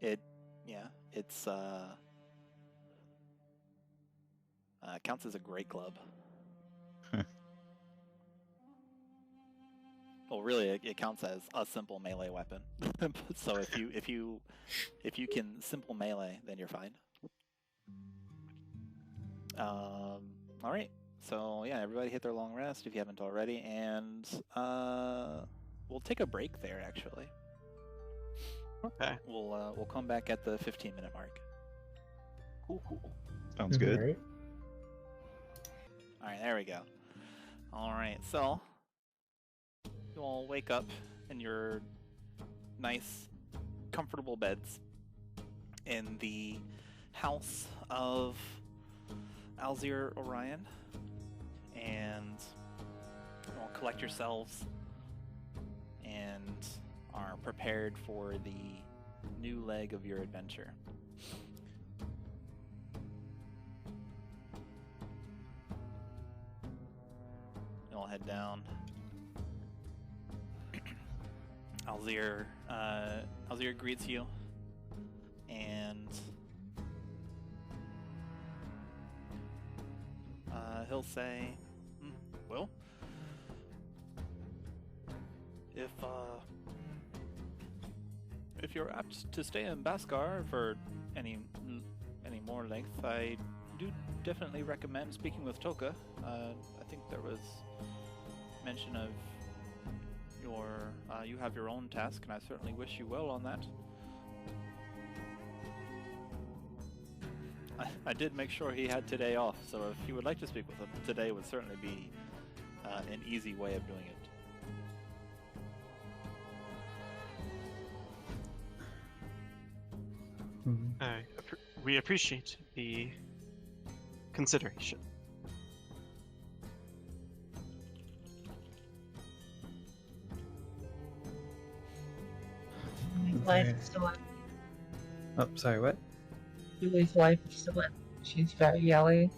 It's counts as a great club. Well, really, it counts as a simple melee weapon. So if you can simple melee, then you're fine. All right. So yeah, everybody hit their long rest if you haven't already, and we'll take a break there. Actually, Okay. we'll come back at the 15-minute mark. Cool. Sounds good. Alright. All right, there we go. All right, so you all wake up in your nice, comfortable beds in the house of Alzir Orion, and you all collect yourselves and are prepared for the new leg of your adventure. You all head down. Alzir greets you, and he'll say, "Well, if you're apt to stay in Baskar for any more length, I do definitely recommend speaking with Toka. I think there was mention of you have your own task, and I certainly wish you well on that. I did make sure he had today off, so if you would like to speak with him, today would certainly be an easy way of doing it." We appreciate the consideration. Life is still Oh, sorry, what? Julie's life is still in. She's very yelly.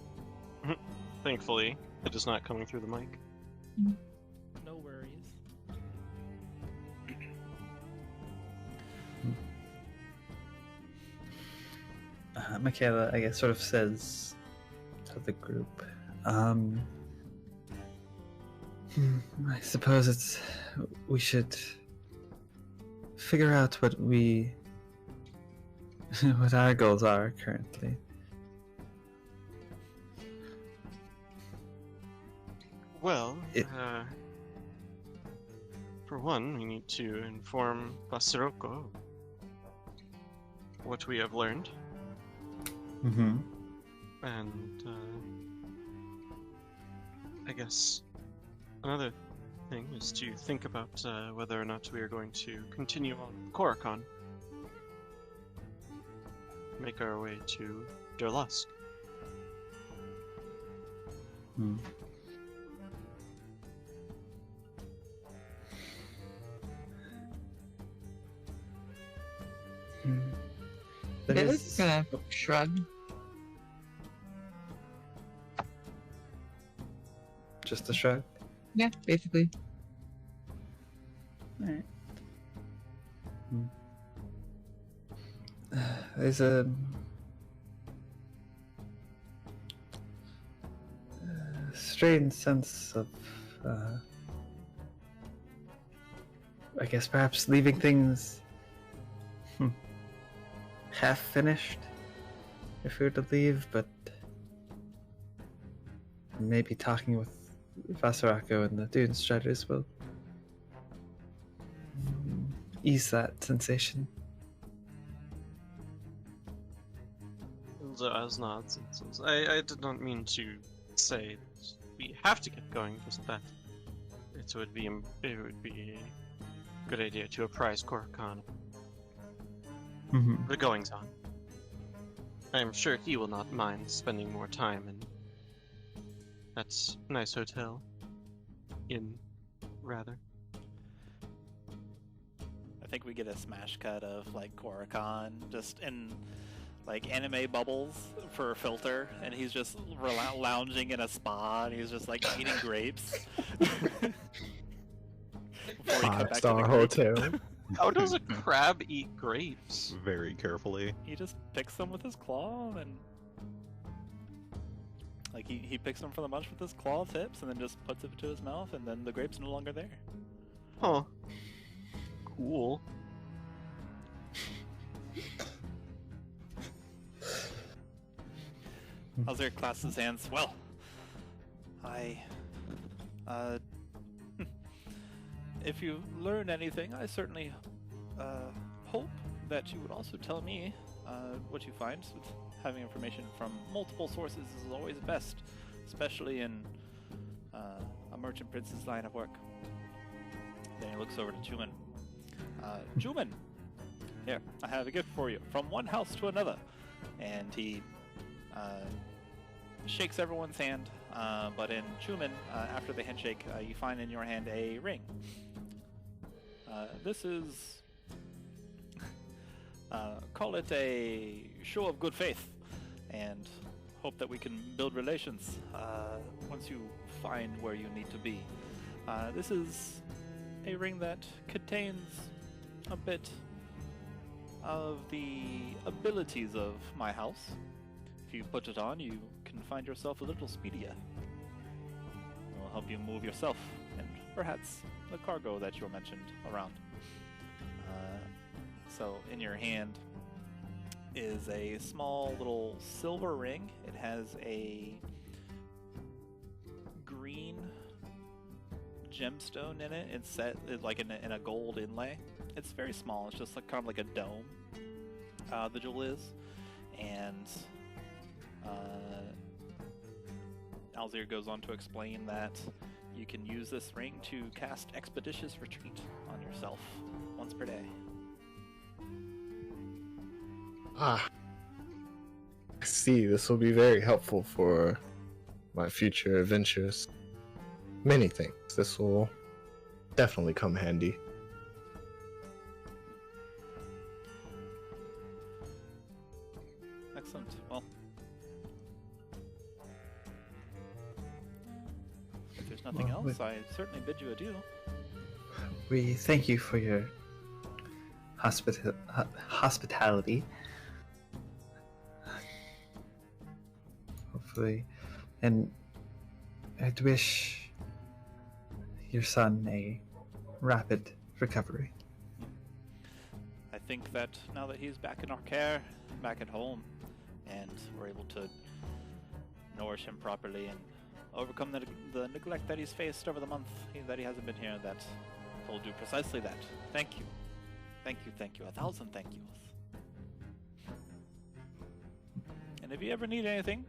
Thankfully, it is not coming through the mic. No worries. Makayla, I guess, sort of says to the group, I suppose we should figure out what our goals are currently. Well, It- for one, we need to inform Basiroko what we have learned, Mm-hmm. and I guess another thing is to think about whether or not we are going to continue on Korokon, make our way to Durlusk. Hmm. There Billy's is- gonna shrug. Just a shrug. Yeah, basically. Alright. There's a strange sense of, I guess perhaps leaving things half finished if we were to leave, but maybe talking with Vasarako and the Dune Striders will ease that sensation. Zoaz nods and says, I did not mean to say that we have to get going, just that it would be a good idea to apprise Korokon Mm-hmm. the goings on. I am sure he will not mind spending more time in that nice hotel. Rather. I think we get a smash cut of like Korokon just in like anime bubbles for a filter, and he's just lounging in a spa, and he's just like eating grapes. Before he come back to the 5-star group. hotel. How does a crab eat grapes? Very carefully. He just picks them with his claw, and like he picks them from the bunch with his claw tips, and then just puts it to his mouth, and then the grape's no longer there. Huh. Cool. Khorzaire clasps his hands. Well, if you learn anything, I certainly hope that you would also tell me what you find. Having information from multiple sources is always best, especially in a merchant prince's line of work. Then he looks over to Chuman. Chuman, here, I have a gift for you. From one house to another. And he shakes everyone's hand, but in Chuman, after the handshake, you find in your hand a ring. This is, call it a show of good faith, and hope that we can build relations once you find where you need to be. This is a ring that contains a bit of the abilities of my house. If you put it on, you can find yourself a little speedier. It will help you move yourself and perhaps the cargo that you mentioned around. So in your hand is a small little silver ring. It has a green gemstone in it. It's set like in a gold inlay. It's very small. It's just like kind of like a dome. The jewel is, and Khorzaire goes on to explain that you can use this ring to cast Expeditious Retreat on yourself once per day. Ah, I see. This will be very helpful for my future adventures. Many things. This will definitely come handy. Excellent. Well, if there's nothing Well, else, I certainly bid you adieu. We thank you for your hospitality. Hopefully, and I'd wish your son a rapid recovery. I think that now that he's back in our care, back at home, and we're able to nourish him properly and overcome the neglect that he's faced over the month that he hasn't been here. That will do precisely that. Thank you. Thank you, thank you. 1,000 thank yous. And if you ever need anything,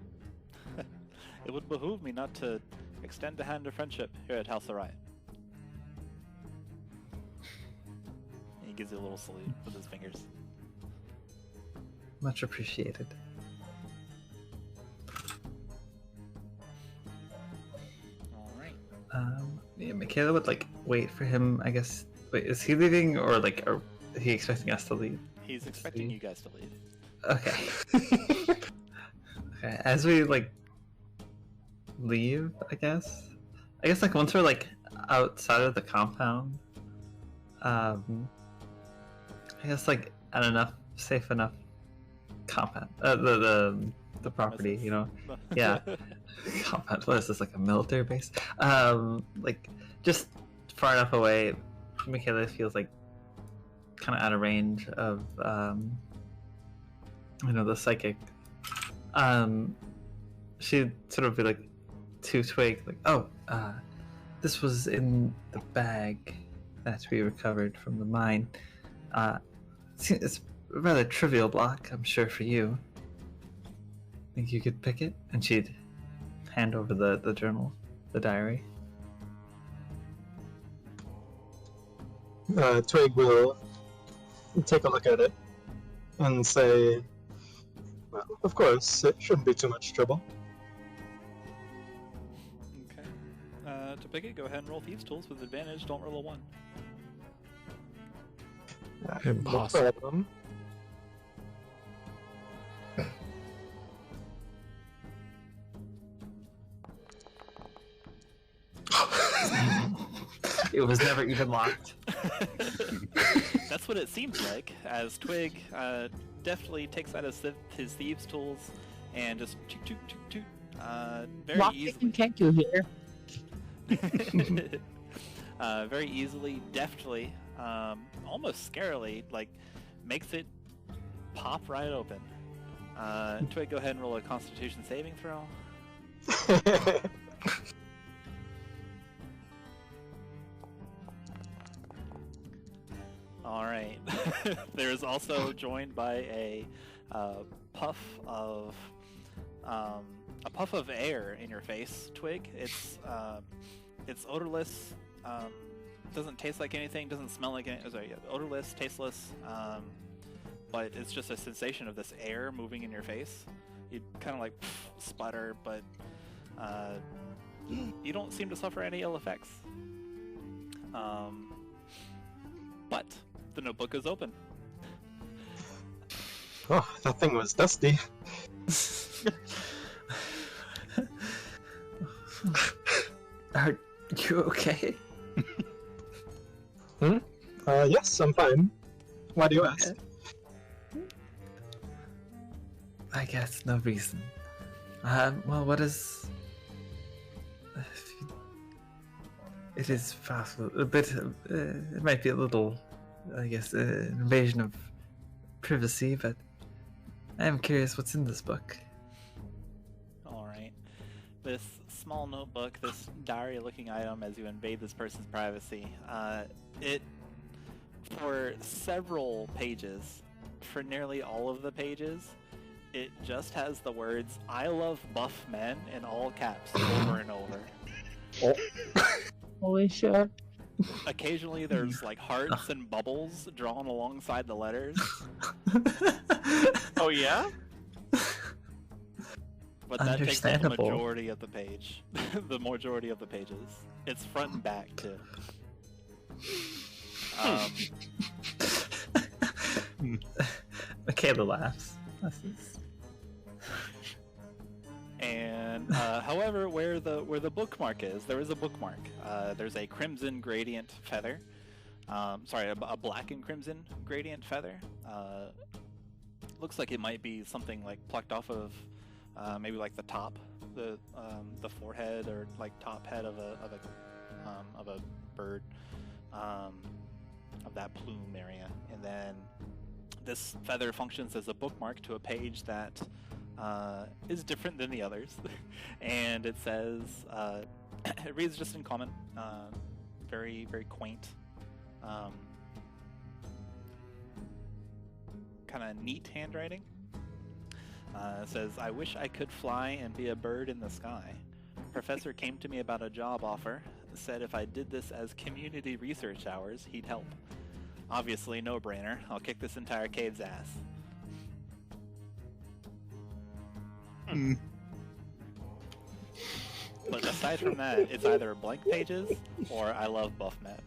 it would behoove me not to extend a hand of friendship here at House Orion. He gives you a little salute with his fingers. Much appreciated. Alright. Yeah, Makayla would like wait for him, I guess. Wait, is he leaving or like are he expecting us to leave? He's expecting you guys to leave. Okay. Okay, as we like leave, I guess like once we're like outside of the compound, I guess like at enough safe enough compound, the property, you know, yeah, compound. What is this, like a military base? Like just far enough away, Makayla feels like kind of out of range of you know, the psychic. She'd sort of be like to Twig, like, oh, this was in the bag that we recovered from the mine. It's a rather trivial block, I'm sure, for you. Think you could pick it? And she'd hand over the journal, the diary. Twig will take a look at it and say, well, of course, it shouldn't be too much trouble. Okay. To pick it, go ahead and roll Thieves' Tools with advantage. Don't roll a 1. Impossible. No problem. It was never even locked. That's what it seems like, as Twig deftly takes out his Thieves' Tools and just toot toot toot toot. Very easily. Kenku here. Very easily, deftly, almost scarily, like, makes it pop right open. Twig, go ahead and roll a Constitution saving throw. Alright. There's also joined by a puff of air in your face, Twig. It's odorless, doesn't taste like anything, doesn't smell like anything. Sorry, odorless, tasteless, but it's just a sensation of this air moving in your face. You kind of like sputter, but you don't seem to suffer any ill effects. But the notebook is open. Oh, that thing was dusty. Are you okay? Yes, I'm fine. Why do you ask? I guess no reason. Well, what is... It is possible, a bit, it might be a little, I guess, an invasion of privacy, but I am curious what's in this book. Alright. This small notebook, this diary-looking item as you invade this person's privacy, it, for several pages, for nearly all of the pages, it just has the words, "I love buff men," in all caps, over and over. Oh. Holy shit. Occasionally there's like hearts and bubbles drawn alongside the letters. Oh yeah? But that takes up the Understandable. majority of the page. The majority of the pages. It's front and back too. Makayla laughs. And however, where the bookmark is, there is a bookmark. There's a crimson gradient feather. Sorry, a black and crimson gradient feather. Looks like it might be something like plucked off of maybe like the top, the forehead or like top head of a bird, of that plume area. And then this feather functions as a bookmark to a page that is different than the others, and it says it reads just in common, very very quaint, kind of neat handwriting. It says, "I wish I could fly and be a bird in the sky. Professor came to me about a job offer. Said if I did this as community research hours, he'd help. Obviously, no-brainer. I'll kick this entire cave's ass." But aside from that, it's either blank pages or I love Buffmet.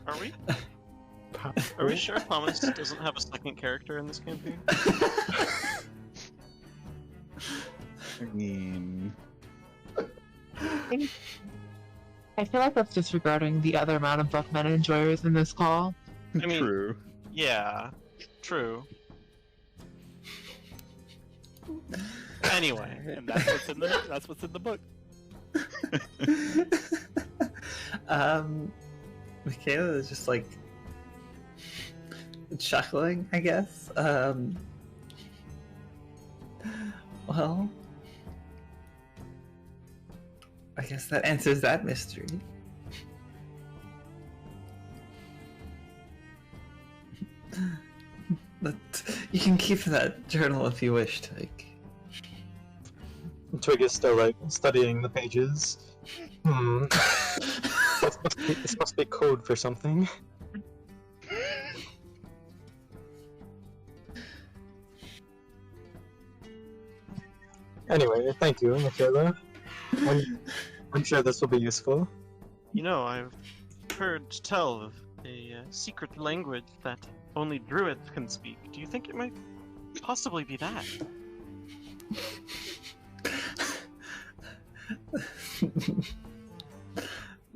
Are we? Are we sure Thomas doesn't have a second character in this campaign? I mean, I feel like that's disregarding the other amount of Buffman enjoyers in this call. I mean, true. Yeah, true. Anyway, And that's what's in the book. Makayla is just like chuckling, I guess. Well, I guess that answers that mystery. But you can keep that journal if you wish, Twig. Twig is still like studying the pages. This must be code for something. Anyway, thank you, Makayla. I'm sure this will be useful. you know, I've heard tell of a secret language that only druids can speak. Do you think it might possibly be that?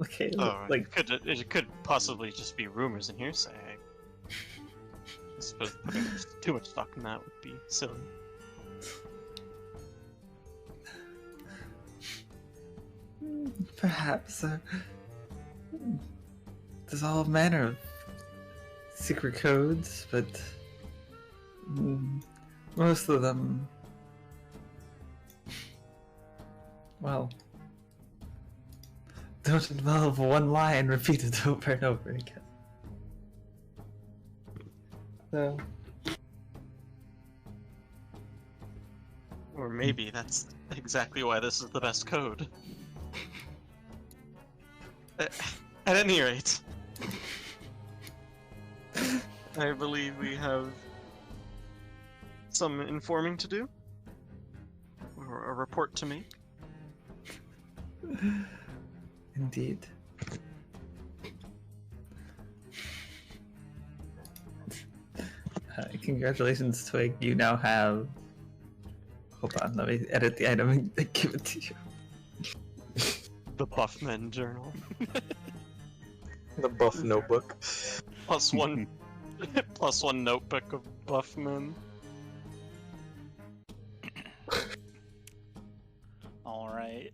Okay, Oh, like it could possibly just be rumors and hearsay. I suppose putting too much stock in that would be silly. perhaps there's all manner of secret codes, but most of them, well, don't involve one line repeated over and over again. So, Or maybe that's exactly why this is the best code. At any rate, I believe we have some informing to do, or a report to make. indeed. Congratulations, Twig. You now have. Hold on, let me edit the item and give it to you. The Buffman Journal. The buff notebook. Plus one notebook of Buffman. Alright.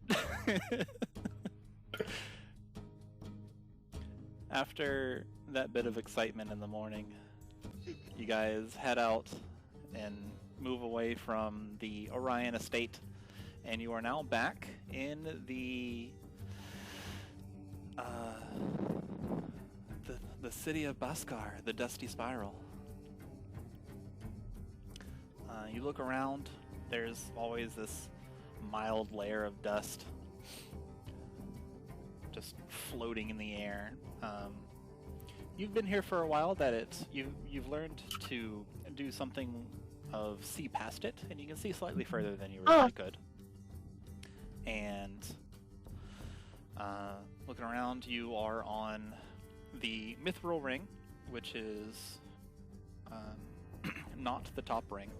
After that bit of excitement in the morning, you guys head out and move away from the Orion estate, and you are now back in the city of Baskar, the Dusty Spiral. You look around, there's always this mild layer of dust just floating in the air. You've been here for a while, you've learned to do something of see past it, and you can see slightly further than you really could. And looking around, you are on the Mithril Ring, which is not the top ring.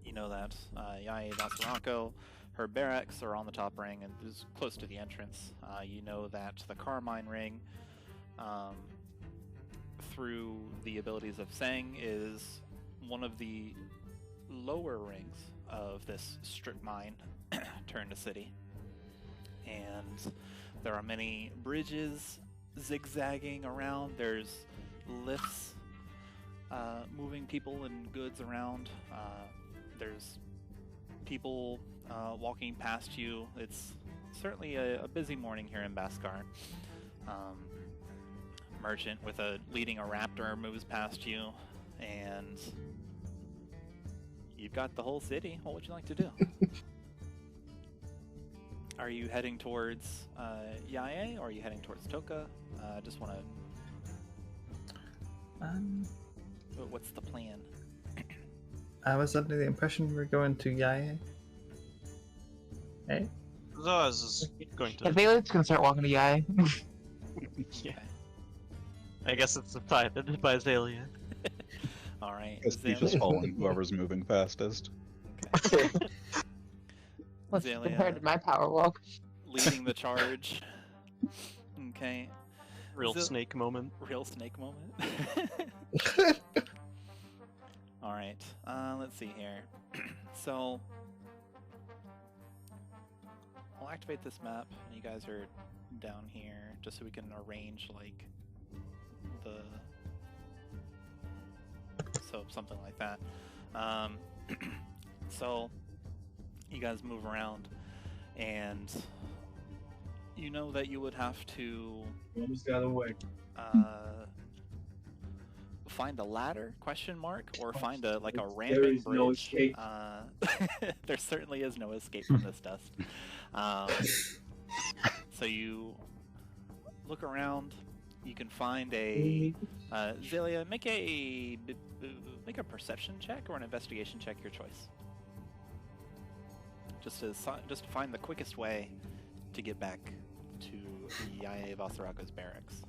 You know that Yae Vasaranko, her barracks are on the top ring and is close to the entrance. You know that the Carmine Ring, through the abilities of Sang, is one of the lower rings of this strip mine turned to city. And there are many bridges zigzagging around. There's lifts moving people and goods around. There's people walking past you. It's certainly a busy morning here in Baskar. Merchant with leading a raptor moves past you, and you've got the whole city. What would you like to do? Are you heading towards Yae, or are you heading towards Toka? Just want to... What's the plan? I was under the impression we're going to Yae. Hey? Zoaz is going Yeah, to. Bailey's gonna start walking to Yai. Yeah. I guess it's decided by Xalia. All right. Pastiche is following whoever's moving fastest. Okay. What's Xalia. compared to my power walk? Leading the charge. Okay. Real snake moment. Real snake moment. All right. Let's see here. So I'll activate this map. You guys are down here, just so we can arrange like something like that. So you guys move around, and you know that you would have to Almost got away. find a ladder, question mark, or find a There ramping is no bridge. escape. There certainly is no escape from this dust. So you look around. You can find a Xalia. Make a perception check or an investigation check, your choice. Just to find the quickest way to get back to the Yae Vasarako's barracks.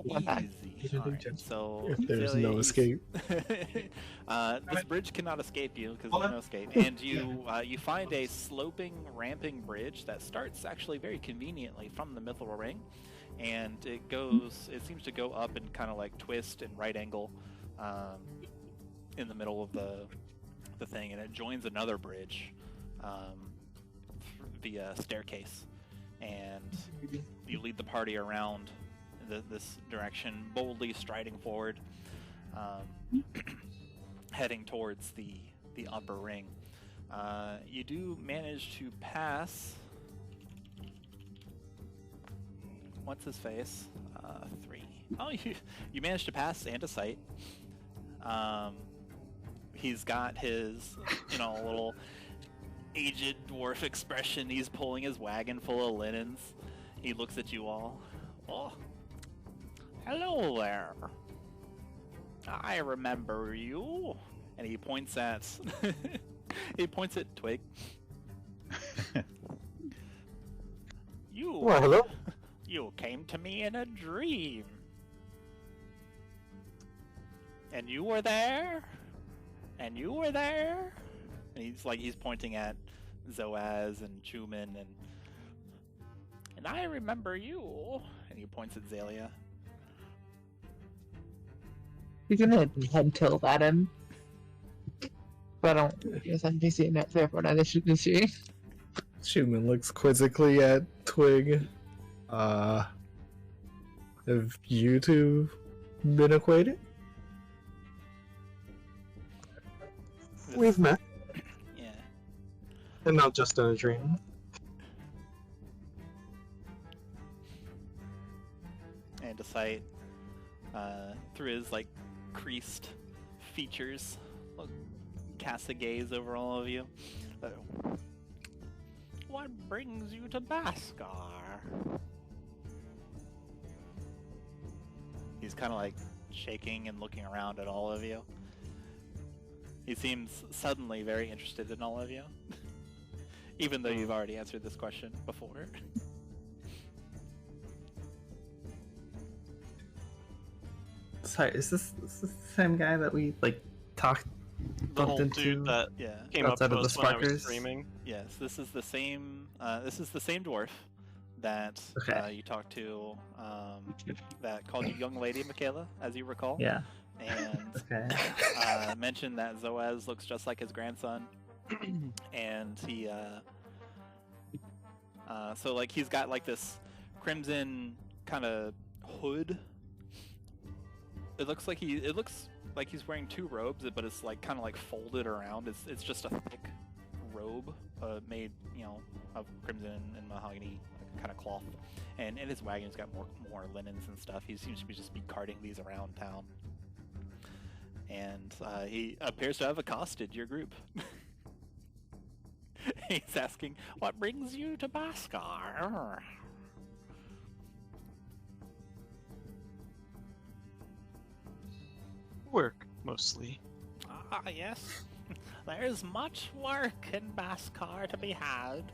Easy. Alright, so If there's Xalia, no escape. this bridge cannot escape you because there's no escape. And you find a sloping, ramping bridge that starts actually very conveniently from the Mithril Ring, and it seems to go up and kind of like twist and right angle in the middle of the thing, and it joins another bridge via staircase, and you lead the party around this direction, boldly striding forward, heading towards the upper ring. You do manage to pass. What's his face? 3. Oh, you managed to pass Andesite. He's got his, little aged dwarf expression. He's pulling his wagon full of linens. He looks at you all. Oh, hello there. I remember you. And he points at Twig. Well, hello. You came to me in a dream. And you were there? And you were there? And he's pointing at Zoaz and Chuman and I remember you. And he points at Xalia. He's gonna head tilt at him. But I don't guess NPC net therefore not issue this year. Chuman looks quizzically at Twig. Have you two been acquainted? We've met, Yeah. and not just in a dream. And Andesite, through his creased features, casts a gaze over all of you. What brings you to Baskar? He's kind of shaking and looking around at all of you. He seems suddenly very interested in all of you, even though you've already answered this question before. Sorry, is this the same guy that we bumped The whole into? dude that Yeah. came up Outside to of the us when I was Sparkers? screaming. Yes, this is the same. This is the same dwarf that Okay. you talked to. That called you young lady Makayla, as you recall. Yeah. And Okay. mentioned that Zoaz looks just like his grandson, and he so he's got this crimson kind of hood. It looks like he's wearing two robes, but it's like kind of like folded around. It's just a thick robe made, you know, of crimson and mahogany kind of cloth. And in his wagon, he's got more linens and stuff. He seems to be just carting these around town. And he appears to have accosted your group. He's asking, "What brings you to Baskar?" Work, mostly. Ah, yes. There's much work in Baskar to be had.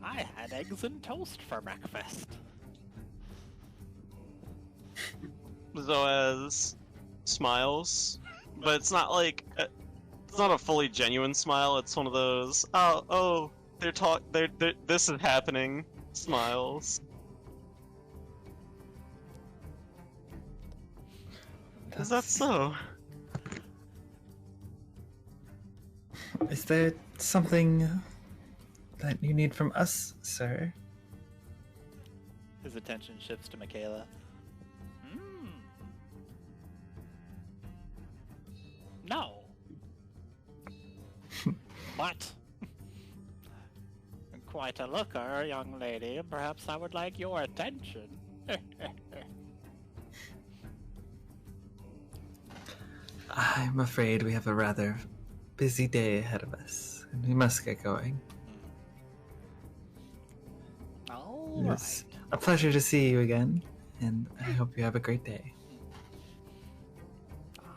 I had eggs and toast for breakfast. Zoaz smiles, but it's not like it's not a fully genuine smile. It's one of those this is happening smiles. Is that so? Is there something that you need from us, sir? His attention shifts to Makayla. No. But quite a looker, young lady. Perhaps I would like your attention. I'm afraid we have a rather busy day ahead of us, and we must get going. All It's right. a pleasure to see you again, and I hope you have a great day.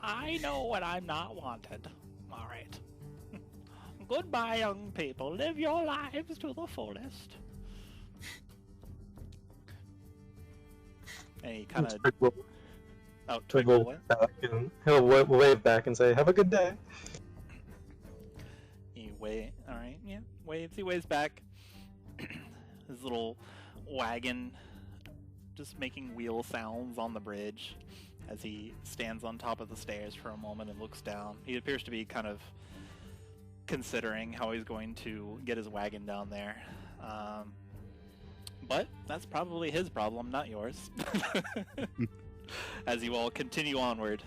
I know when I'm not wanted. All right. Goodbye, young people. Live your lives to the fullest. And he kind of... Twig will, Oh, Twig Twig will what? back and he'll wave back and say, "Have a good day." He alright, yeah, waves. He waves back. His little wagon just making wheel sounds on the bridge as he stands on top of the stairs for a moment and looks down. He appears to be kind of considering how he's going to get his wagon down there. But that's probably his problem, not yours. As you all continue onward.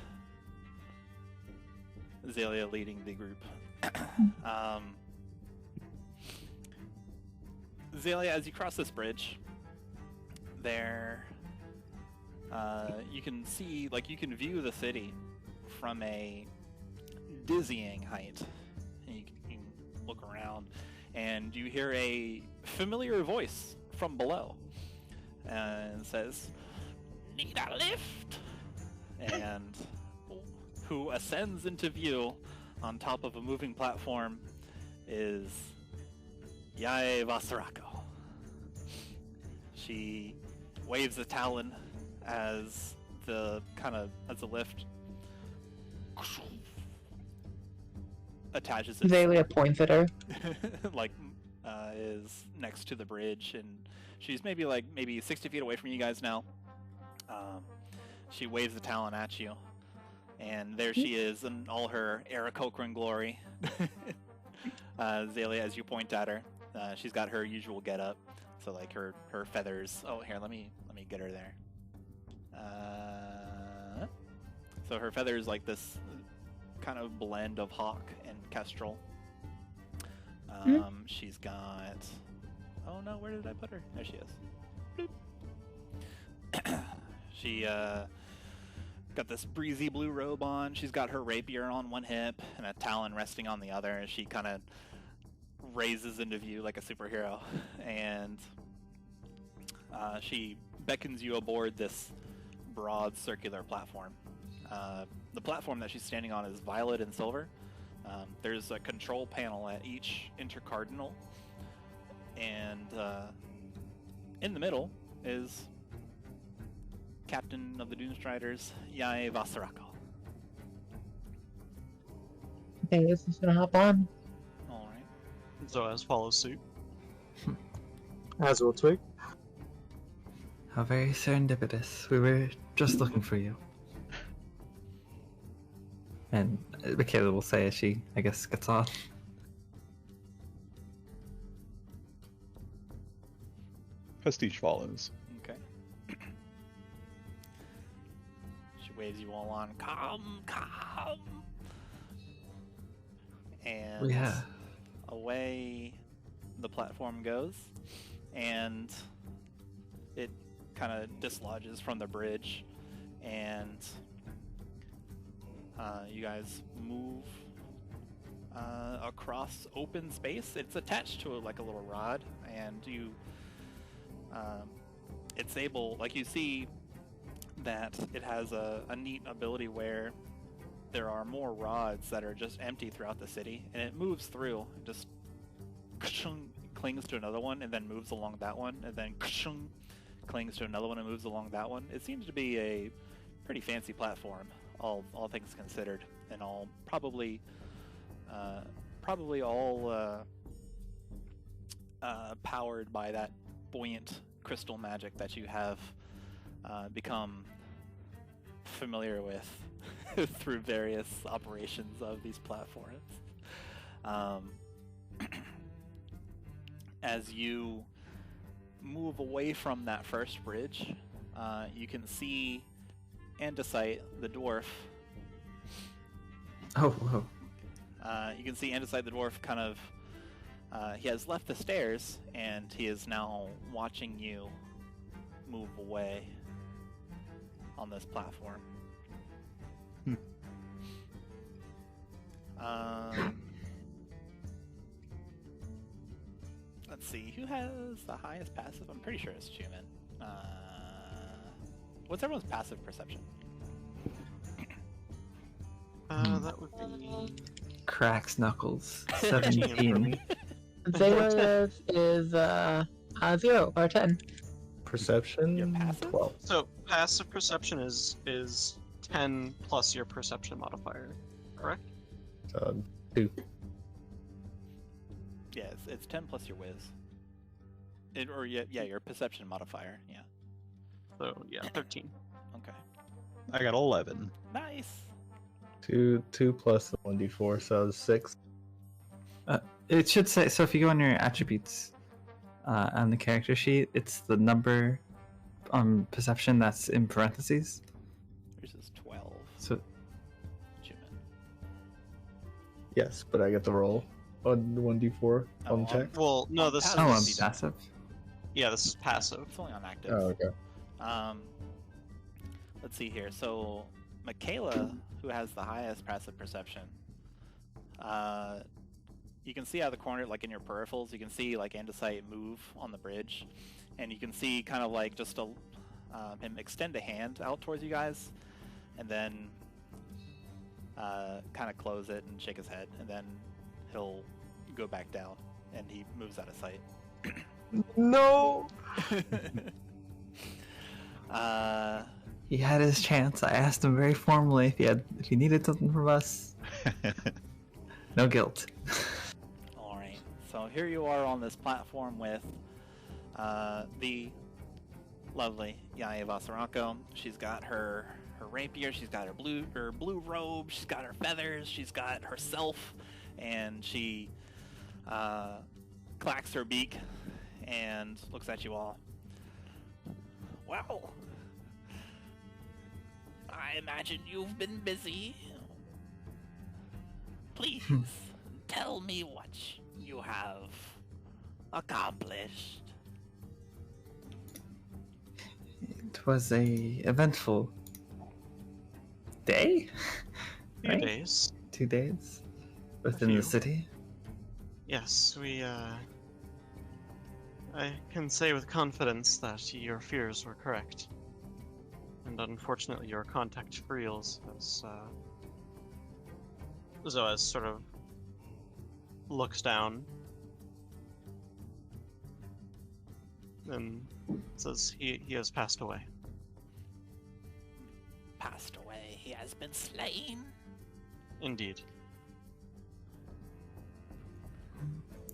Xalia leading the group. Xalia, as you cross this bridge, there you can see, like, you can view the city from a dizzying height. And you can look around, and you hear a familiar voice from below, and it says, "Need a lift?" And who ascends into view on top of a moving platform is Yae Vasarako. She waves a talon as the lift attaches itself. Xalia points at her. Is next to the bridge, and she's maybe 60 feet away from you guys now. She waves the talon at you, and there she is in all her Aarakocran glory. Xalia, as you point at her, she's got her usual getup, so like her feathers. Oh, here, let me get her there. So her feathers like this kind of blend of hawk and kestrel. She's got... Oh no, where did I put her? There she is. Bloop. She got this breezy blue robe on. She's got her rapier on one hip and a talon resting on the other. She kind of raises into view like a superhero. And she beckons you aboard this broad circular platform. The platform that she's standing on is violet and silver. There's a control panel at each intercardinal, and in the middle is Captain of the Doomstriders, Yae Vasarako. Okay, this is gonna hop on. Alright. Zoaz follows suit. As will Twig. How very serendipitous. We were just looking for you. And Makayla will say as she, I guess, gets on. Pastiche follows. Okay. She waves you all on. Come. And Yeah. away the platform goes, and it kind of dislodges from the bridge, and you guys move across open space. It's attached to like a little rod, and you it's able, like, you see that it has a neat ability where there are more rods that are just empty throughout the city, and it moves through, just clings to another one and then moves along that one, and then clings to another one and moves along that one. It seems to be a pretty fancy platform, all things considered, and all probably all powered by that buoyant crystal magic that you have become familiar with through various operations of these platforms. As you move away from that first bridge, you can see Andesite, the dwarf. Oh, whoa. You can see Andesite, the dwarf, kind of. He has left the stairs, and he is now watching you move away on this platform. Let's see, who has the highest passive? I'm pretty sure it's Chuman. What's everyone's passive perception? That would be Cracks knuckles. 17. Zoaz is 0 or 10. Perception. Your passive? 12. so passive perception is 10 plus your perception modifier, correct? 2. Yeah, it's 10 plus your whiz. Your perception modifier, yeah. So yeah, 13. Okay. I got 11. Nice! 2 plus 1d4, so 6. It should say, so if you go on your attributes on the character sheet, it's the number on perception that's in parentheses. Yours is 12. So Chuman. Yes, but I get the roll on 1d4 on Oh, check. Well, no, this passive. I'm is Passive. passive. yeah, this is passive. It's only on active. Oh, okay. Let's see here. So, Makayla, who has the highest passive perception, you can see out of the corner, like in your peripherals, you can see like Andesite move on the bridge, and you can see kind of like just him extend a hand out towards you guys, and then kind of close it and shake his head, and then he'll go back down, and he moves out of sight. No! He had his chance. I asked him very formally if he needed something from us. No guilt. Alright, so here you are on this platform with the lovely Yaya Vasaranko. She's got her rapier, she's got her blue robe, she's got her feathers, she's got herself, and she clacks her beak and looks at you all. Well, I imagine you've been busy. Please, tell me what you have accomplished. It was a eventful day, Few right? days. 2 days within few. the city. Yes, I can say with confidence that your fears were correct. And unfortunately, your contact Friels has, Zoaz sort of looks down and says he has passed away. Passed away. He has been slain. Indeed.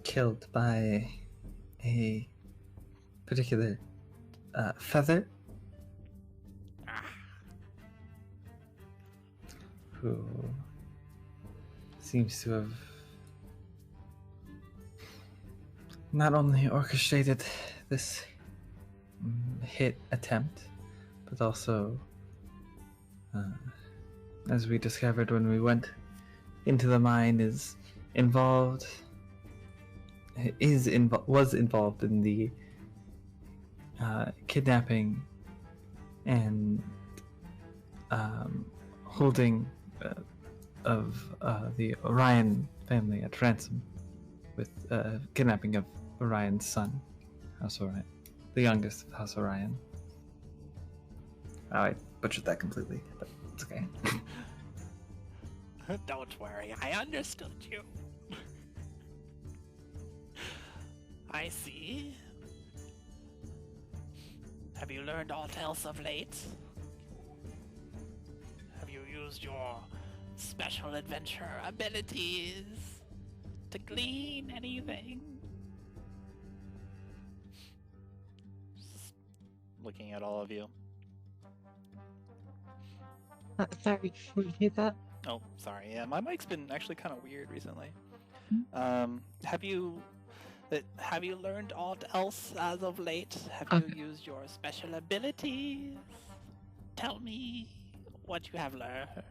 Killed by a particular feather who seems to have not only orchestrated this hit attempt, but also as we discovered when we went into the mine, was involved in the kidnapping and holding of the Orion family at ransom, with kidnapping of Orion's son, House Orion, the youngest of House Orion. Oh, I butchered that completely, but it's okay. Don't worry, I understood you. I see. Have you learned aught else of late? Have you used your special adventure abilities to glean anything? Just looking at all of you. Sorry, can you repeat that? Oh, sorry. Yeah, my mic's been actually kind of weird recently. Have you learned aught else as of late? Have you used your special abilities? Tell me what you have learned.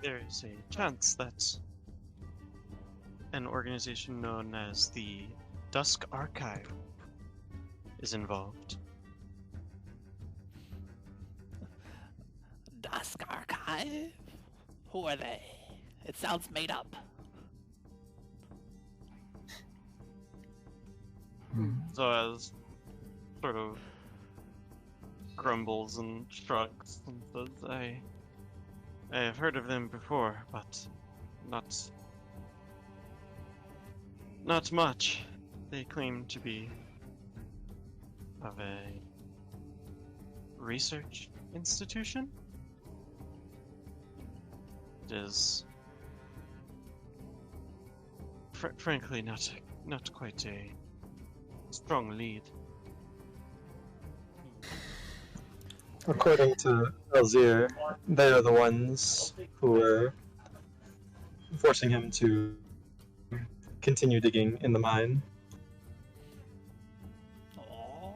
There is a chance that an organization known as the Dusk Archive is involved. Dusk Archive? Who are they? It sounds made up. Zoaz sort of grumbles and shrugs and says, I have heard of them before, but not much. They claim to be of a research institution. It is frankly not quite a strong lead. According to Khorzaire, they are the ones who were forcing him to continue digging in the mine. Oh.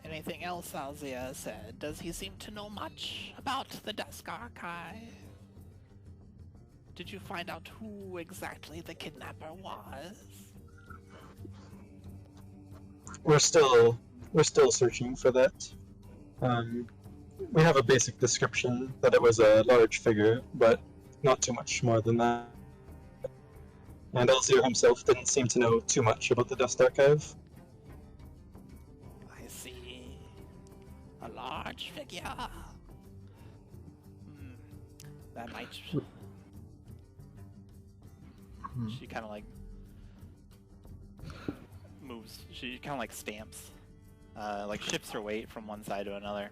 Anything else Khorzaire said? Does he seem to know much about the Dusk Archive? Did you find out who exactly the kidnapper was? We're still searching for that. We have a basic description that it was a large figure, but not too much more than that. And Khorzaire himself didn't seem to know too much about the Dust Archive. I see. A large figure. That might... She kind of like moves. She kind of like stamps, like shifts her weight from one side to another.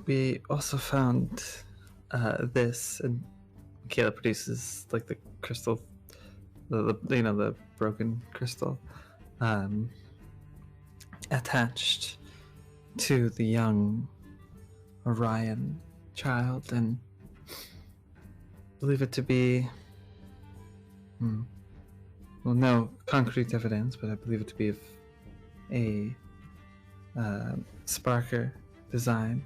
We also found this, and Makayla produces like the crystal, the broken crystal, attached to the young Orion child, and believe it to be, well, no concrete evidence, but I believe it to be of a Sparker design.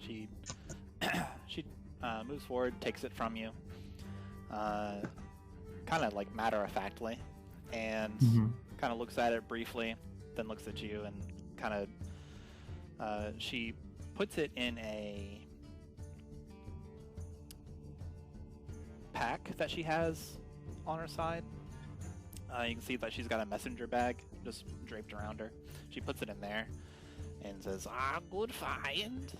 She moves forward, takes it from you, kind of like matter-of-factly, and kind of looks at it briefly, then looks at you, and kind of she puts it in a pack that she has on her side. You can see that she's got a messenger bag just draped around her. She puts it in there and says, good find.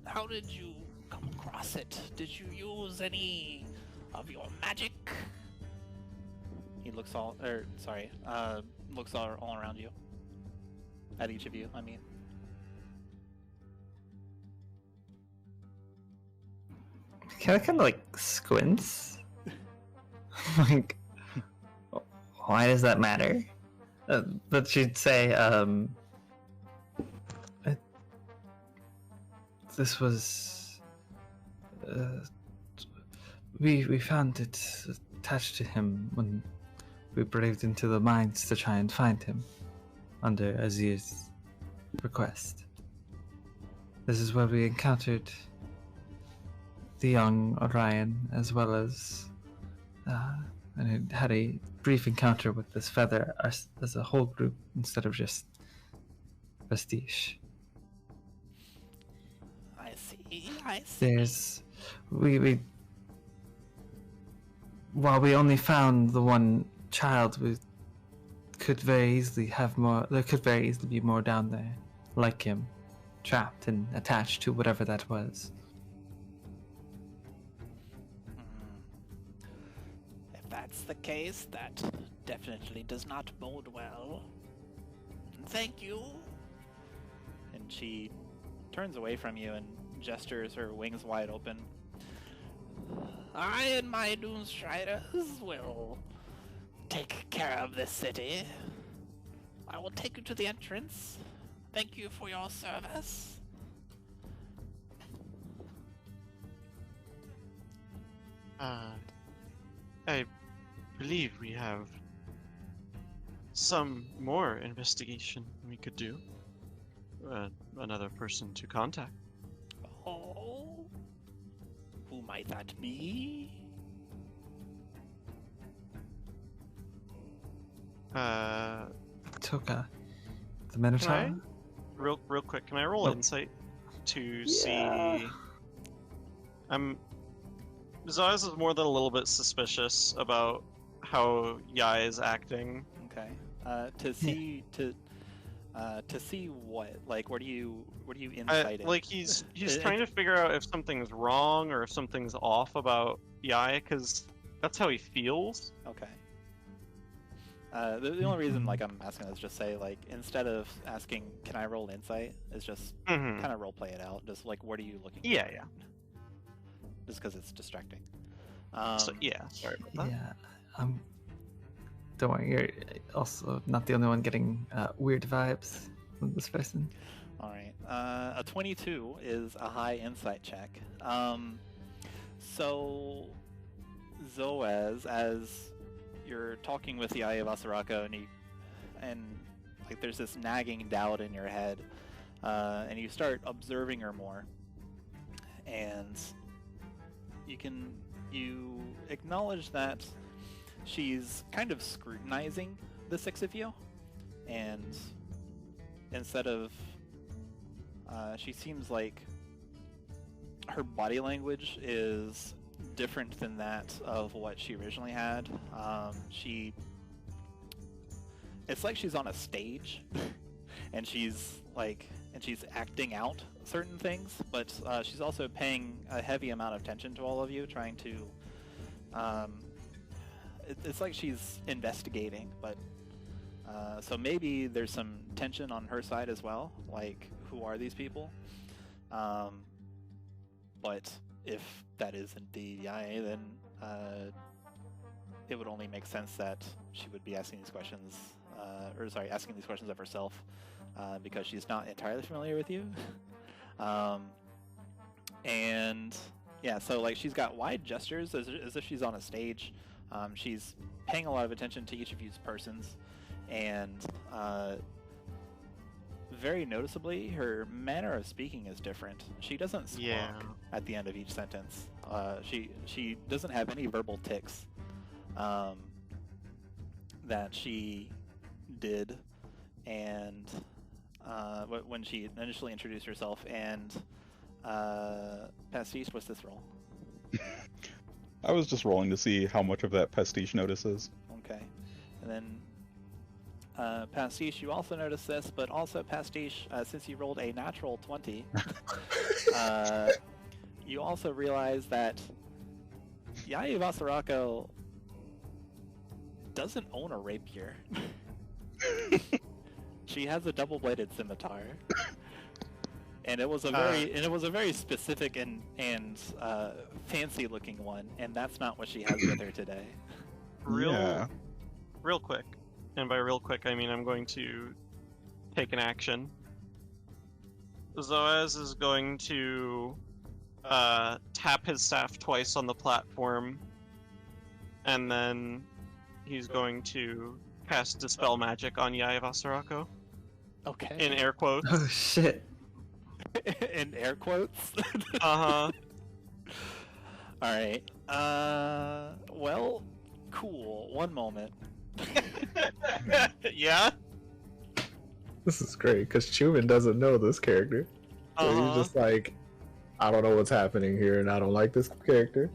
How did you come across it? Did you use any of your magic? He looks all around you. At each of you, I mean. Kind of like squints. Like, why does that matter? But she'd say, this was We found it attached to him when we braved into the mines to try and find him under Azir's request. This is where we encountered the young Orion, as well as and it had a brief encounter with this feather as a whole group instead of just Pastiche. I see. There's we while we only found the one child, we could very easily have more. There could very easily be more down there, like him, trapped and attached to whatever that was. If that's the case, that definitely does not bode well. Thank you. And she turns away from you and gestures her wings wide open. I and my Doomstriders will take care of this city. I will take you to the entrance. Thank you for your service. I believe we have some more investigation we could do. Another person to contact. Oh, who might that be? Toka, the Minotaur. Real quick, can I roll insight to see? Zoaz is more than a little bit suspicious about how Yai is acting. Okay. To see what? Like, what are you insighting? Like he's trying to figure out if something's wrong or if something's off about Yai, because that's how he feels. Okay. The only reason like I'm asking is just say like instead of asking can I roll insight is just kind of role play it out. Just like what are you looking for? Yeah. Just because it's distracting. Sorry about that. Yeah. Don't worry, you're also not the only one getting weird vibes from this person. All right. A 22 is a high insight check. So Zoaz, as you're talking with the Eye of Asarako, and like there's this nagging doubt in your head, and you start observing her more, and you acknowledge that she's kind of scrutinizing the six of you, and instead of she seems like her body language is different than that of what she originally had. It's like she's on a stage and she's acting out certain things, but she's also paying a heavy amount of attention to all of you, trying to it's like she's investigating, but so maybe there's some tension on her side as well, like who are these people? But if that is indeed Yae, then it would only make sense that she would be asking these questions, asking these questions of herself, because she's not entirely familiar with you. And yeah, so like she's got wide gestures as if she's on a stage. She's paying a lot of attention to each of you's persons, and very noticeably, her manner of speaking is different. She doesn't squawk at the end of each sentence. She doesn't have any verbal tics that she did, and when she initially introduced herself. And Pastiche, what's this roll? I was just rolling to see how much of that Pastiche notices. Okay, and then Pastiche, you also notice this, but also Pastiche, since you rolled a natural 20, you also realize that Yae Vasarako doesn't own a rapier. She has a double-bladed scimitar, and it was a very specific and fancy-looking one, and that's not what she has with her today. Real quick. And by real quick, I mean I'm going to take an action. Zoaz is going to tap his staff twice on the platform, and then he's going to cast Dispel Magic on Yaya Vasarako. Okay. In air quotes. Oh shit. In air quotes? Uh-huh. Alright. Well, cool. One moment. Yeah? This is great because Chuman doesn't know this character. So he's just like, I don't know what's happening here and I don't like this character.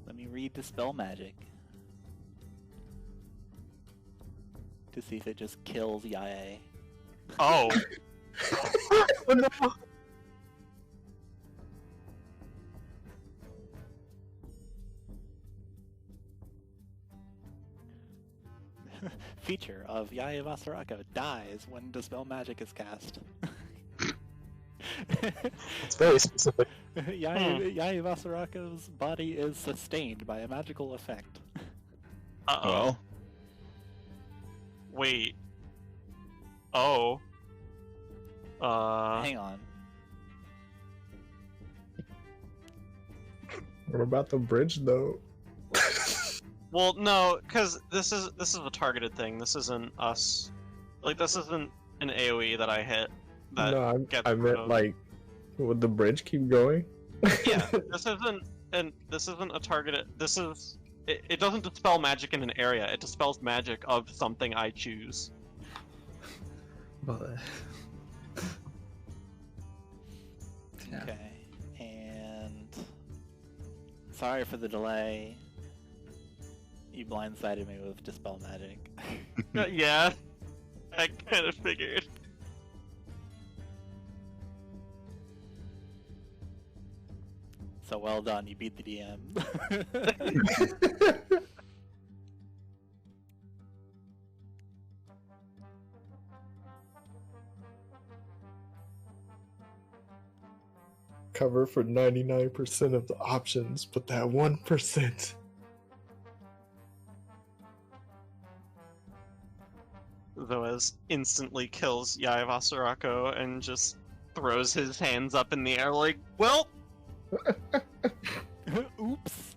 Let me read Dispel Magic. To see if it just kills Yaya. Oh. Oh no! Feature of Yaya Vasarako dies when Dispel Magic is cast. It's very specific. Yaya Vasarako's body is sustained by a magical effect. Uh-oh. Well, Wait. Oh. Hang on. What about the bridge though? Well, no, because this is a targeted thing. This isn't us. Like, this isn't an AoE that I hit. That No, gets I rid meant of- like, would the bridge keep going? Yeah, this isn't a targeted. This is. It doesn't dispel magic in an area. It dispels magic of something I choose. Well, yeah. Okay. And sorry for the delay. You blindsided me with Dispel Magic. Yeah, I kind of figured. So well done, you beat the DM. Cover for 99% of the options, but that 1%. Zoaz instantly kills Yaya Vasarako and just throws his hands up in the air like, well, Oops.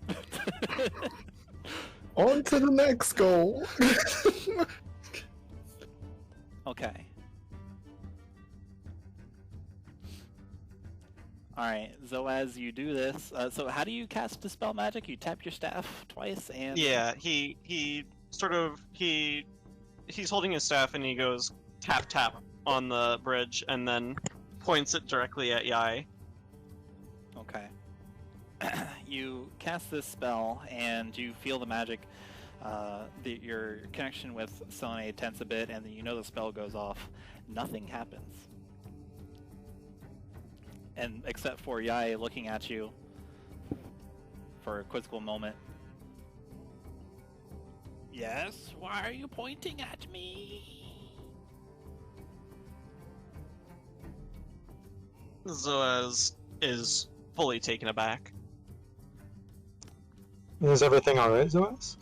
On to the next goal. Okay. Alright, Zoaz, you do this. So how do you cast Dispel Magic? You tap your staff twice and... yeah, he's holding his staff and he goes tap tap on the bridge and then points it directly at Yai. Okay. You cast this spell and you feel the magic. Your connection with Selene tense a bit, and then you know the spell goes off. Nothing happens. And except for Yai looking at you for a quizzical moment. Yes? Why are you pointing at me? Zoaz is fully taken aback. Is everything alright, Zoaz?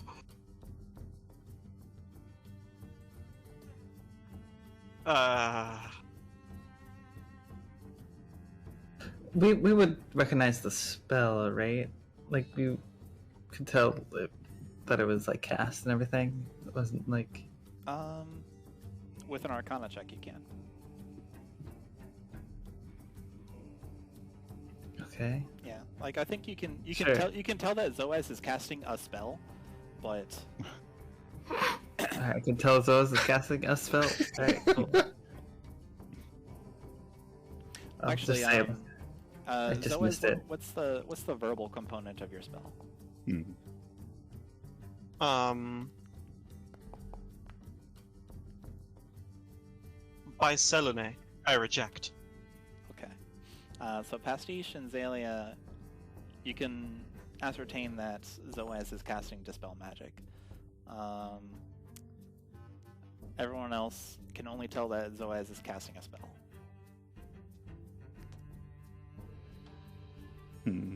We would recognize the spell, right? Like we could tell that it was like cast and everything. It wasn't like With an Arcana check, you can. okay. Yeah, like I think you can Sure. tell that Zoaz is casting a spell, but Alright, I can tell Zoaz is casting a spell. Alright, cool. I'll actually, just say I just Zoaz, missed it. what's the verbal component of your spell? By Selene, I reject. Okay. So Pastiche and Xalia, you can ascertain that Zoaz is casting Dispel Magic. Everyone else can only tell that Zoaz is casting a spell. Hmm.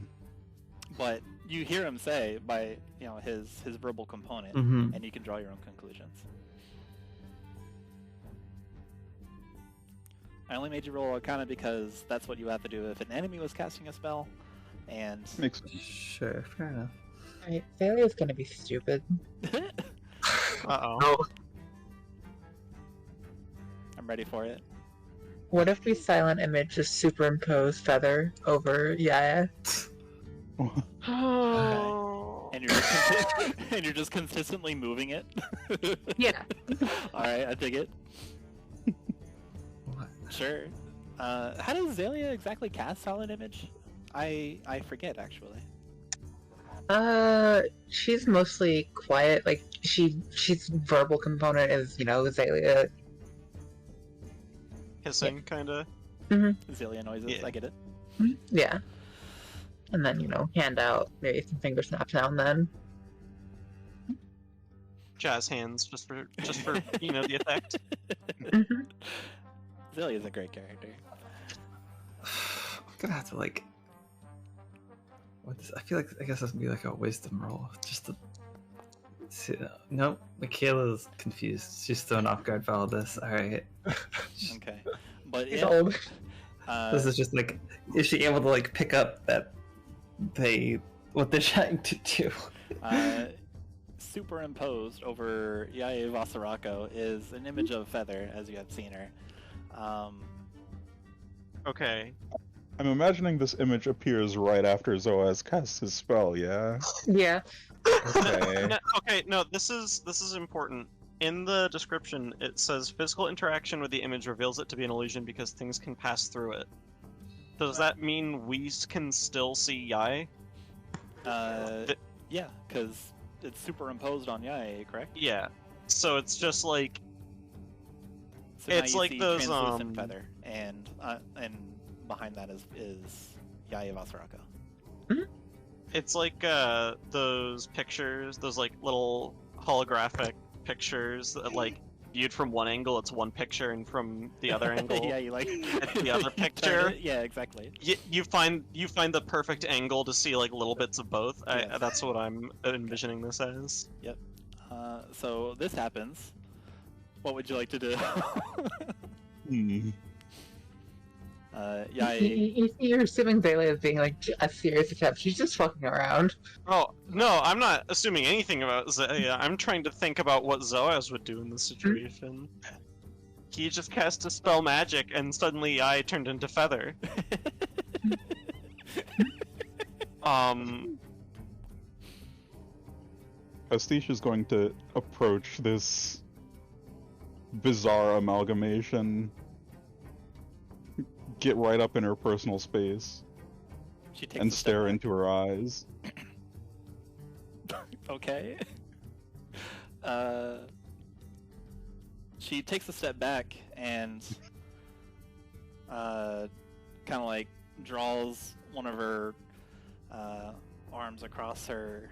But you hear him say by his verbal component, Mhm. and you can draw your own conclusions. I only made you roll Arcana because that's what you have to do if an enemy was casting a spell, and Makes sense. Sure, fair enough. Alright, Xalia's gonna be stupid. Uh-oh. Oh. I'm ready for it. What if we silent image just superimpose Feather over Yaya? Oh. And you're just and you're just consistently moving it. Yeah. All right, I dig it. What? Sure. How does Xalia exactly cast Silent Image? I forget actually. She's mostly quiet. Like she's verbal component is Xalia. Hissing, kinda. Xalia noises. Yeah. I get it. Yeah. And then hand out maybe some finger snaps now and then. Jazz hands, just for the effect. Mhm. Xalia's a great character. I'm gonna have to like. I feel like I guess that's gonna be like a wisdom roll, just to. Nope, Makayla's confused. She's thrown off guard by all this. All right. Okay, but She's yeah, old. This is just like, is she able to like pick up that what they're trying to do? Superimposed over Yae Vasarako is an image of Feather, as you have seen her. Okay. I'm imagining this image appears right after Zoaz casts his spell, yeah? Yeah. Okay. No, this is important. In the description, it says physical interaction with the image reveals it to be an illusion because things can pass through it. Does that mean we can still see Yae? Yeah, because it's superimposed on Yae, correct? Yeah. So it's just like So now it's you like see those translucent Feather, and behind that is Yae Vasarako. it's like those pictures, those like little holographic pictures that like viewed from one angle it's one picture and from the other angle Yeah, you like it's the other you turn picture. it. Yeah, exactly. You find the perfect angle to see like little bits of both. Yes. That's what I'm envisioning this as. So this happens. What would you like to do? Yae. You're assuming Xalia is being like a serious attempt. She's just fucking around. Oh no, I'm not assuming anything about Xalia. I'm trying to think about what Zoaz would do in this situation. He just cast a spell magic and suddenly I turned into Feather. Pastiche is going to approach this bizarre amalgamation, get right up in her personal space, She takes and a step stare back. into her eyes. Okay. She takes a step back and kind of like draws one of her arms across her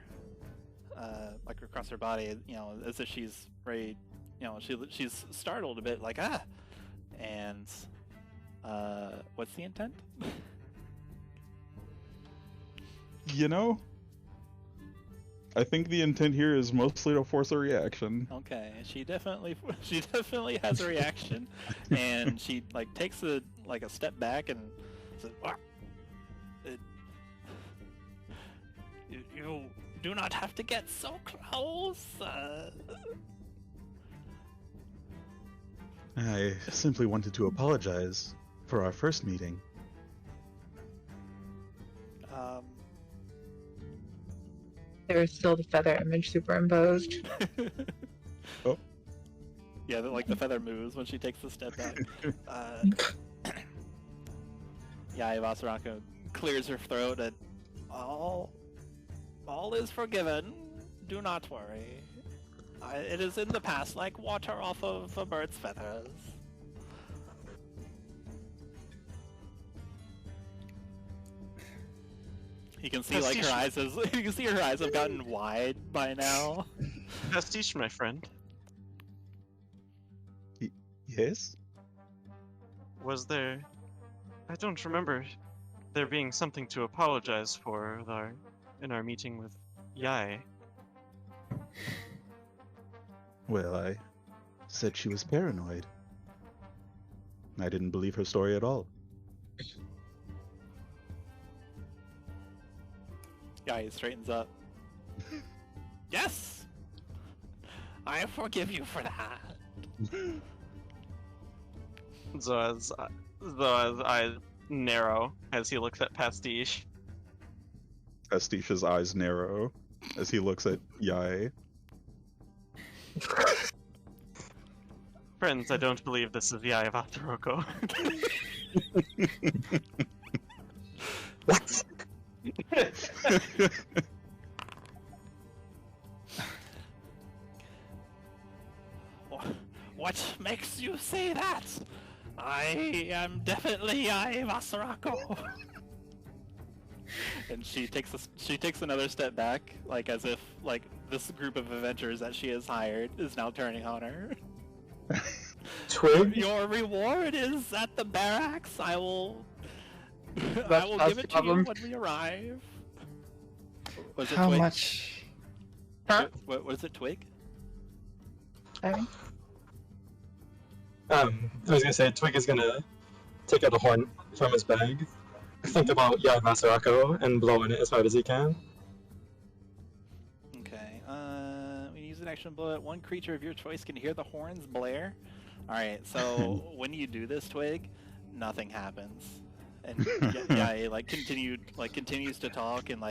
across her body, as if she's ready. She's startled a bit, like and what's the intent? I think the intent here is mostly to force a reaction. Okay, she definitely has a reaction, and she like takes a step back and says, "You do not have to get so close." I simply wanted to apologize for our first meeting. There's still the Feather image superimposed. Oh. Yeah, the feather moves when she takes a step back. Yae Vasarako clears her throat and all is forgiven. Do not worry. It is in the past like water off of a bird's feathers. You can see like her eyes you can see her eyes have gotten wide by now. Pastiche, my friend. Yes? Was there... I don't remember there being something to apologize for, though. in our meeting with Yai? Well, I said she was paranoid. I didn't believe her story at all. Yeah, he straightens up. Yes! I forgive you for that. Zoaz's eyes narrow as he looks at Pastiche. Pastiche's eyes narrow as he looks at Yai. Friends, I don't believe this is Yai of Athroko. What? What makes you say that? I am definitely Vasarako. And she takes another step back, like as if like this group of adventurers that she has hired is now turning on her. Twig? Your reward is at the barracks. I will That's give it to you when we arrive. Was it How Twig? much? Huh? What was it, Twig? Sorry? I was gonna say, Twig is gonna take out a horn from his bag, think about Yai Masarako, and blow in it as hard as he can. Okay. We use an action bullet. One creature of your choice can hear the horns blare. All right. So when you do this, Twig, nothing happens, and yeah, continues to talk and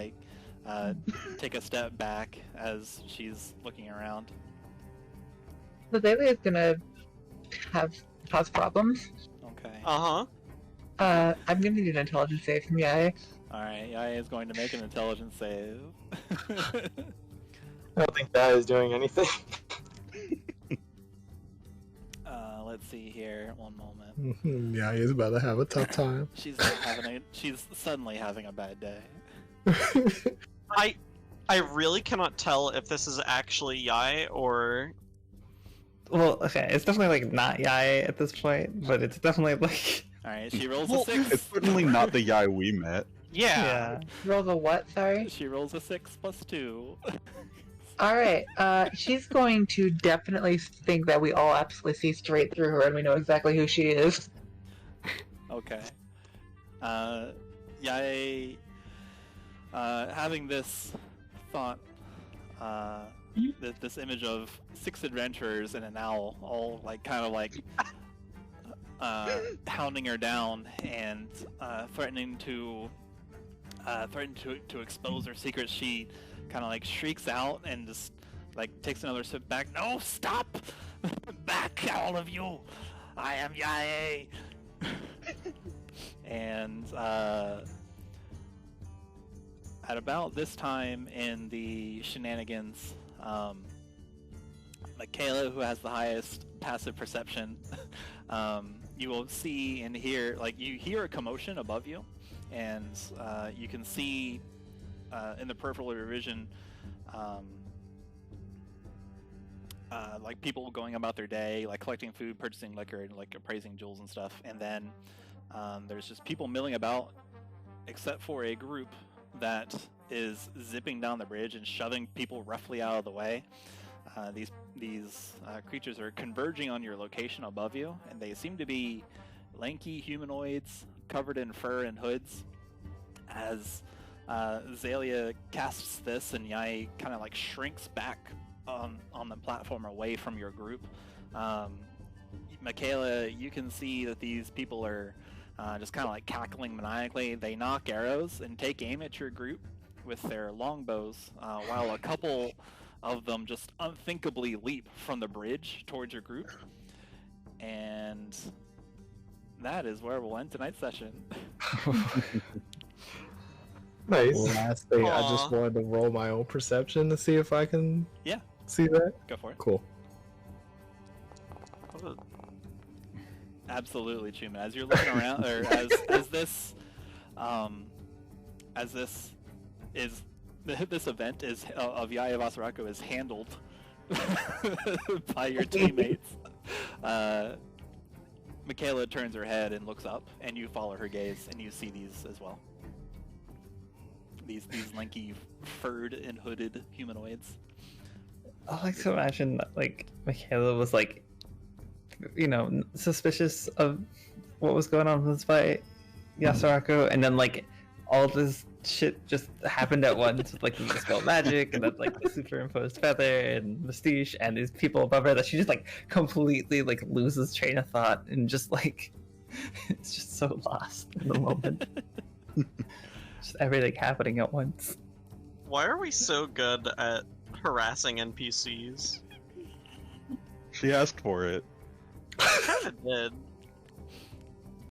take a step back as she's looking around. So Xalia is gonna cause problems. Okay. Uh-huh. I'm gonna need an intelligence save from Yai. Alright, Yai is going to make an intelligence save. I don't think that is doing anything. Let's see here. One moment. Yeah, he's about to have a tough time. She's suddenly having a bad day. I really cannot tell if this is actually Yai or... Well, okay, it's definitely like not Yai at this point, but it's definitely like Alright, she rolls Well, a 6. It's certainly not the Yai we met. Yeah. Roll the what? Sorry. She rolls a 6 plus 2. All right. She's going to definitely think that we all absolutely see straight through her, and we know exactly who she is. Okay. Yai, having this thought, this image of 6 adventurers and an owl, all hounding her down and threatening to expose her secrets, she kind of shrieks out and just takes another step back. No, stop! Back, all of you! I am Yai. And at about this time in the shenanigans, Makayla, who has the highest passive perception, you will see and hear, you hear a commotion above you, and you can see in the peripheral of your vision, people going about their day, collecting food, purchasing liquor, and appraising jewels and stuff. And then there's just people milling about, except for a group that is zipping down the bridge and shoving people roughly out of the way. These creatures are converging on your location above you, and they seem to be lanky humanoids covered in fur and hoods. As Xalia casts this, and Yai kind of shrinks back on the platform away from your group. Makayla, you can see that these people are just kind of cackling maniacally. They knock arrows and take aim at your group with their longbows, while a couple of them just unthinkably leap from the bridge towards your group. And that is where we'll end tonight's session. Nice. Last thing, I just wanted to roll my own perception to see if I can see that. Go for it. Cool. Absolutely, Chuman. As you're looking around, or as this event is of Yai Vasarako is handled by your teammates, Makayla turns her head and looks up, and you follow her gaze, and you see these as well. these lanky, furred and hooded humanoids. I like to imagine that, like, Makayla was, like, you know, suspicious of what was going on with this fight, Yasuako, and then, like, all this shit just happened at once with, like, the dispel magic, and then, like, the superimposed feather, and Pastiche, and these people above her, that she just, like, completely, like, loses train of thought, and just, like, it's just so lost in the moment. Just everything happening at once. Why are we so good at harassing NPCs? She asked for it. I kinda did.